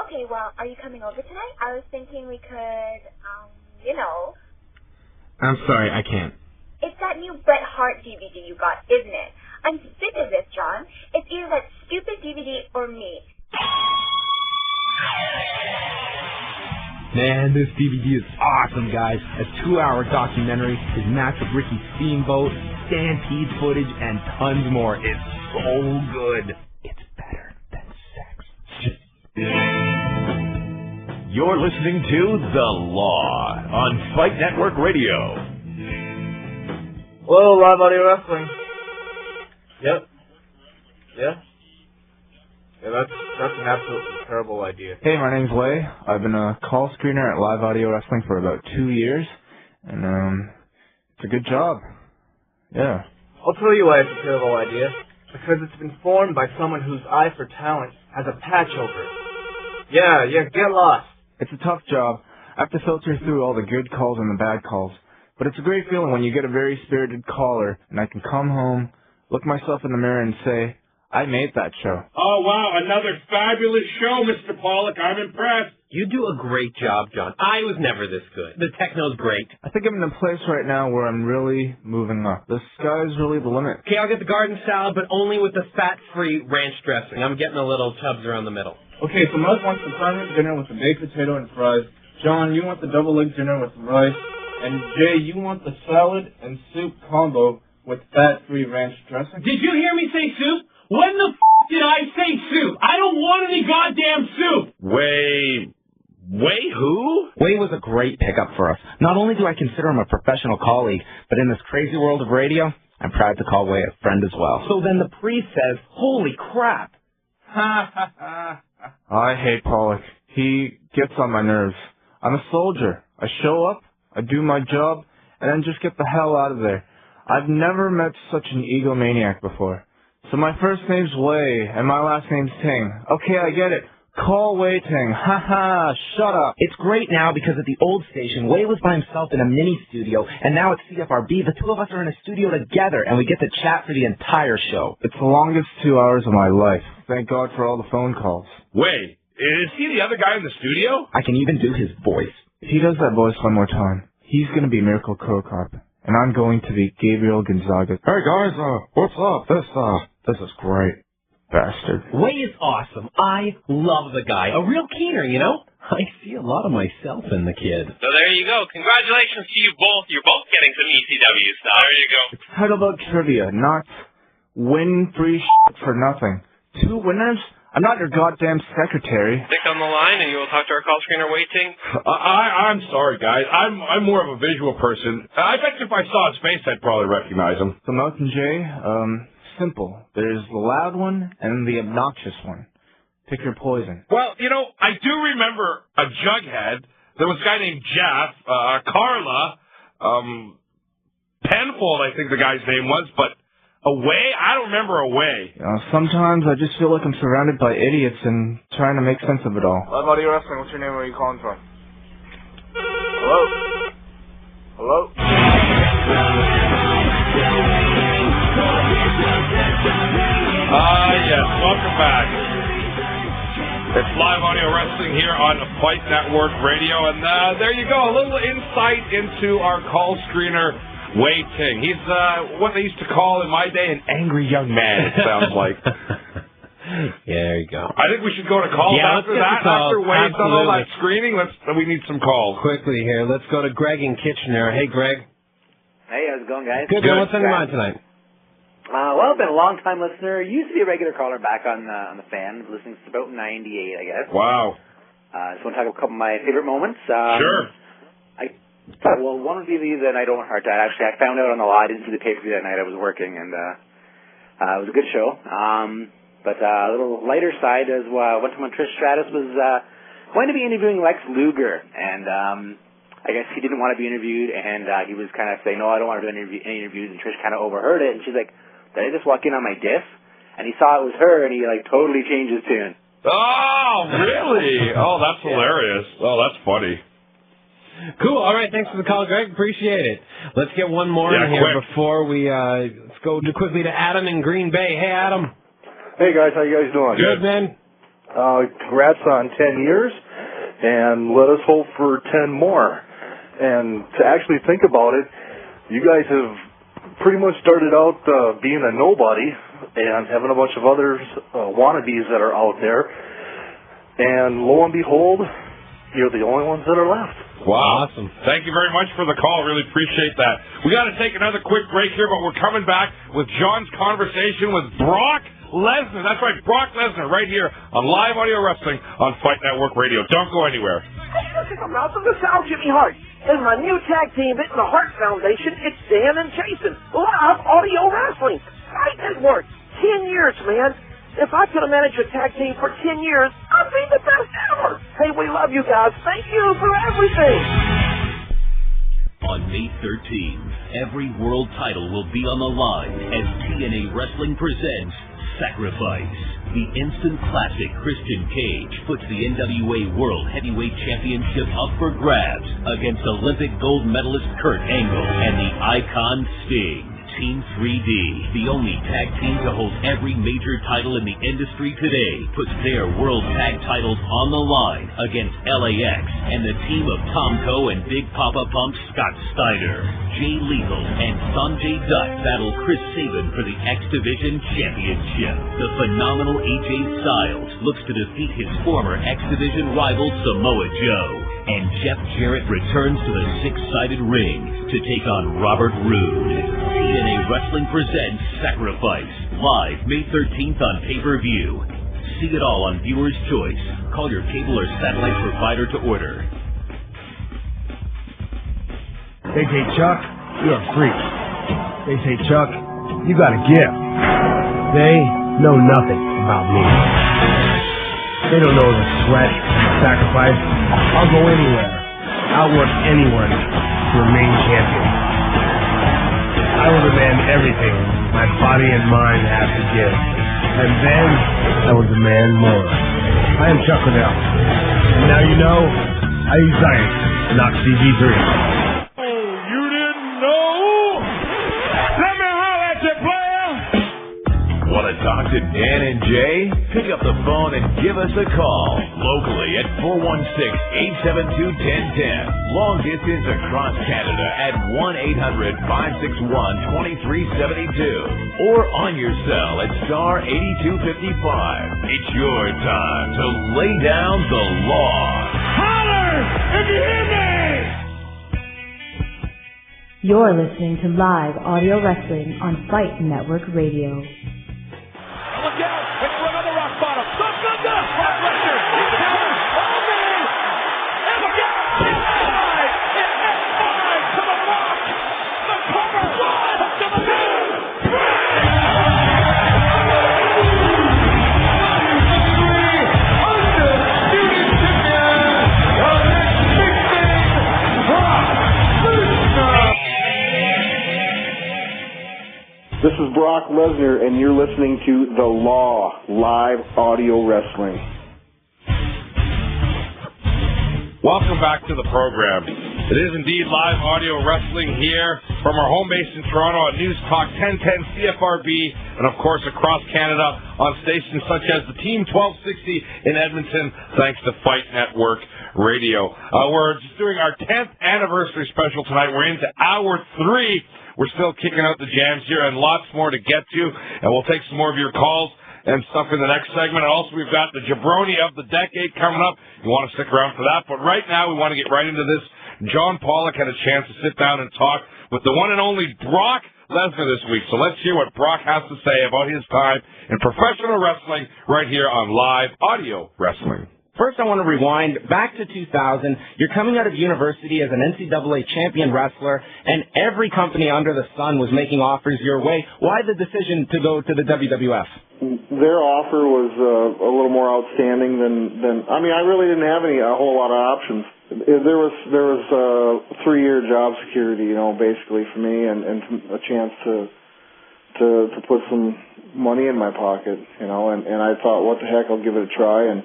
Okay, well, are you coming over tonight? I was thinking we could, I'm sorry, I can't. It's that new Bret Hart DVD you got, isn't it? I'm sick of this, John. It's either that stupid DVD or me. Man, this DVD is awesome, guys. A 2-hour documentary is matched with Ricky Steamboat, Stampede footage, and tons more. It's so good. It's better than sex. You're listening to The Law on Fight Network Radio. Hello, Live Audio Wrestling. Yep. Yeah? Yeah, that's an absolutely terrible idea. Hey, my name's Wei. I've been a call screener at Live Audio Wrestling for about 2 years, and it's a good job. Yeah. I'll tell you why it's a terrible idea. Because it's been formed by someone whose eye for talent has a patch over it. Yeah, get lost. It's a tough job. I have to filter through all the good calls and the bad calls. But it's a great feeling when you get a very spirited caller, and I can come home, look myself in the mirror, and say, I made that show. Oh, wow, another fabulous show, Mr. Pollock. I'm impressed. You do a great job, John. I was never this good. The techno's great. I think I'm in a place right now where I'm really moving up. The sky's really the limit. Okay, I'll get the garden salad, but only with the fat-free ranch dressing. I'm getting a little chubs around the middle. Okay, so Mike wants the prime dinner with the baked potato and fries. John, you want the double leg dinner with some rice. And Jay, you want the salad and soup combo with fat-free ranch dressing. Did you hear me say soup? When the did I say soup? I don't want any goddamn soup! Wait, who? Wei was a great pickup for us. Not only do I consider him a professional colleague, but in this crazy world of radio, I'm proud to call Wei a friend as well. So then the priest says, holy crap. I hate Pollock. He gets on my nerves. I'm a soldier. I show up, I do my job, and then just get the hell out of there. I've never met such an egomaniac before. So my first name's Wei, and my last name's Ting. Okay, I get it. Call Wei Ting. Ha, shut up. It's great now because at the old station, Wei was by himself in a mini studio, and now at CFRB, the two of us are in a studio together, and we get to chat for the entire show. It's the longest 2 hours of my life. Thank God for all the phone calls. Wait, is he the other guy in the studio? I can even do his voice. If he does that voice one more time, he's going to be Miracle Crocop, and I'm going to be Gabriel Gonzaga. Hey guys, what's up? This is great. Bastard. Wei is awesome. I love the guy. A real keener, you know? I see a lot of myself in the kid. So there you go. Congratulations to you both. You're both getting some ECW stuff. There you go. It's titled about trivia, not win free shit for nothing. 2 winners? I'm not your goddamn secretary. Stick on the line and you will talk to our call screener waiting. I'm sorry, guys. I'm more of a visual person. I bet you if I saw his face, I'd probably recognize him. So Mountain J, simple. There's the loud one and the obnoxious one. Pick your poison. Well, you know, I do remember a Jughead. There was a guy named Jeff, Carla, Penfold, I think the guy's name was, but Away? I don't remember Away. Sometimes I just feel like I'm surrounded by idiots and trying to make sense of it all. Live Audio Wrestling, what's your name? Where are you calling from? Hello? Hello? Yes, welcome back. It's Live Audio Wrestling here on Fight Network Radio, and there you go, a little insight into our call screener, Wei Ting. He's what they used to call in my day an angry young man, it sounds like. Yeah, there you go. I think we should go to calls after that. After Wei's done all that screening, we need some calls. Quickly here, let's go to Greg in Kitchener. Hey, Greg. Hey, how's it going, guys? Good. What's on your mind tonight? Well, I've been a long-time listener. Used to be a regular caller back on the fan. Listening since about 98, I guess. Wow. Just want to talk about a couple of my favorite moments. Sure. Well, one would be the night Owen Hart died. Actually, I found out on the law. I didn't see the pay-per-view that night. I was working, and it was a good show. But a little lighter side is one time when Trish Stratus was going to be interviewing Lex Luger, and I guess he didn't want to be interviewed, and he was kind of saying, no, I don't want to do any interviews, and Trish kind of overheard it, and she's like, did I just walk in on my diff? And he saw it was her, and he totally changed his tune. Oh, really? Oh, that's hilarious. Oh, that's funny. Cool. All right. Thanks for the call, Greg. Appreciate it. Let's get one more in here before we let's go quickly to Adam in Green Bay. Hey, Adam. Hey, guys. How you guys doing? Good, man. Congrats on 10 years, and let us hope for 10 more. And to actually think about it, you guys have pretty much started out being a nobody and having a bunch of others wannabes that are out there. And lo and behold, you're the only ones that are left. Wow. Awesome. Thank you very much for the call. Really appreciate that. We got to take another quick break here, but we're coming back with John's conversation with Brock Lesnar. That's right, Brock Lesnar, right here on Live Audio Wrestling on Fight Network Radio. Don't go anywhere. Hey, look at the mouth of the South, Jimmy Hart. And my new tag team at the Hart Foundation, it's Dan and Jason. Live Audio Wrestling. Fight Network. 10 years, man. If I could have managed a tag team for 10 years, I'd be the best ever. Hey, we love you guys. Thank you for everything. On May 13th, every world title will be on the line as TNA Wrestling presents Sacrifice. The instant classic Christian Cage puts the NWA World Heavyweight Championship up for grabs against Olympic gold medalist Kurt Angle and the Icon Sting. Team 3D, the only tag team to hold every major title in the industry today, puts their world tag titles on the line against LAX and the team of Tomko and Big Papa Pump Scott Steiner. Jay Lethal and Sanjay Dutt battle Chris Sabin for the X Division Championship. The phenomenal AJ Styles looks to defeat his former X Division rival Samoa Joe. And Jeff Jarrett returns to the six-sided ring to take on Robert Roode. TNA Wrestling presents Sacrifice, live May 13th on pay-per-view. See it all on Viewer's Choice. Call your cable or satellite provider to order. They say, Chuck, you're a freak. They say, Chuck, you got a gift. They know nothing about me. They don't know the sweat, sacrifice. I'll go anywhere. I'll work anyone to remain champion. I will demand everything my body and mind have to give. And then I will demand more. I am Chuck Liddell. And now you know, I use science, not CG3. Oh, you didn't know? Let me holler at you, player. Want to talk to Dan and Jay? Pick up the phone and give us a call. Locally at 416-872-1010. Long distance across Canada at 1-800-561-2372. Or on your cell at star 8255. It's your time to lay down the law. Holler if you hear me! You're listening to Live Audio Wrestling on Fight Network Radio. Look out! Wait for another rock bottom. Brock Lesnar! Brock Lesnar! He counters! Oh, man! And look out! It's F5! It's F5 to the Rock! The cover! One to the two! Undisputed champion of X16, Brock Lesnar! This is Brock Lesnar, and you're listening to The Law, Live Audio Wrestling. Welcome back to the program. It is indeed Live Audio Wrestling here from our home base in Toronto at News Talk 1010 CFRB, and of course across Canada on stations such as the Team 1260 in Edmonton, thanks to Fight Network Radio. We're just doing our 10th anniversary special tonight. We're into hour 3. We're still kicking out the jams here and lots more to get to, and we'll take some more of your calls and stuff in the next segment. And also, we've got the Jabroni of the Decade coming up. You want to stick around for that. But right now, we want to get right into this. John Pollock had a chance to sit down and talk with the one and only Brock Lesnar this week. So let's hear what Brock has to say about his time in professional wrestling right here on Live Audio Wrestling. First, I want to rewind back to 2000. You're coming out of university as an NCAA champion wrestler, and every company under the sun was making offers your way. Why the decision to go to the WWF? Their offer was a little more outstanding than I mean, I really didn't have a whole lot of options. There was 3-year job security, basically for me, and a chance to put some money in my pocket, and I thought, what the heck, I'll give it a try, and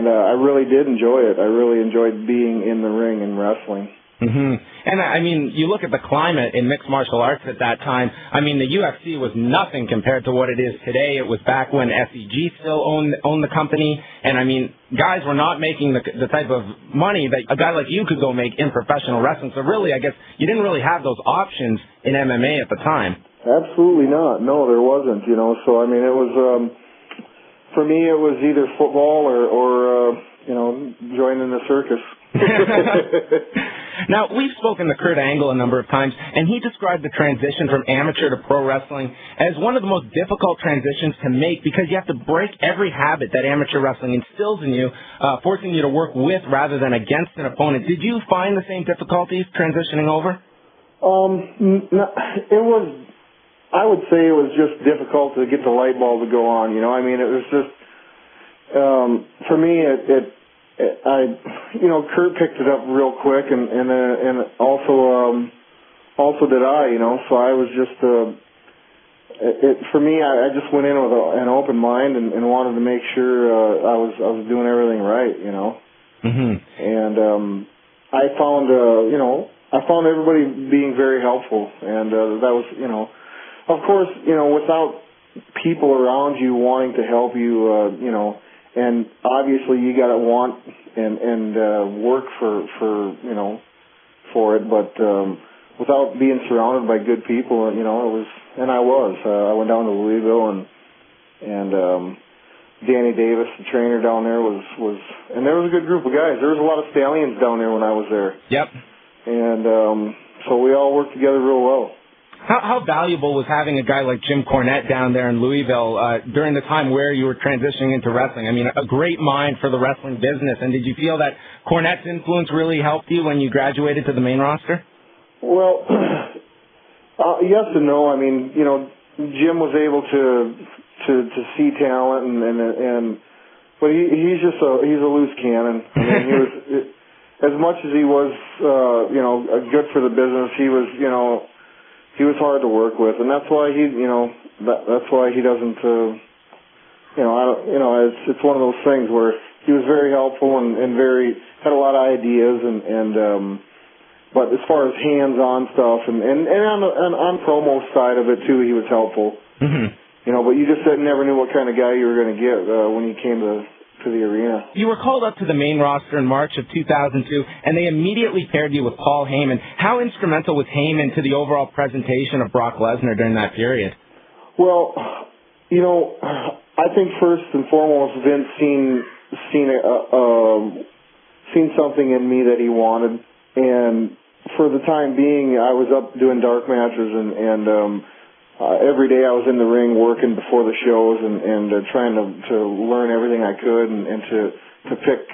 I really did enjoy it. I really enjoyed being in the ring and wrestling. Mm-hmm. And, I mean, you look at the climate in mixed martial arts at that time. I mean, the UFC was nothing compared to what it is today. It was back when SEG still owned the company. And, I mean, guys were not making the type of money that a guy like you could go make in professional wrestling. So, really, I guess you didn't really have those options in MMA at the time. Absolutely not. No, there wasn't, So, I mean, it was... for me, it was either football or joining the circus. Now, we've spoken to Kurt Angle a number of times, and he described the transition from amateur to pro wrestling as one of the most difficult transitions to make because you have to break every habit that amateur wrestling instills in you, forcing you to work with rather than against an opponent. Did you find the same difficulties transitioning over? It was, I would say it was just difficult to get the light bulb to go on, It was just, for me, Kurt picked it up real quick, and also did I, So I was just, for me, I just went in with an open mind and wanted to make sure I was doing everything right, Mm-hmm. And I found, I found everybody being very helpful, and that was, of course, without people around you wanting to help you, and obviously you got to want and work for it, but without being surrounded by good people, it was, and I went down to Louisville, and Danny Davis, the trainer down there, was, and there was a good group of guys. There was a lot of stallions down there when I was there. Yep. And so we all worked together real well. How valuable was having a guy like Jim Cornette down there in Louisville during the time where you were transitioning into wrestling? I mean, a great mind for the wrestling business. And did you feel that Cornette's influence really helped you when you graduated to the main roster? Well, yes and no. I mean, Jim was able to see talent, but he's just he's a loose cannon. I mean, he was as much as he was good for the business. He was he was hard to work with, and that's why that's why he doesn't it's one of those things where he was very helpful and very had a lot of ideas but as far as hands-on stuff and on promo side of it too, he was helpful. Mm-hmm. But you just never knew what kind of guy you were going to get when you came to the arena. You were called up to the main roster in March of 2002, and they immediately paired you with Paul Heyman. How instrumental was Heyman to the overall presentation of Brock Lesnar during that period? Well, I think first and foremost, Vince seen something in me that he wanted, and for the time being, I was up doing dark matches and every day I was in the ring working before the shows and trying to learn everything I could and to pick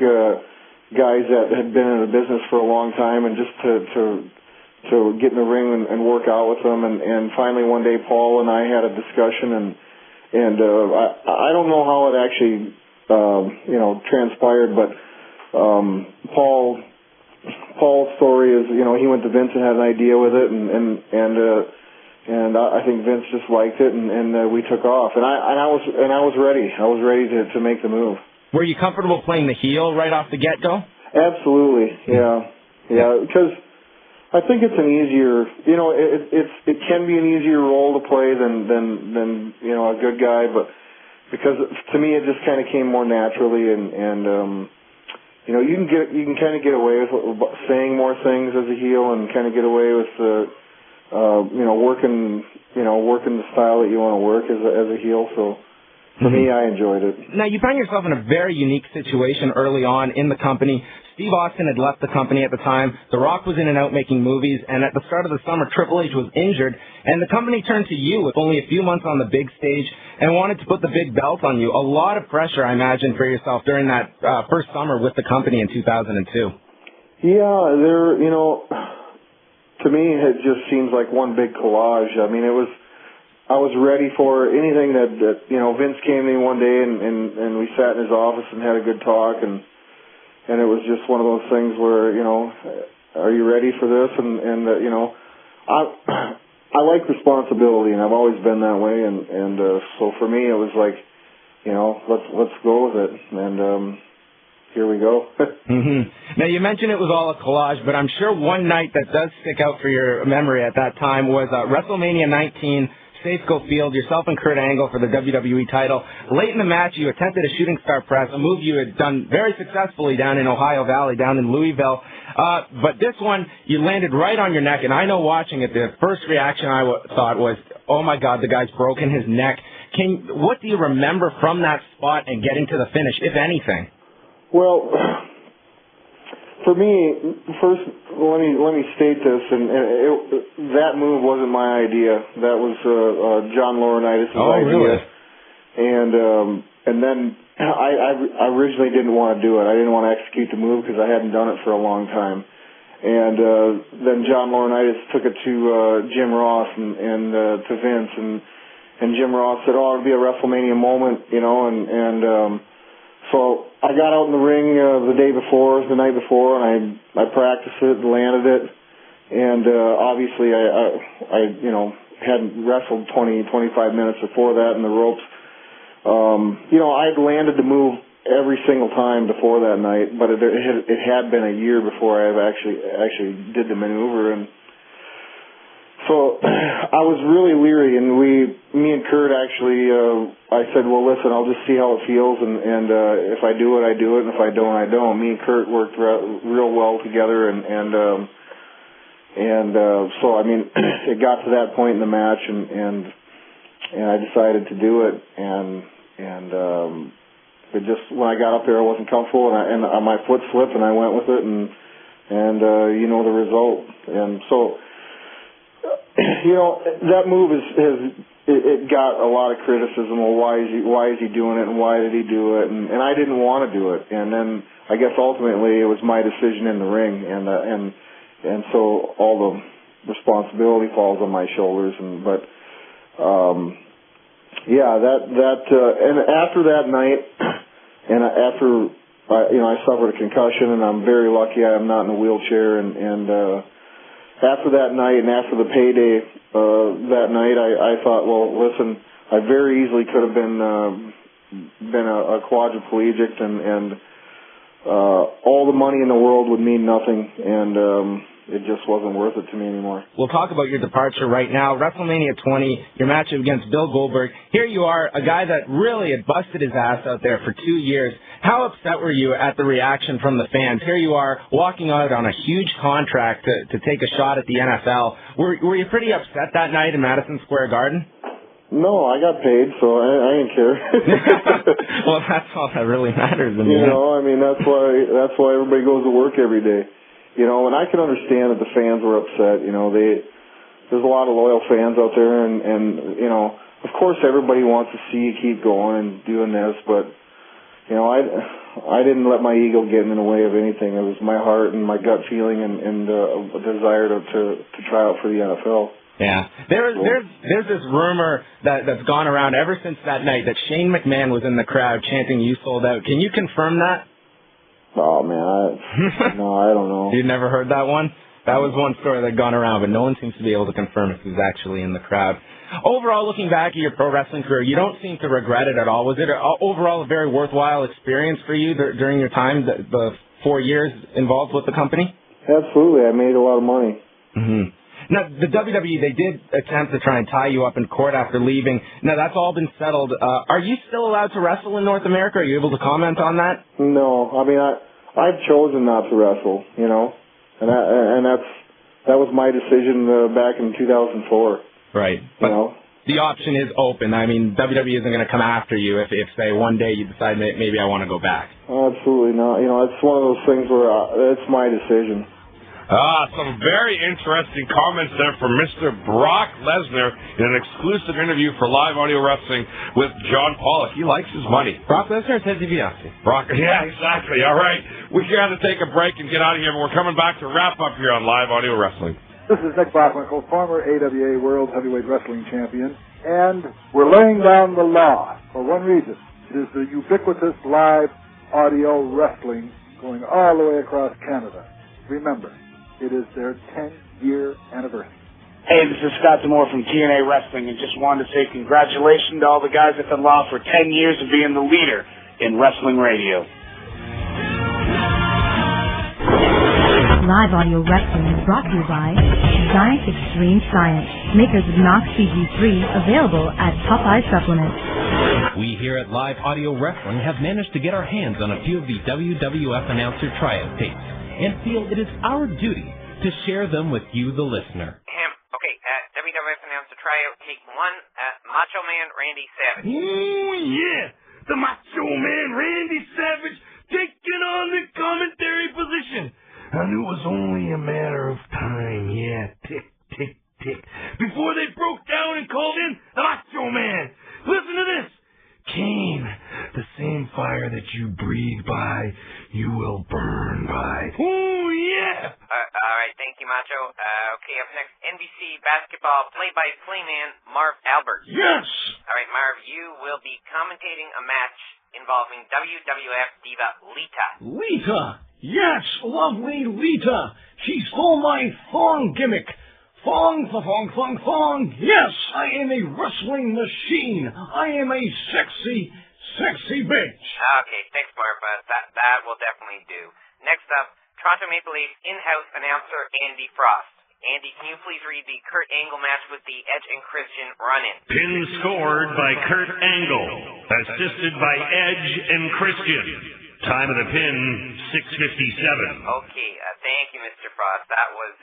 guys that had been in the business for a long time and just to get in the ring and work out with them. And finally one day Paul and I had a discussion and I don't know how it actually transpired, but Paul's story is he went to Vince and had an idea with it and I think Vince just liked it, and we took off. And I was ready. I was ready to make the move. Were you comfortable playing the heel right off the get-go? Absolutely, yeah. Because I think it's an easier, it can be an easier role to play than a good guy, but because to me it just kind of came more naturally, and you can kind of get away with saying more things as a heel, and kind of get away with working the style that you want to work as a heel. So for me, I enjoyed it. Now, you found yourself in a very unique situation early on in the company. Steve Austin had left the company at the time. The Rock was in and out making movies, and at the start of the summer, Triple H was injured, and the company turned to you with only a few months on the big stage and wanted to put the big belt on you. A lot of pressure, I imagine, for yourself during that first summer with the company in 2002. Yeah, to me, it just seems like one big collage. I mean, I was ready for anything that Vince came to me one day and we sat in his office and had a good talk, and it was just one of those things where, are you ready for this? And I like responsibility, and I've always been that way, and so for me it was like, let's go with it, and here we go. Mm-hmm. Now, you mentioned it was all a collage, but I'm sure one night that does stick out for your memory at that time was WrestleMania 19, Safeco Field, yourself and Kurt Angle for the WWE title. Late in the match, you attempted a shooting star press, a move you had done very successfully down in Ohio Valley, down in Louisville. But this one, you landed right on your neck, and I know watching it, the first reaction I thought was, oh my God, the guy's broken his neck. What do you remember from that spot and getting to the finish, if anything? Well, for me, first, let me state this, and that move wasn't my idea. That was John Laurinaitis' idea. Really? And then I originally didn't want to do it. I didn't want to execute the move because I hadn't done it for a long time. And then John Laurinaitis took it to Jim Ross and to Vince, and Jim Ross said, "Oh, it'll be a WrestleMania moment," you know, and so I got out in the ring the night before, and I practiced it, landed it, and obviously I hadn't wrestled 20-25 minutes before that in the ropes. I'd landed the move every single time before that night, but it had been a year before I actually did the maneuver, and so I was really leery, and me and Kurt actually, I said, well, listen, I'll just see how it feels, and if I do it, I do it, and if I don't, I don't. Me and Kurt worked real well together, and so, I mean, it got to that point in the match, and I decided to do it, and it just, when I got up there, I wasn't comfortable, and my foot slipped, and I went with it, and you know the result, and so, that move it got a lot of criticism. Well, why is he doing it, and why did he do it? And I didn't want to do it. And then I guess ultimately it was my decision in the ring, and so all the responsibility falls on my shoulders. And after that night, and after I suffered a concussion, and I'm very lucky I'm not in a wheelchair, and after that night and after the payday that night, I thought, well, listen, I very easily could have been a quadriplegic, and all the money in the world would mean nothing, and it just wasn't worth it to me anymore. We'll talk about your departure right now. WrestleMania 20, your match against Bill Goldberg. Here you are, a guy that really had busted his ass out there for 2 years. How upset were you at the reaction from the fans? Here you are, walking out on a huge contract to take a shot at the NFL. Were you pretty upset that night in Madison Square Garden? No, I got paid, so I didn't care. Well, that's all that really matters. I mean, that's why everybody goes to work every day. And I can understand that the fans were upset. There's a lot of loyal fans out there, and of course everybody wants to see you keep going and doing this, but I didn't let my ego get in the way of anything. It was my heart and my gut feeling and a desire to try out for the NFL. Yeah, there's this rumor that's gone around ever since that night that Shane McMahon was in the crowd chanting "You sold out." Can you confirm that? Oh man, no, I don't know. You never heard that one? That was one story that had gone around, but no one seems to be able to confirm if he was actually in the crowd. Overall, looking back at your pro wrestling career, you don't seem to regret it at all. Was it overall a very worthwhile experience for you during your time, the 4 years involved with the company? Absolutely. I made a lot of money. Mm-hmm. Now, the WWE, they did attempt to try and tie you up in court after leaving. Now, that's all been settled. Are you still allowed to wrestle in North America? Are you able to comment on that? No. I mean, I've chosen not to wrestle, and that was my decision back in 2004. Right. But the option is open. I mean, WWE isn't going to come after you if say, one day you decide maybe I want to go back. Absolutely not. It's one of those things where it's my decision. Some very interesting comments there from Mr. Brock Lesnar in an exclusive interview for Live Audio Wrestling with John Pollock. He likes his money. Brock Lesnar says Brock, yeah, exactly. All right. We got to take a break and get out of here, but we're coming back to wrap up here on Live Audio Wrestling. This is Nick Bockwinkel, former AWA World Heavyweight Wrestling Champion, and we're laying down the law for one reason. It is the ubiquitous live audio wrestling going all the way across Canada. Remember, it is their 10-year anniversary. Hey, this is Scott D'Amore from TNA Wrestling, and just wanted to say congratulations to all the guys at the law for 10 years of being the leader in wrestling radio. Live Audio Wrestling is brought to you by Giant Extreme Science, makers of Knox CG3, available at Popeye Supplements. We here at Live Audio Wrestling have managed to get our hands on a few of the WWF announcer tryout tapes, and feel it is our duty to share them with you, the listener. Okay, WWF announcer tryout take 1, Macho Man Randy Savage. Ooh, yeah! The Macho Man Randy Savage taking on the commentary position. I knew it was only a matter of time. Yeah, tick, tick, tick. Before they broke down and called in the Macho Man. Listen to this. Cain, the same fire that you breathe by, you will burn by. Oh, yeah! All right, thank you, Macho. Okay, up next, NBC basketball play-by-play man, Marv Albert. Yes! All right, Marv, you will be commentating a match involving WWF diva Lita. Lita! Yes, lovely Lita! She stole my thong gimmick. Thong, thong, thong, thong. Yes, I am a wrestling machine. I am a sexy, sexy bitch. Okay, thanks, Marv. That will definitely do. Next up, Toronto Maple Leafs in-house announcer Andy Frost. Andy, can you please read the Kurt Angle match with the Edge and Christian run-in? Pin scored by Kurt Angle, assisted by Edge and Christian. Time of the pin, 6:57. Okay, thank you, Mr. Frost. That was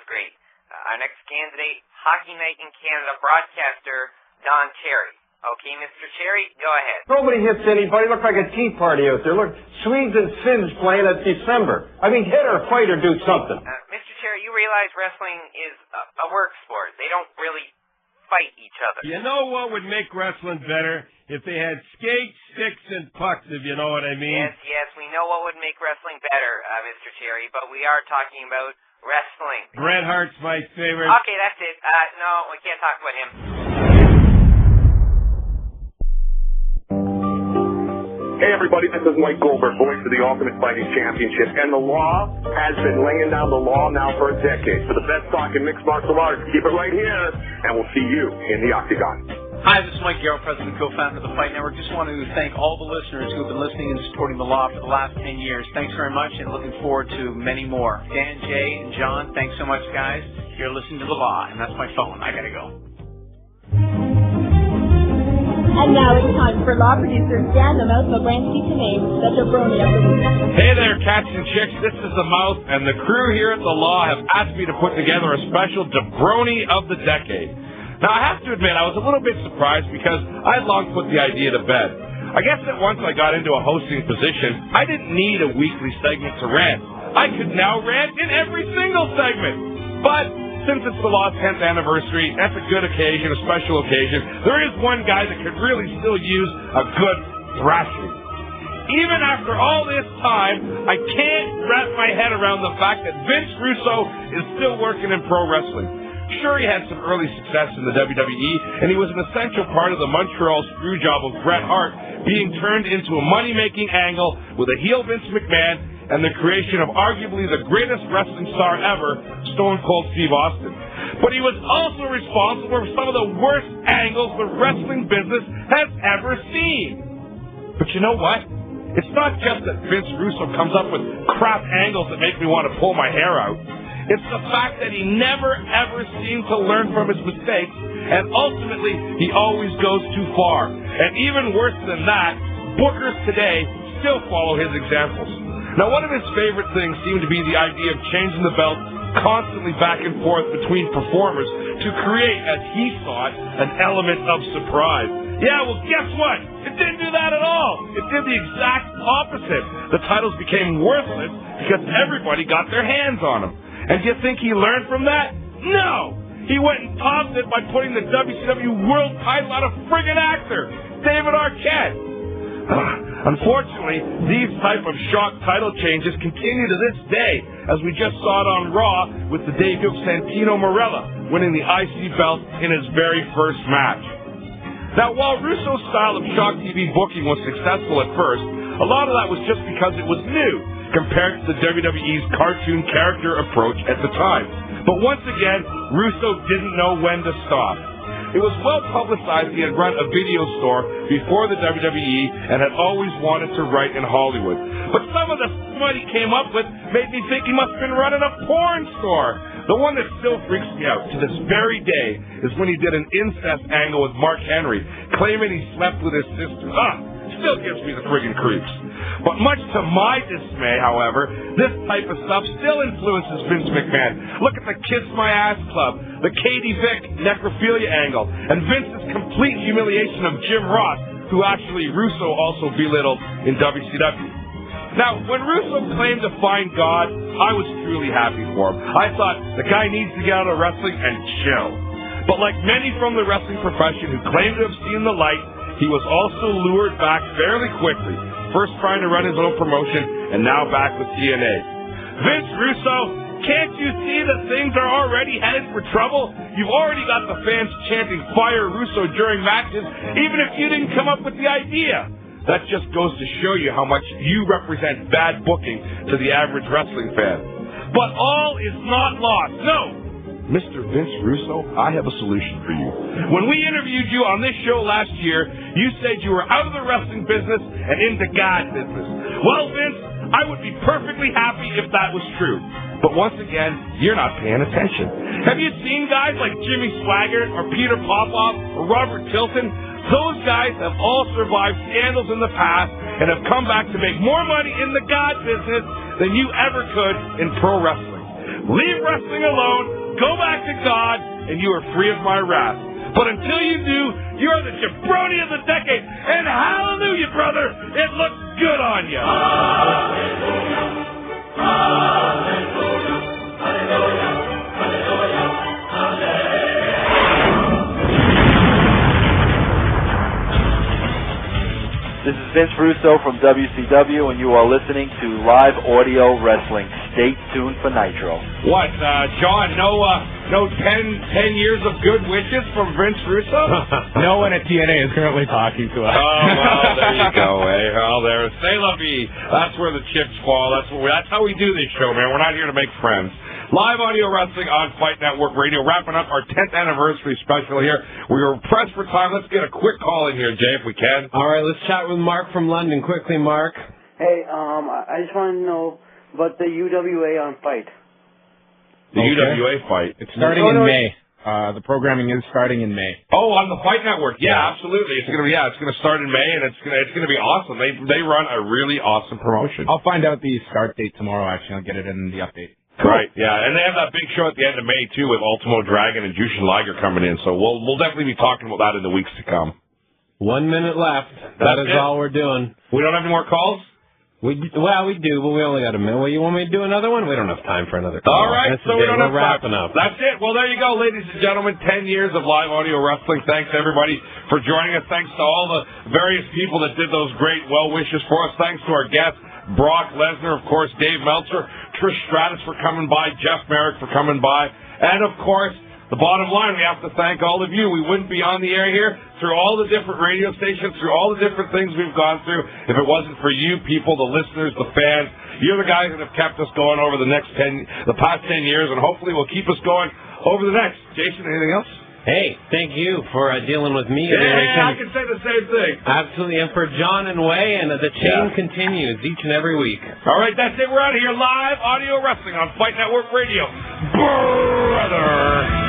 great. Our next candidate, Hockey Night in Canada broadcaster, Don Cherry. Okay, Mr. Cherry, go ahead. Nobody hits anybody. Look like a tea party out there. Look, Swedes and Finns playing at December. I mean, hit or fight or do something. Mr. Cherry, you realize wrestling is a work sport. They don't really fight each other. You know what would make wrestling better? If they had skates, sticks, and pucks, if you know what I mean. Yes, we know what would make wrestling better, Mr. Cherry, but we are talking about wrestling. Bret Hart's my favorite. Okay, that's it. No, we can't talk about him. Hey everybody, this is Mike Goldberg, voice of the Ultimate Fighting Championship, and the Law has been laying down the law now for a decade. For the best talk in mixed martial arts, keep it right here, and we'll see you in the Octagon. Hi, this is Mike Garrett, President and co-founder of the Fight Network. Just wanted to thank all the listeners who have been listening and supporting the Law for the last 10 years. Thanks very much, and looking forward to many more. Dan, Jay, and John, thanks so much, guys. You're listening to the Law, and that's my phone. I gotta go. And now it's time for Law producer Dan the Mouse Lovranski to name the jabroni of the week. Hey there, cats and chicks. This is the Mouse, and the crew here at the Law have asked me to put together a special jabroni of the decade. Now, I have to admit, I was a little bit surprised because I had long put the idea to bed. I guess that once I got into a hosting position, I didn't need a weekly segment to rant. I could now rant in every single segment. But since it's the Law's 10th anniversary, that's a good occasion, a special occasion. There is one guy that could really still use a good thrashing. Even after all this time, I can't wrap my head around the fact that Vince Russo is still working in pro wrestling. Sure, he had some early success in the WWE, and he was an essential part of the Montreal screwjob of Bret Hart being turned into a money-making angle with a heel Vince McMahon and the creation of arguably the greatest wrestling star ever, Stone Cold Steve Austin. But he was also responsible for some of the worst angles the wrestling business has ever seen. But you know what? It's not just that Vince Russo comes up with crap angles that make me want to pull my hair out. It's the fact that he never, ever seemed to learn from his mistakes, and ultimately, he always goes too far. And even worse than that, bookers today still follow his examples. Now, one of his favorite things seemed to be the idea of changing the belt constantly back and forth between performers to create, as he thought, an element of surprise. Yeah, well, guess what? It didn't do that at all. It did the exact opposite. The titles became worthless because everybody got their hands on them. And do you think he learned from that? No! He went and topped it by putting the WCW World title on a friggin' actor, David Arquette. Unfortunately, these type of shock title changes continue to this day, as we just saw it on Raw with the debut of Santino Marella winning the IC belt in his very first match. Now, while Russo's style of shock TV booking was successful at first, a lot of that was just because it was new compared to the WWE's cartoon character approach at the time. But once again, Russo didn't know when to stop. It was well publicized he had run a video store before the WWE and had always wanted to write in Hollywood. But some of the stuff he came up with made me think he must have been running a porn store. The one that still freaks me out to this very day is when he did an incest angle with Mark Henry, claiming he slept with his sister. Still gives me the friggin' creeps. But much to my dismay, however, this type of stuff still influences Vince McMahon. Look at the Kiss My Ass Club, the Katie Vick necrophilia angle, and Vince's complete humiliation of Jim Ross, who actually Russo also belittled in WCW. Now, when Russo claimed to find God, I was truly happy for him. I thought, the guy needs to get out of wrestling and chill. But like many from the wrestling profession who claimed to have seen the light, he was also lured back fairly quickly. First trying to run his own promotion, and now back with TNA. Vince Russo, can't you see that things are already headed for trouble? You've already got the fans chanting Fire Russo during matches, even if you didn't come up with the idea. That just goes to show you how much you represent bad booking to the average wrestling fan. But all is not lost. No! Mr. Vince Russo, I have a solution for you. When we interviewed you on this show last year, you said you were out of the wrestling business and into God business. Well, Vince, I would be perfectly happy if that was true. But once again, you're not paying attention. Have you seen guys like Jimmy Swaggart or Peter Popoff or Robert Tilton? Those guys have all survived scandals in the past and have come back to make more money in the God business than you ever could in pro wrestling. Leave wrestling alone, go back to God, and you are free of my wrath. But until you do, you are the jabroni of the decade. And hallelujah, brother, it looks good on you. Hallelujah, hallelujah, hallelujah, hallelujah, hallelujah. This is Vince Russo from WCW, and you are listening to Live Audio Wrestling. Stay tuned for Nitro. What, John, no 10 years of good wishes from Vince Russo? No one at TNA is currently talking to us. Oh, well, there you go, eh? Well, there's C'est la vie. That's where the chips fall. That's how we do this show, man. We're not here to make friends. Live Audio Wrestling on Fight Network Radio, wrapping up our 10th anniversary special here. We are pressed for time. Let's get a quick call in here, Jay, if we can. All right, let's chat with Mark from London. Quickly, Mark. Hey, I just want to know about the UWA on Fight. The UWA fight. It's starting in May. The programming is starting in May. Oh, on the Fight Network. Yeah, absolutely. It's gonna start in May, and it's gonna be awesome. They run a really awesome promotion. I'll find out the start date tomorrow. Actually, I'll get it in the update. Cool. Right, yeah, and they have that big show at the end of May, too, with Ultimo Dragon and Jushin Liger coming in, so we'll definitely be talking about that in the weeks to come. 1 minute left. That is all we're doing. We don't have any more calls? We do, but we only got a minute. Well, you want me to do another one? We don't have time for another call. All right, so we don't have wrapping up. That's it. Well, there you go, ladies and gentlemen. 10 years of Live Audio Wrestling. Thanks, everybody, for joining us. Thanks to all the various people that did those great well wishes for us. Thanks to our guests, Brock Lesnar, of course, Dave Meltzer, Trish Stratus for coming by, Jeff Marek for coming by, and, of course, the bottom line, we have to thank all of you. We wouldn't be on the air here through all the different radio stations, through all the different things we've gone through, if it wasn't for you people, the listeners, the fans. You're the guys that have kept us going over the past 10 years, and hopefully will keep us going over the next. Jason, anything else? Hey, thank you for dealing with me. Yeah, I can say the same thing. Absolutely, and for John and Way, and the chain continues each and every week. All right, that's it. We're out of here. Live Audio Wrestling on Fight Network Radio. Brother.